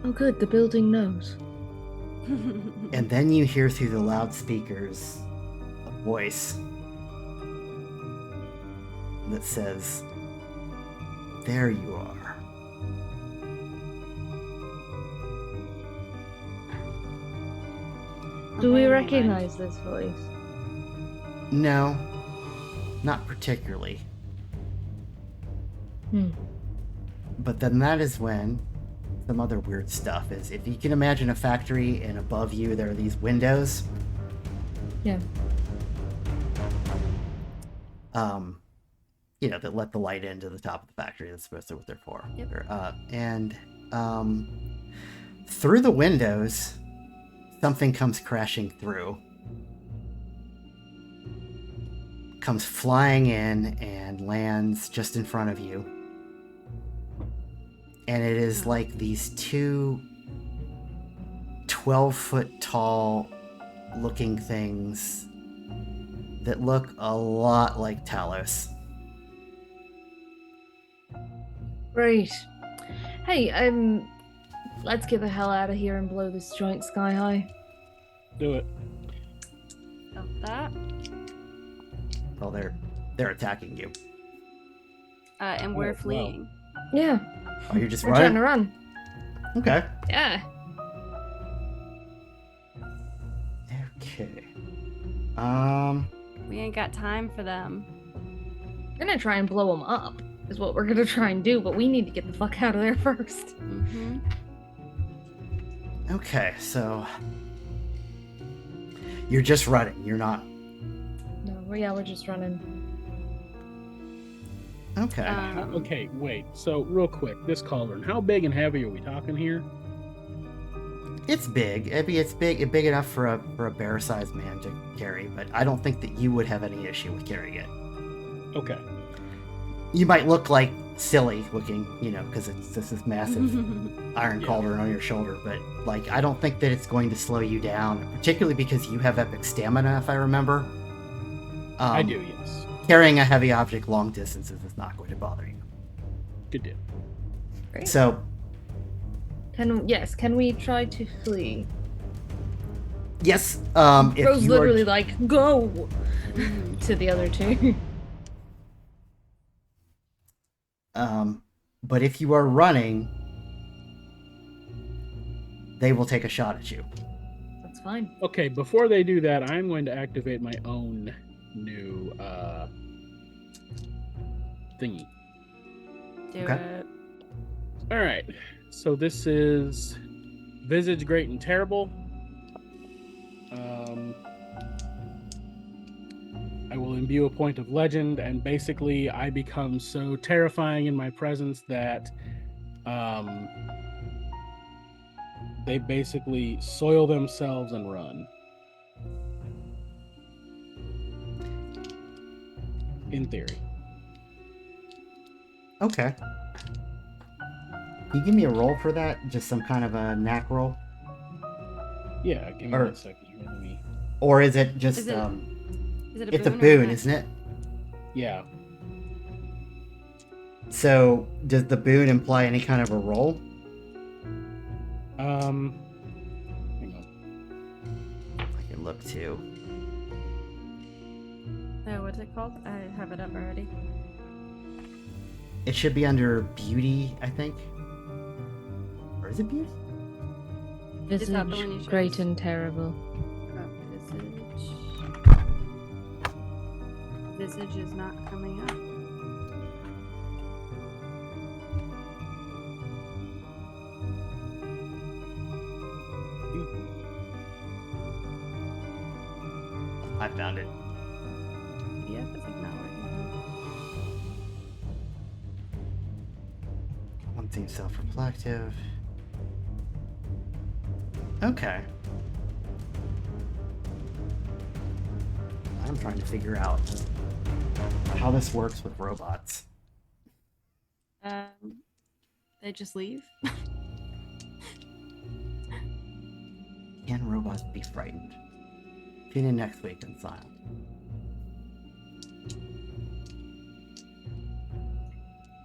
Oh, good. The building knows. and then you hear through the loudspeakers a voice that says, "There you are." Do we recognize this voice? No, not particularly. But then that is when some other weird stuff is. If you can imagine a factory and above you there are these windows. Yeah. That let the light into the top of the factory. That's supposed to what they're for. Yep. And through the windows, something comes crashing through. Comes flying in and lands just in front of you. And it is like these two 12-foot tall looking things that look a lot like Talos. Great. Hey, let's get the hell out of here and blow this joint sky high. Do it. Of that. Well, they're attacking you. And we're fleeing. Yeah. Oh, you're just We're trying running? to run. Okay. Yeah. Okay. We ain't got time for them. We're gonna try and blow them up, is what we're gonna try and do, but we need to get the fuck out of there first. Mm-hmm. Okay, so you're just running. You're not. No, we're just running. Okay. Okay, wait. So, real quick, this cauldron, how big and heavy are we talking here? It's big. It's big enough for a bear-sized man to carry, but I don't think that you would have any issue with carrying it. Okay. You might look like silly looking, because it's just this massive iron Yeah. cauldron on your shoulder, but I don't think that it's going to slow you down, particularly because you have epic stamina, if I remember. I do, yes. Carrying a heavy object long distances is not going to bother you. Good deal. Great. So Can we try to flee? Yes. If Bro's you literally are, like, go to the other two. but if you are running, they will take a shot at you. That's fine. Okay, before they do that, I'm going to activate my own new thingy. Do Okay. it. All right. So this is Visage Great and Terrible. I will imbue a point of legend, and basically I become so terrifying in my presence that they basically soil themselves and run. In theory. Okay. Can you give me a roll for that? Just some kind of a knack roll? Yeah, give me Or- 1 second here. Let me. Or is it just Is it a it's a boon or boon, not? isn't it? Yeah. So does the boon imply any kind of a roll? Hang on. I can look too. Oh, what's it called? I have it up already. It should be under beauty, I think. Or is it beauty? Is that the one you Visage, chose? great and terrible. Visage is not coming up. I found it. Yeah, it's like not working. One seems self-reflective. Okay. I'm trying to figure out how this works with robots. They just leave. Can robots be frightened? Tune in next week on Silent.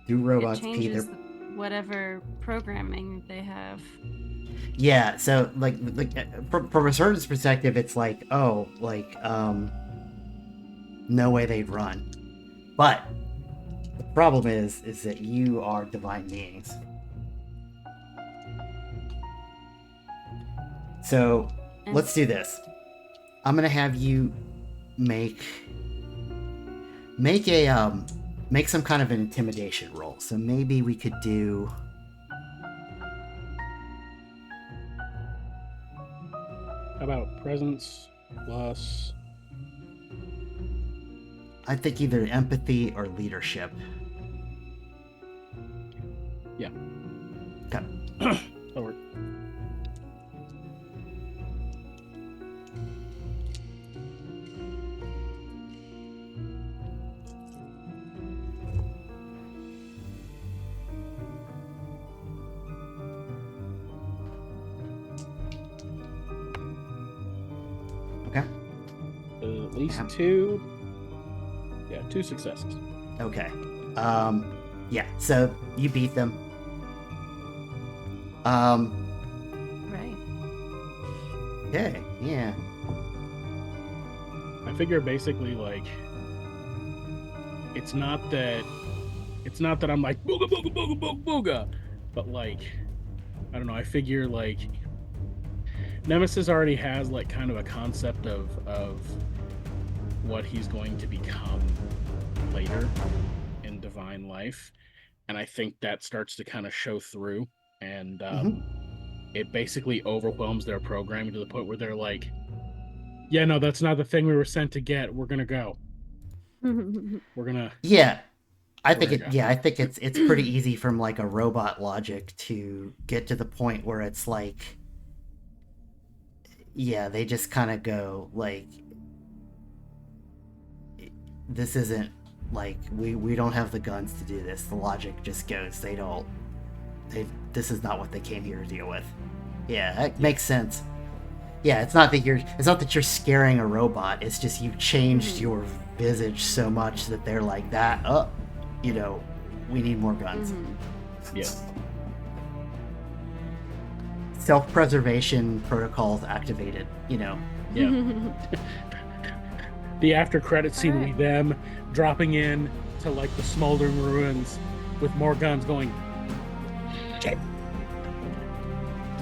Do robots It pee their... changes whatever programming they have. Yeah, so like from a certain perspective, it's like, oh, like no way they'd run. But the problem is that you are divine beings. So And let's do this. I'm gonna have you make some kind of an intimidation roll. So maybe we could do. How about presence plus? I think either empathy or leadership. Yeah. Okay. That'll work. Okay. At least Yeah. 2. Yeah, 2 successes. Okay. Yeah. So you beat them. right. Okay. Yeah. I figure basically like it's not that I'm like booga booga booga booga booga, but like I don't know. I figure like Nemesis already has like kind of a concept of what he's going to become later in divine life, and I think that starts to kind of show through, and it basically overwhelms their programming to the point where they're like, yeah, no, that's not the thing we were sent to get. We're gonna go. We're gonna. Yeah. I We're think gonna it. go. Yeah, I think it's pretty easy from like a robot logic to get to the point where it's like, yeah, they just kind of go like, this isn't like we don't have the guns to do this. The logic just goes, this is not what they came here to deal with. Yeah, that makes sense. Yeah, it's not that you're scaring a robot. It's just you changed your visage so much that they're like that. We need more guns. Yeah. self-preservation protocols activated. You know. Yeah. The after credit scene will be Alright. them dropping in to like the smoldering ruins with more guns going.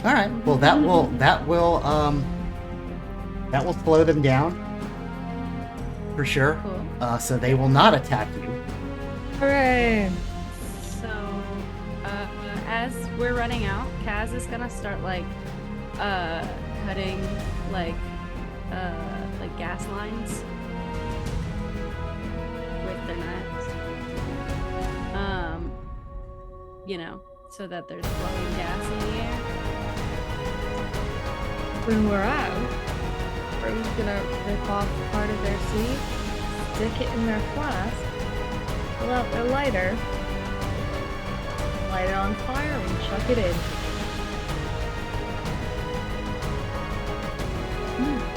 All right. Well, that will slow them down for sure. Cool. So they will not attack you. Hooray! So, as we're running out, Kaz is gonna start like cutting like gas lines with their knives. You know, so that there's flowing gas in the air. When we're out, Ro's gonna rip off part of their sleeve, stick it in their flask, pull out their lighter, light it on fire, and chuck it in.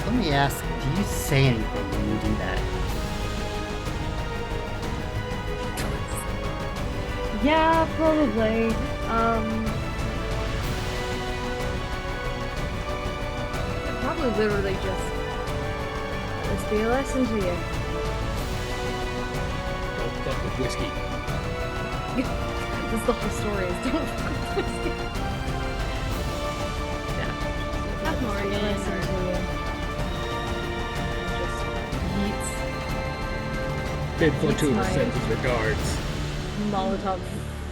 Let me ask, do you say anything when you do that? Yeah, probably. Probably literally just let's be a lesson to you. Don't fuck with whiskey. This is the whole story. Is don't fuck with whiskey. Yeah. Not Let's be a Morgan lesson or- to you. Just yeets Bid fortuitous mine. sends his regards. Molotov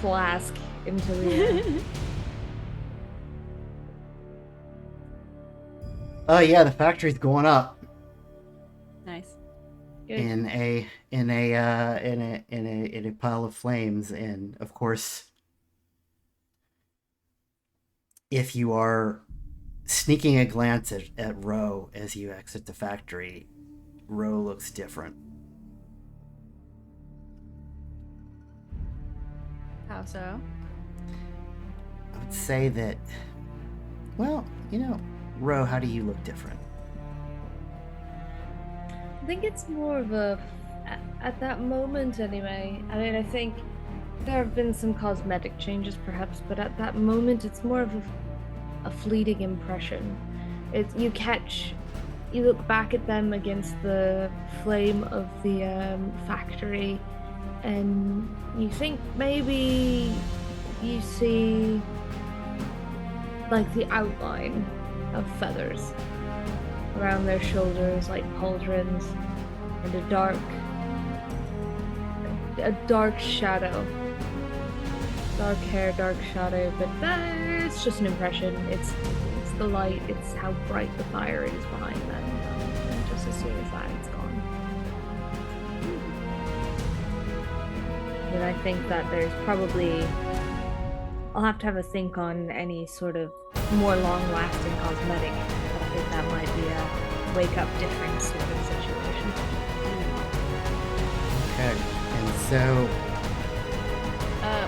flask into the air. Oh yeah, the factory's going up Nice. Good. in a pile of flames, and of course, if you are sneaking a glance at Ro as you exit the factory, Ro looks different. How so? I would say that, well, you know, Ro, how do you look different? I think it's more of a, at that moment anyway. I mean, I think there have been some cosmetic changes perhaps, but at that moment it's more of a fleeting impression. It's you look back at them against the flame of the factory, and you think maybe you see like the outline of feathers around their shoulders, like pauldrons, and a dark shadow. Dark hair, dark shadow, but it's just an impression. It's the light, it's how bright the fire is behind them. And just as soon as that, it's gone. But I think that there's probably, I'll have to have a think on any sort of more long-lasting cosmetic. But I think that might be a wake-up difference sort of situation. Okay, and so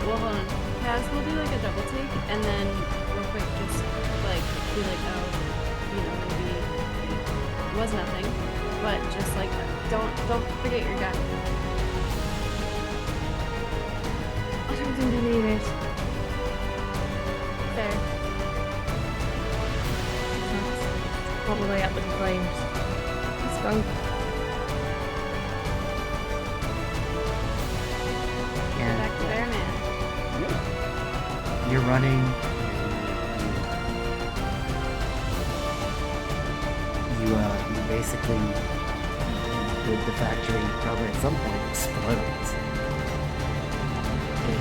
Well, hold on. Kaz will do like a double take, and then real quick, just like be like, oh, you know, maybe it was nothing, but just like don't forget your gun. I don't think I need it. Fair. It's probably up in flames. Let's go. and Back to Bearman. you're running. You basically the factory probably at some point explodes.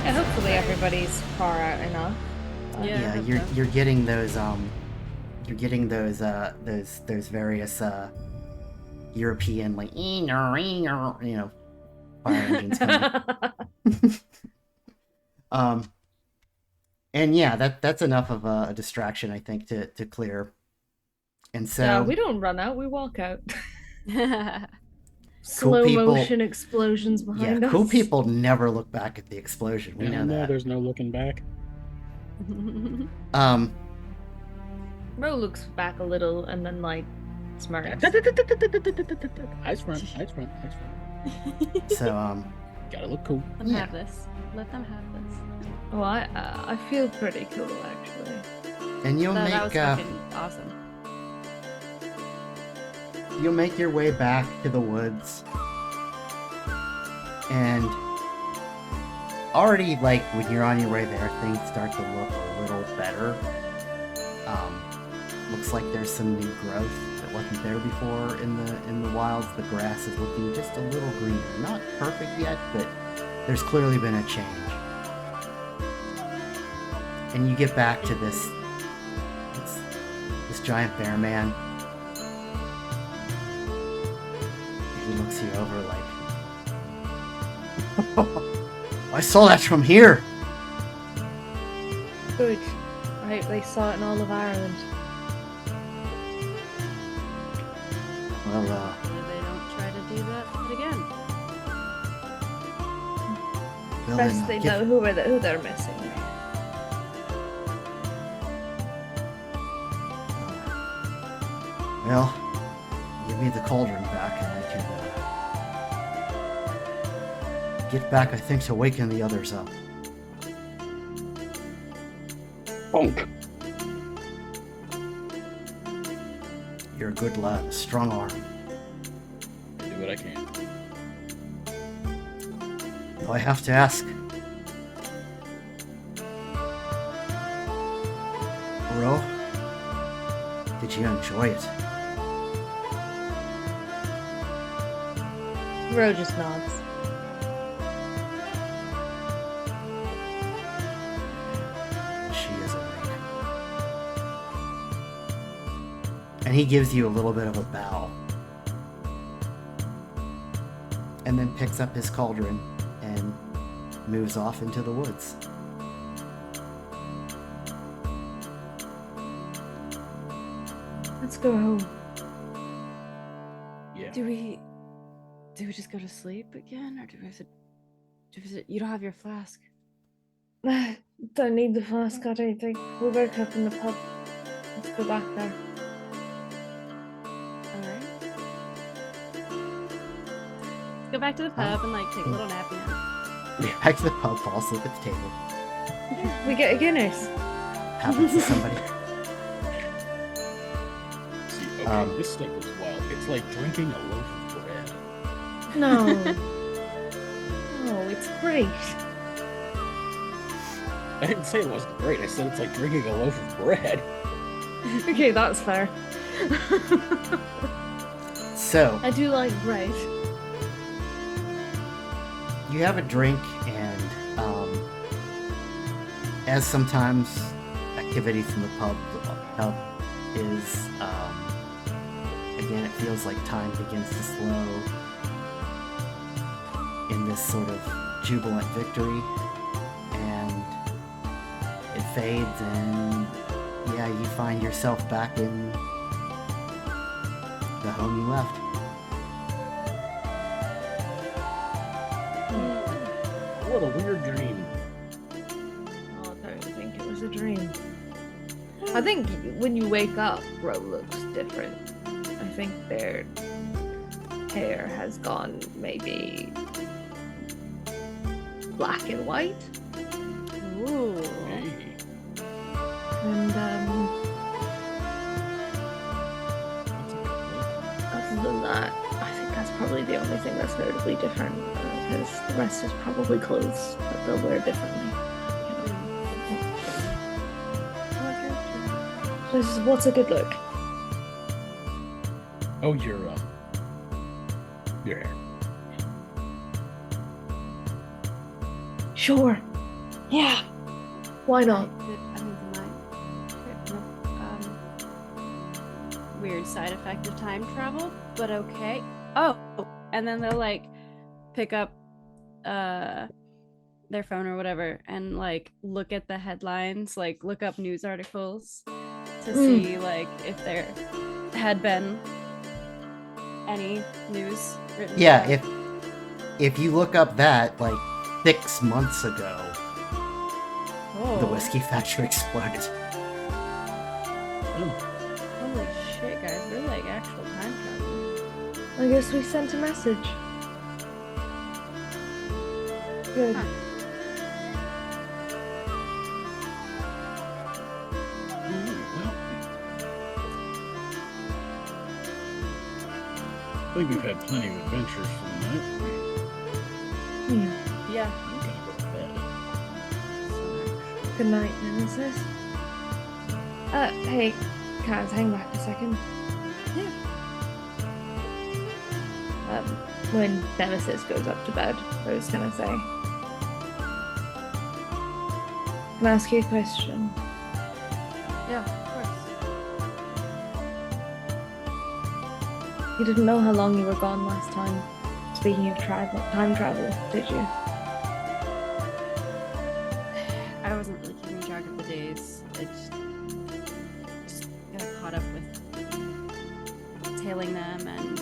Yeah, hopefully everybody's far out enough. Yeah, I Yeah, hope you're so. you're getting those those various European like you know fire engines coming. And yeah, that's enough of a distraction I think to clear. And so No, we don't run out, we walk out. Cool Slow people- motion explosions behind us. cool people never look back at the explosion. We Yeah, know no, that. there's no looking back. Ro looks back a little and then like smirks. Ice front, ice front, ice front. So Gotta look cool. Let them Yeah. have this. Let them have this. Oh, I feel pretty cool actually. And you'll That was make fucking awesome. you'll make your way back to the woods, and already, like, when you're on your way there, things start to look a little better. Looks like there's some new growth that wasn't there before in the wilds. The grass is looking just a little greener. Not perfect yet, but there's clearly been a change. And you get back to this giant bear man. He looks you over like, I saw that from here. Good. I hope they saw it in all of Ireland. Well, They don't try to do that again. well, Best then, they get- know who they're missing. Well, give me the cauldron back and I can get back, I think, to waking the others up. Bonk. You're a good lad, a strong arm. I do what I can. Do I have to ask? Bro, did you enjoy it? Ro just nods. She is awake. And he gives you a little bit of a bow. And then picks up his cauldron and moves off into the woods. Let's go home. Yeah. Do we just go to sleep again, or do we have to? You don't have your flask. Don't need the flask, I don't think. We'll wake up in the pub. Let's go back there. All right. Let's go back to the pub and like take a little nappy now. Back to the pub, fall asleep at the table. We get a Guinness. Happens to somebody. See, okay, this steak was wild. It's like drinking a loaf of bread. No. Oh, it's great. I didn't say it wasn't great. I said it's like drinking a loaf of bread. Okay, that's fair. So, I do like bread. you have a drink, and as sometimes activities in the pub is, again, it feels like time begins to slow in this sort of jubilant victory, and it fades, and yeah, you find yourself back in the home you left. What a weird dream. Oh, I don't think it was a dream. I think when you wake up, Ro looks different. I think their hair has gone maybe black and white. Ooh. Hey. And That's a good other than that, I think that's probably the only thing that's notably different. Because the rest is probably clothes that they'll wear differently. What's a good look? Oh, your hair. Sure. Yeah. Why not? Weird side effect of time travel, but okay. Oh, and then they'll like pick up their phone or whatever and like look at the headlines, like look up news articles to see like if there had been any news written. Yeah, about. if you look up that, like 6 months ago, Oh. the whiskey factory exploded. Holy shit, guys, we're like actual time travelers. I guess we sent a message. Good. Mm. think we've had plenty of adventures for the night. Hmm. Yeah. I'm gonna go to bed. Good night, Nemesis. Hey, Kaz, hang back a second. Yeah. When Nemesis goes up to bed, I was gonna say, can I ask you a question? Yeah, of course. You didn't know how long you were gone last time. Speaking of time travel, did you? I wasn't really keeping track of the days. I just got caught up with tailing them and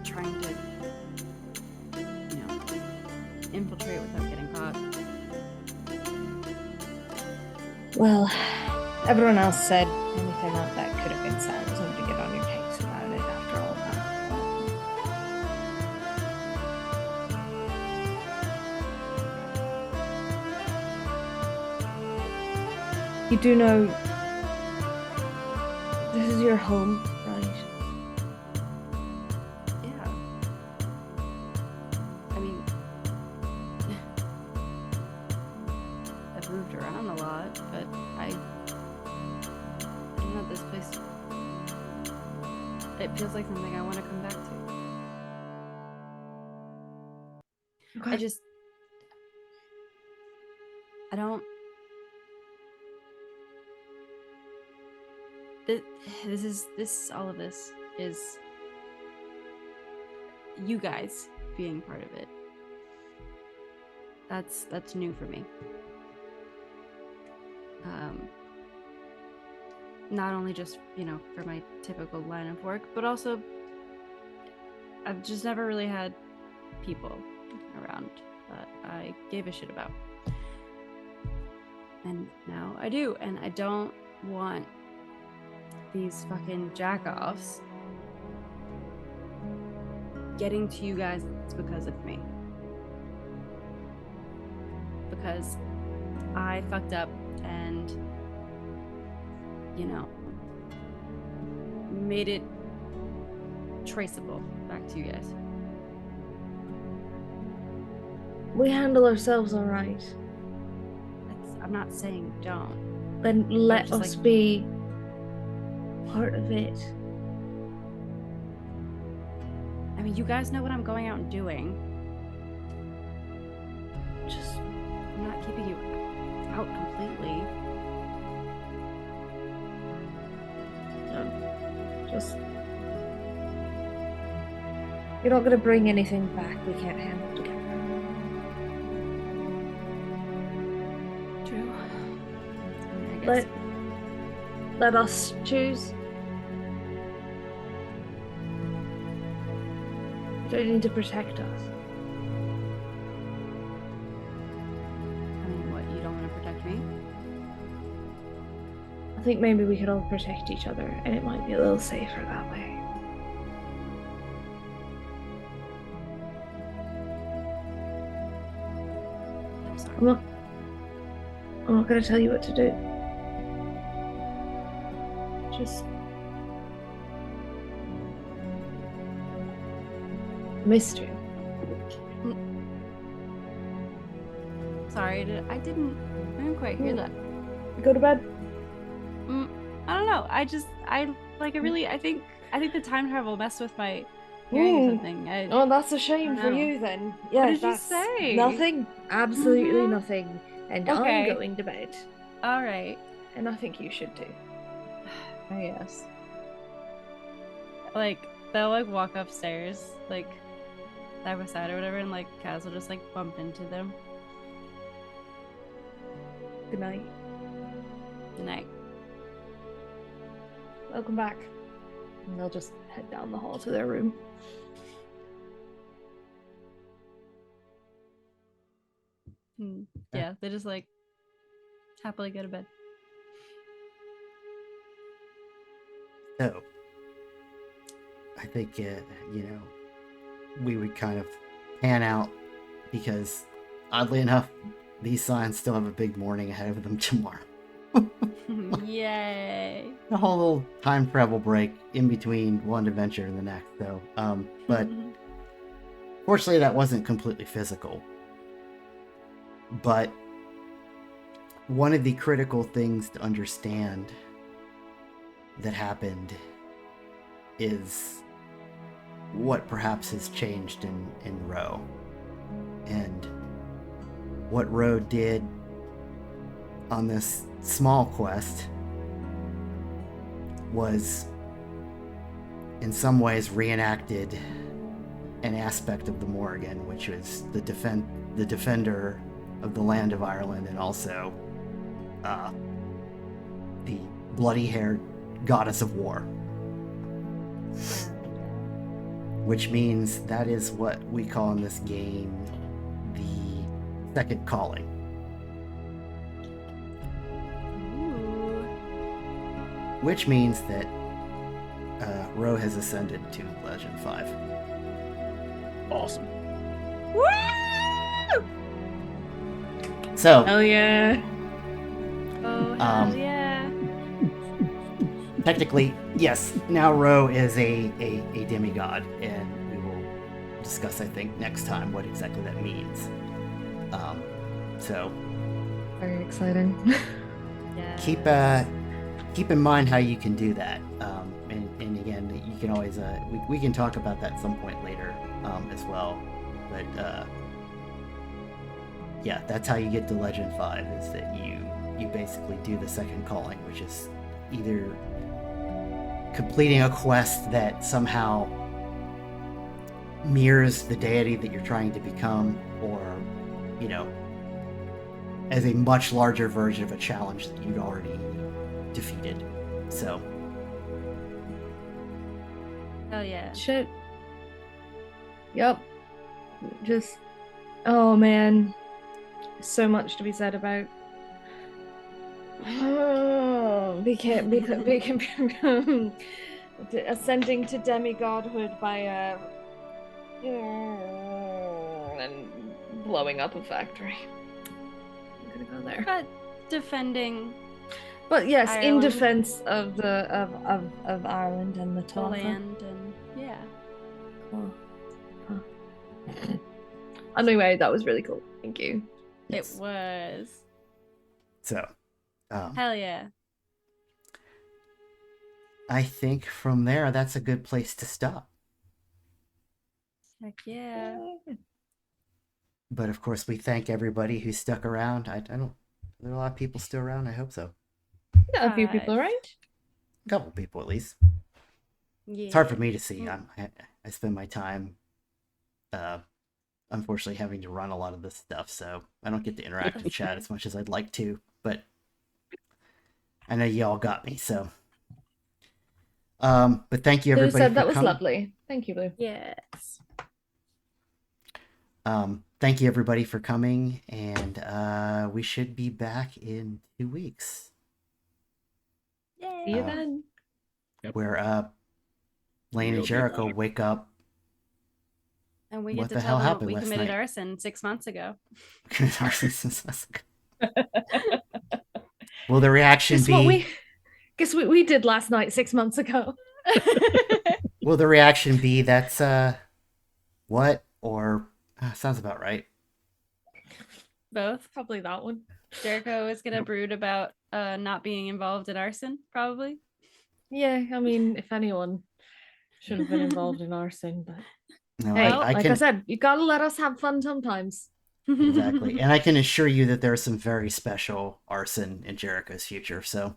trying to, infiltrate without getting caught. Well, everyone else said anything like that could have been said. I was going to get on your case about it after all that. You do know this is your home, right? Yeah. I mean, I've moved around a lot, but I don't know, this place, it feels like something I want to come back to. Okay. I don't. All of this is you guys being part of it. That's new for me. Not only just, for my typical line of work, but also I've just never really had people around that I gave a shit about. And now I do, and I don't want these fucking jack-offs getting to you guys because of me. Because I fucked up and, made it traceable back to you guys. We handle ourselves all right. I'm not saying don't. Then let just us be part of it. I mean, you guys know what I'm going out and doing. I'm not keeping you out completely. You're not gonna bring anything back we can't handle together. True. I guess. Let us choose. You don't need to protect us. I mean, what, you don't want to protect me? I think maybe we could all protect each other, and it might be a little safer that way. I'm sorry. I'm not gonna tell you what to do. Just missed you. Sorry, I didn't quite hear that. Go to bed. I don't know. I think the time travel messed with my hearing or something. Oh, that's a shame for know. you then. Yeah, What did you that's say? nothing. Absolutely Mhm. nothing. And Okay. I'm going to bed. All right. And I think you should too. I guess. They'll walk upstairs side by side or whatever, and Kaz will just bump into them. Good night. Good night. Welcome back. And they'll just head down the hall to their room. Yeah, they just happily go to bed. So, I think, we would kind of pan out because, oddly enough, these signs still have a big morning ahead of them tomorrow. Yay. a whole little time travel break in between one adventure and the next. So, but fortunately, that wasn't completely physical. But one of the critical things to understand that happened is what perhaps has changed in Roe. And what Roe did on this small quest was in some ways reenacted an aspect of the Morrigan, which was the defender of the land of Ireland, and also the bloody-haired goddess of war. Which means that is what we call in this game the second calling. Ooh. Which means that Roe has ascended to Legend 5. Awesome. Woo! So, Hell yeah. Oh, hell yeah. technically, yes, now Roe is a demigod, and we will discuss, I think, next time what exactly that means. So, Very exciting. Yes. keep in mind how you can do that. And again, you can always we can talk about that at some point later as well. But yeah, that's how you get to Legend 5, is that you basically do the second calling, which is either completing a quest that somehow mirrors the deity that you're trying to become, or, you know, as a much larger version of a challenge that you'd already defeated. So, Hell yeah. Shit. Yup. Just, oh man, so much to be said about. Ascending to demigodhood by and blowing up a factory. I'm gonna go there. But defending But yes, in Ireland. defense of the of Ireland and the the Tata. land and yeah. Cool. Huh. Anyway, that was really cool. Thank you. yes. It was. So, Hell yeah. I think from there, that's a good place to stop. Heck yeah. But of course, we thank everybody who stuck around. I don't. Are there a lot of people still around? I hope so. Yeah, a few people Five. around. A couple people at least. Yeah. It's hard for me to see. I spend my time, unfortunately, having to run a lot of this stuff, so I don't get to interact with chat as much as I'd like to. But I know you all got me, so. But thank you Blue everybody said for that was coming. lovely. Thank you, Blue. Yes. Thank you everybody for coming, and we should be back in 2 weeks, Yay. See you then. where Lane Real and big Jericho honor. wake up. And we What get to the tell hell them happened we last committed night? arson 6 months ago. Will the reaction Guess be? what we did last night 6 months ago. Will the reaction be that's what, or sounds about right? Both. Probably that one. Jericho is gonna brood about not being involved in arson, probably. Yeah, I mean, if anyone should have been involved in arson, but No, hey, I like can I said, you gotta let us have fun sometimes. exactly, and I can assure you that there's some very special arson in Jericho's future. So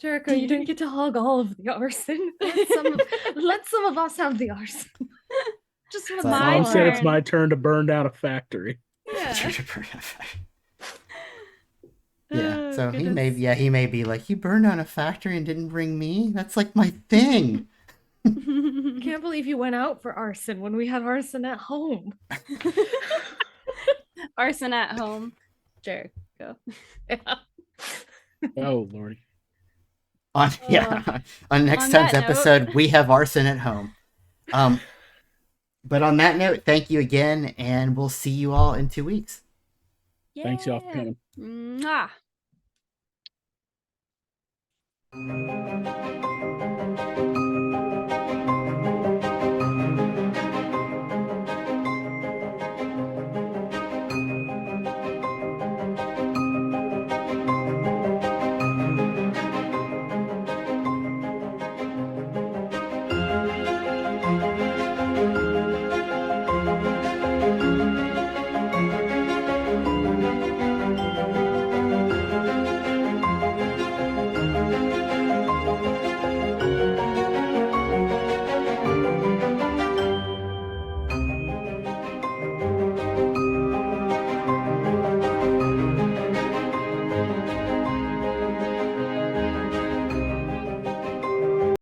Jericho, you don't get to hog all of the arson. Let some of us have the arson. Just But- one Mom said it's turn. my turn to burn down a factory. Yeah. Yeah, Oh, so he goodness. may be like, you burned down a factory and didn't bring me? That's like my thing. Can't believe you went out for arson when we had arson at home. Arson at home. Jericho. Yeah. Oh Lord. On next On time's that note- episode, we have arson at home. But on that note, thank you again, and we'll see you all in 2 weeks. Thanks y'all for coming. Mwah.